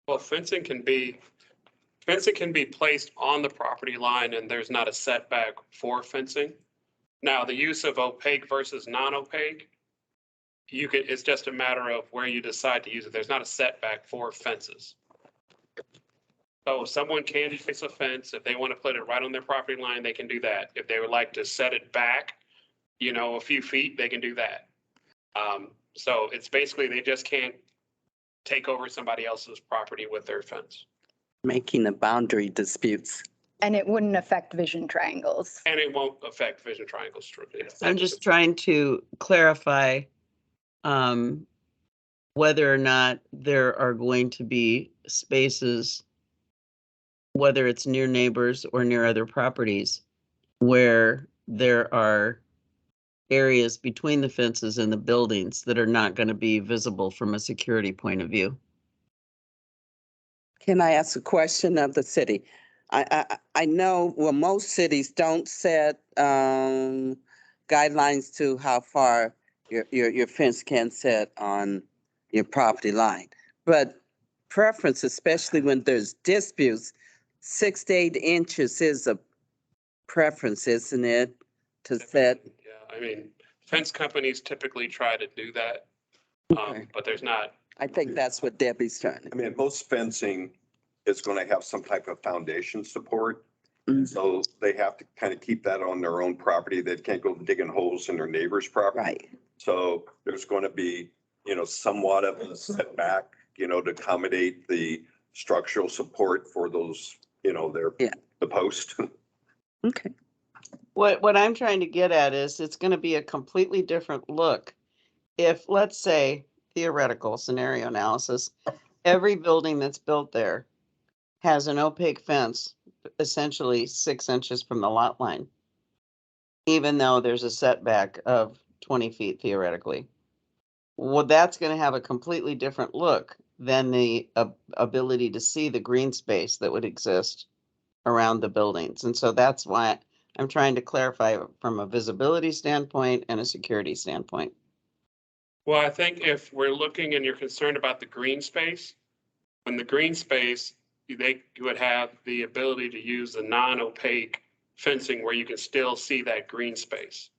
Well, fencing can be placed on the property line and there's not a setback for fencing. Now, the use of opaque versus non-opaque, it's just a matter of where you decide to use it. There's not a setback for fences. So someone can place a fence. If they want to put it right on their property line, they can do that. If they would like to set it back, a few feet, they can do that. So it's basically, they just can't take over somebody else's property with their fence. Making the boundary disputes. And it wouldn't affect vision triangles. And it won't affect vision triangles. I'm just trying to clarify whether or not there are going to be spaces, whether it's near neighbors or near other properties, where there are areas between the fences and the buildings that are not going to be visible from a security point of view. Can I ask a question of the city? I know, well, most cities don't set guidelines to how far your fence can set on your property line. But preference, especially when there's disputes, 6 to 8 inches is a preference, isn't it? To set. Yeah, I mean, fence companies typically try to do that, but there's not. I think that's what Debbie's trying to. I mean, most fencing is going to have some type of foundation support. So they have to kind of keep that on their own property. They can't go digging holes in their neighbor's property. Right. So there's going to be, somewhat of a setback, to accommodate the structural support for those, the post. Okay. What I'm trying to get at is it's going to be a completely different look. If, let's say, theoretical scenario analysis, every building that's built there has an opaque fence, essentially 6 inches from the lot line, even though there's a setback of 20 feet theoretically. Well, that's going to have a completely different look than the ability to see the green space that would exist around the buildings. And so that's why I'm trying to clarify from a visibility standpoint and a security standpoint. Well, I think if we're looking and you're concerned about the green space, when the green space, you would have the ability to use the non-opaque fencing where you can still see that green space.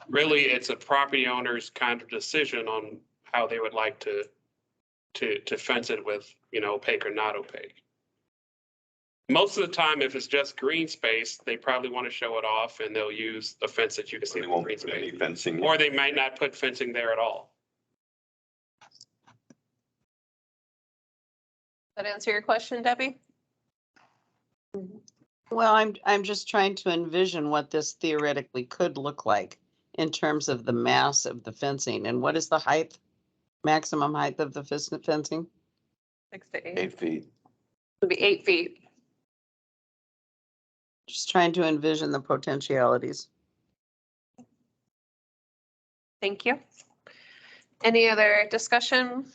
Really, it's a property owner's kind of decision on how they would like to fence it with, opaque or not opaque. Most of the time, if it's just green space, they probably want to show it off and they'll use a fence that you can see. They won't put any fencing. Or they might not put fencing there at all. That answer your question, Debbie? Well, I'm just trying to envision what this theoretically could look like in terms of the mass of the fencing. And what is the height, maximum height of the fencing? 6 to 8. 8 feet. Would be 8 feet. Just trying to envision the potentialities. Thank you. Any other discussion?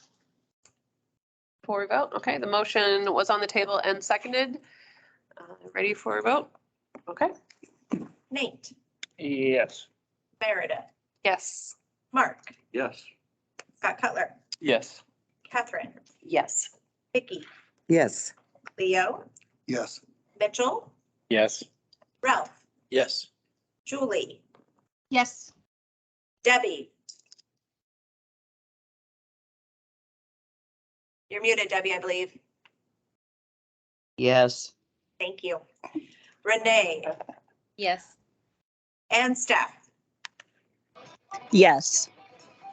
Before we vote? Okay, the motion was on the table and seconded. Ready for a vote? Okay. Nate, Yes. Meredith, Yes. Mark, Yes. Scott Cutler, Yes. Catherine, Yes. Vicky, Yes. Leo, Yes. Mitchell, Yes. Ralph, Yes. Julie, Yes. Debbie. You're muted, Debbie, I believe. Yes. Thank you. Renee Yes. and Steph. Yes.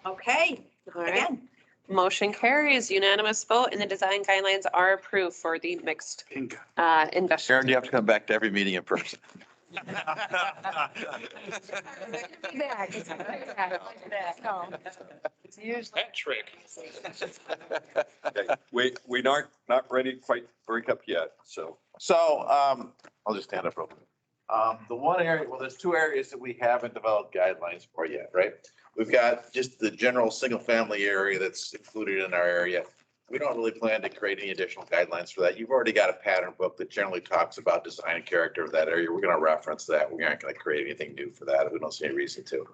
Okay, All right. again, Motion carries, unanimous vote, and the design guidelines are approved for the mixed industrial. Sharon, you have to come back to every meeting in person. That trick. Okay, we aren't not ready to quite break up yet, so. So, I'll just stand up real quick. The one area, well, there's two areas that we haven't developed guidelines for yet, right? We've got just the general single family area that's included in our area. We don't really plan to create any additional guidelines for that. You've already got a pattern book that generally talks about design and character of that area. We're gonna reference that. We're not gonna create anything new for that. We don't see any reason to.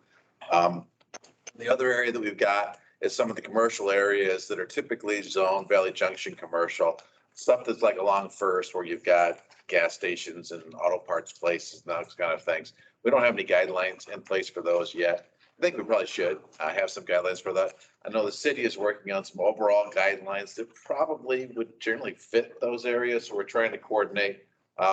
The other area that we've got is some of the commercial areas that are typically zoned Valley Junction commercial. Stuff that's like along First where you've got gas stations and auto parts places and those kind of things. We don't have any guidelines in place for those yet. I think we probably should have some guidelines for that. I know the city is working on some overall guidelines that probably would generally fit those areas. So we're trying to coordinate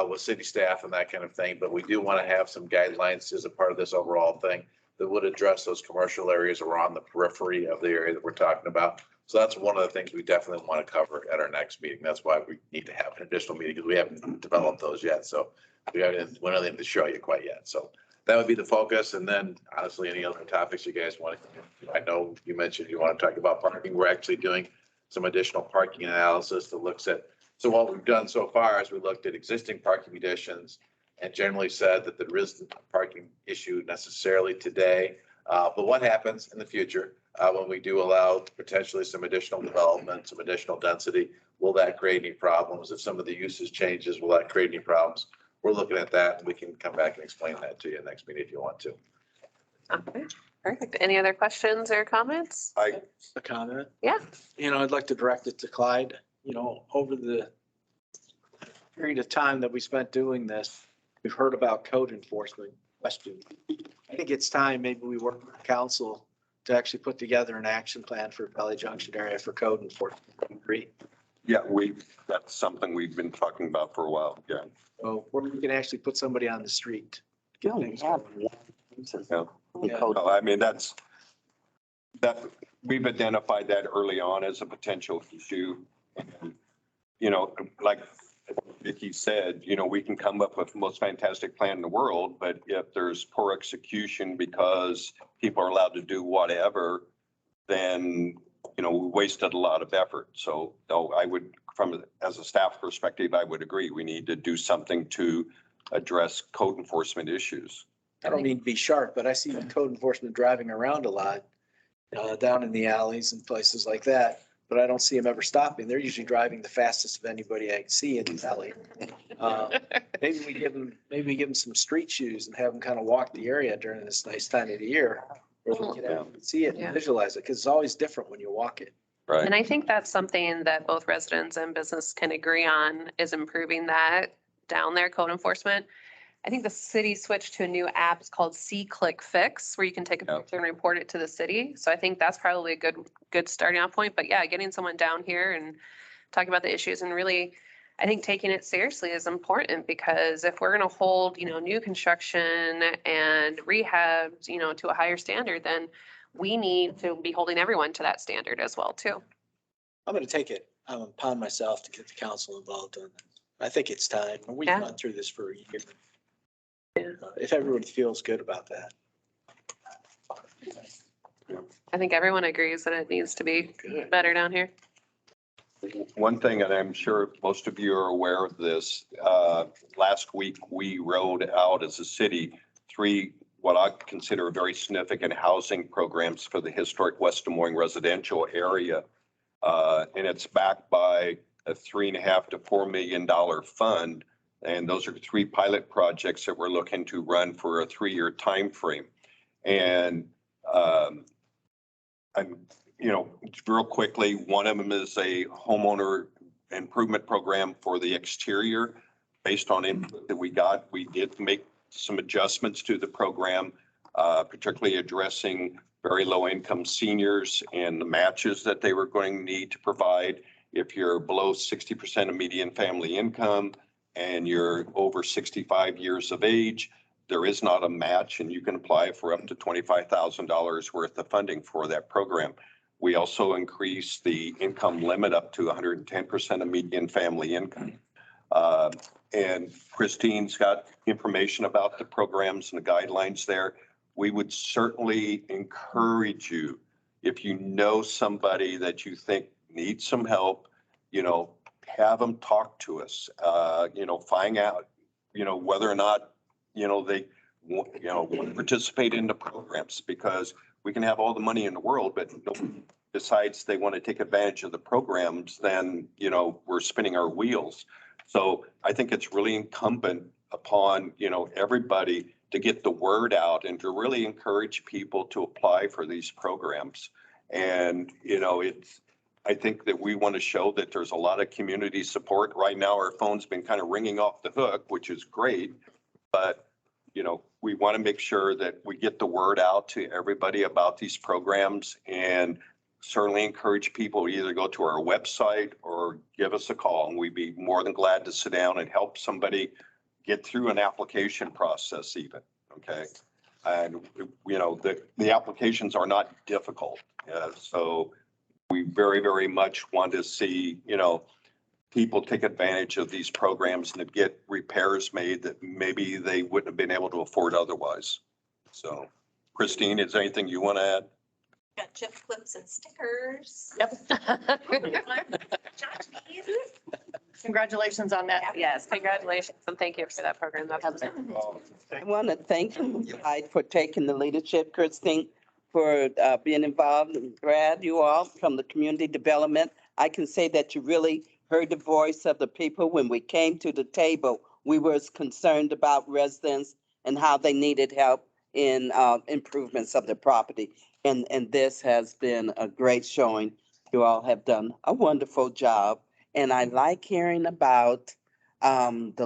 with city staff and that kind of thing. But we do want to have some guidelines as a part of this overall thing that would address those commercial areas around the periphery of the area that we're talking about. So that's one of the things we definitely want to cover at our next meeting. That's why we need to have an additional meeting because we haven't developed those yet. So we haven't anything to show you quite yet. So that would be the focus. And then honestly, any other topics you guys want to, I know you mentioned you want to talk about parking. We're actually doing some additional parking analysis that looks at, so what we've done so far is we looked at existing parking conditions and generally said that there isn't a parking issue necessarily today. But what happens in the future when we do allow potentially some additional development, some additional density? Will that create any problems? If some of the uses changes, will that create any problems? We're looking at that and we can come back and explain that to you next meeting if you want to. Okay, perfect. Any other questions or comments? A comment? Yeah. You know, I'd like to direct it to Clyde. You know, over the period of time that we spent doing this, we've heard about code enforcement questions. I think it's time maybe we work with council to actually put together an action plan for Valley Junction area for code enforcement. Agree? Yeah, that's something we've been talking about for a while, yeah. So where we can actually put somebody on the street. You only have one. Yeah. No, I mean, that we've identified that early on as a potential issue. And, you know, like Vicky said, you know, we can come up with the most fantastic plan in the world, but if there's poor execution because people are allowed to do whatever, then, you know, we wasted a lot of effort. So no, I would, as a staff perspective, I would agree. We need to do something to address code enforcement issues. I don't mean to be sharp, but I see code enforcement driving around a lot down in the alleys and places like that. But I don't see them ever stopping. They're usually driving the fastest of anybody I can see in the alley. Maybe we give them some street shoes and have them kind of walk the area during this nice time of the year where they can see it and visualize it, because it's always different when you walk it. Right. And I think that's something that both residents and business can agree on, is improving that down there, code enforcement. I think the city switched to a new app. It's called See Click Fix, where you can take a picture and report it to the city. So I think that's probably a good starting off point. But yeah, getting someone down here and talking about the issues and really, I think taking it seriously is important, because if we're going to hold, you know, new construction and rehab, you know, to a higher standard, then we need to be holding everyone to that standard as well too. I'm going to take it upon myself to get the council involved on that. I think it's time. We've gone through this for a year. If everybody feels good about that. I think everyone agrees that it needs to be better down here. One thing, and I'm sure most of you are aware of this, last week we rolled out as a city 3 what I consider very significant housing programs for the historic West Des Moines residential area. And it's backed by a $3.5 to $4 million fund. And those are 3 pilot projects that we're looking to run for a 3-year time frame. And I'm, real quickly, one of them is a homeowner improvement program for the exterior. Based on input that we got, we did make some adjustments to the program, particularly addressing very low income seniors and the matches that they were going to need to provide. If you're below 60% of median family income and you're over 65 years of age, there is not a match, and you can apply for up to $25,000 worth of funding for that program. We also increased the income limit up to 110% of median family income. And Christine's got information about the programs and the guidelines there. We would certainly encourage you, if you know somebody that you think needs some help, have them talk to us, find out, whether or not, they want to participate in the programs, because we can have all the money in the world, but nobody decides they want to take advantage of the programs, then, we're spinning our wheels. So I think it's really incumbent upon, everybody to get the word out and to really encourage people to apply for these programs. And, I think that we want to show that there's a lot of community support. Right now, our phone's been kind of ringing off the hook, which is great. But, we want to make sure that we get the word out to everybody about these programs, and certainly encourage people to either go to our website or give us a call, and we'd be more than glad to sit down and help somebody get through an application process even, okay? And, the applications are not difficult. So we very, very much want to see, people take advantage of these programs and to get repairs made that maybe they wouldn't have been able to afford otherwise. So Christine, is there anything you want to add? Got chip clips and stickers. Yep. Congratulations on that. Yes, congratulations, and thank you for that program. That's I want to thank you for taking the leadership, Christine, for being involved, and Brad, you all from the community development. I can say that you really heard the voice of the people. When we came to the table, we were concerned about residents and how they needed help in improvements of their property. And this has been a great showing. You all have done a wonderful job. And I like hearing about the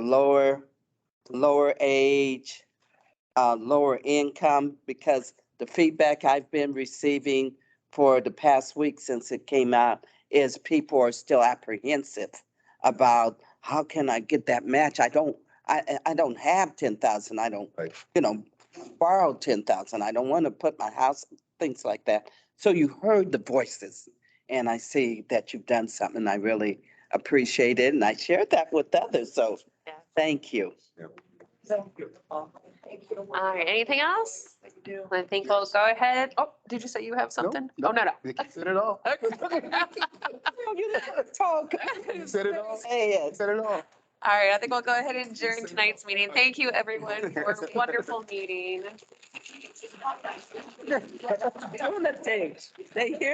lower age, lower income, because the feedback I've been receiving for the past week since it came out is people are still apprehensive about how can I get that match? I don't have 10,000. I don't, borrow 10,000. I don't want to put my house, things like that. So you heard the voices, and I see that you've done something. I really appreciate it, and I shared that with others. So thank you. All right, anything else? I think we'll go ahead. Oh, did you say you have something? Oh, no. You said it all. You didn't talk. You said it all. Hey, You said it all. All right, I think we'll go ahead and adjourn tonight's meeting. Thank you, everyone, for a wonderful meeting. Doing the thing. They hear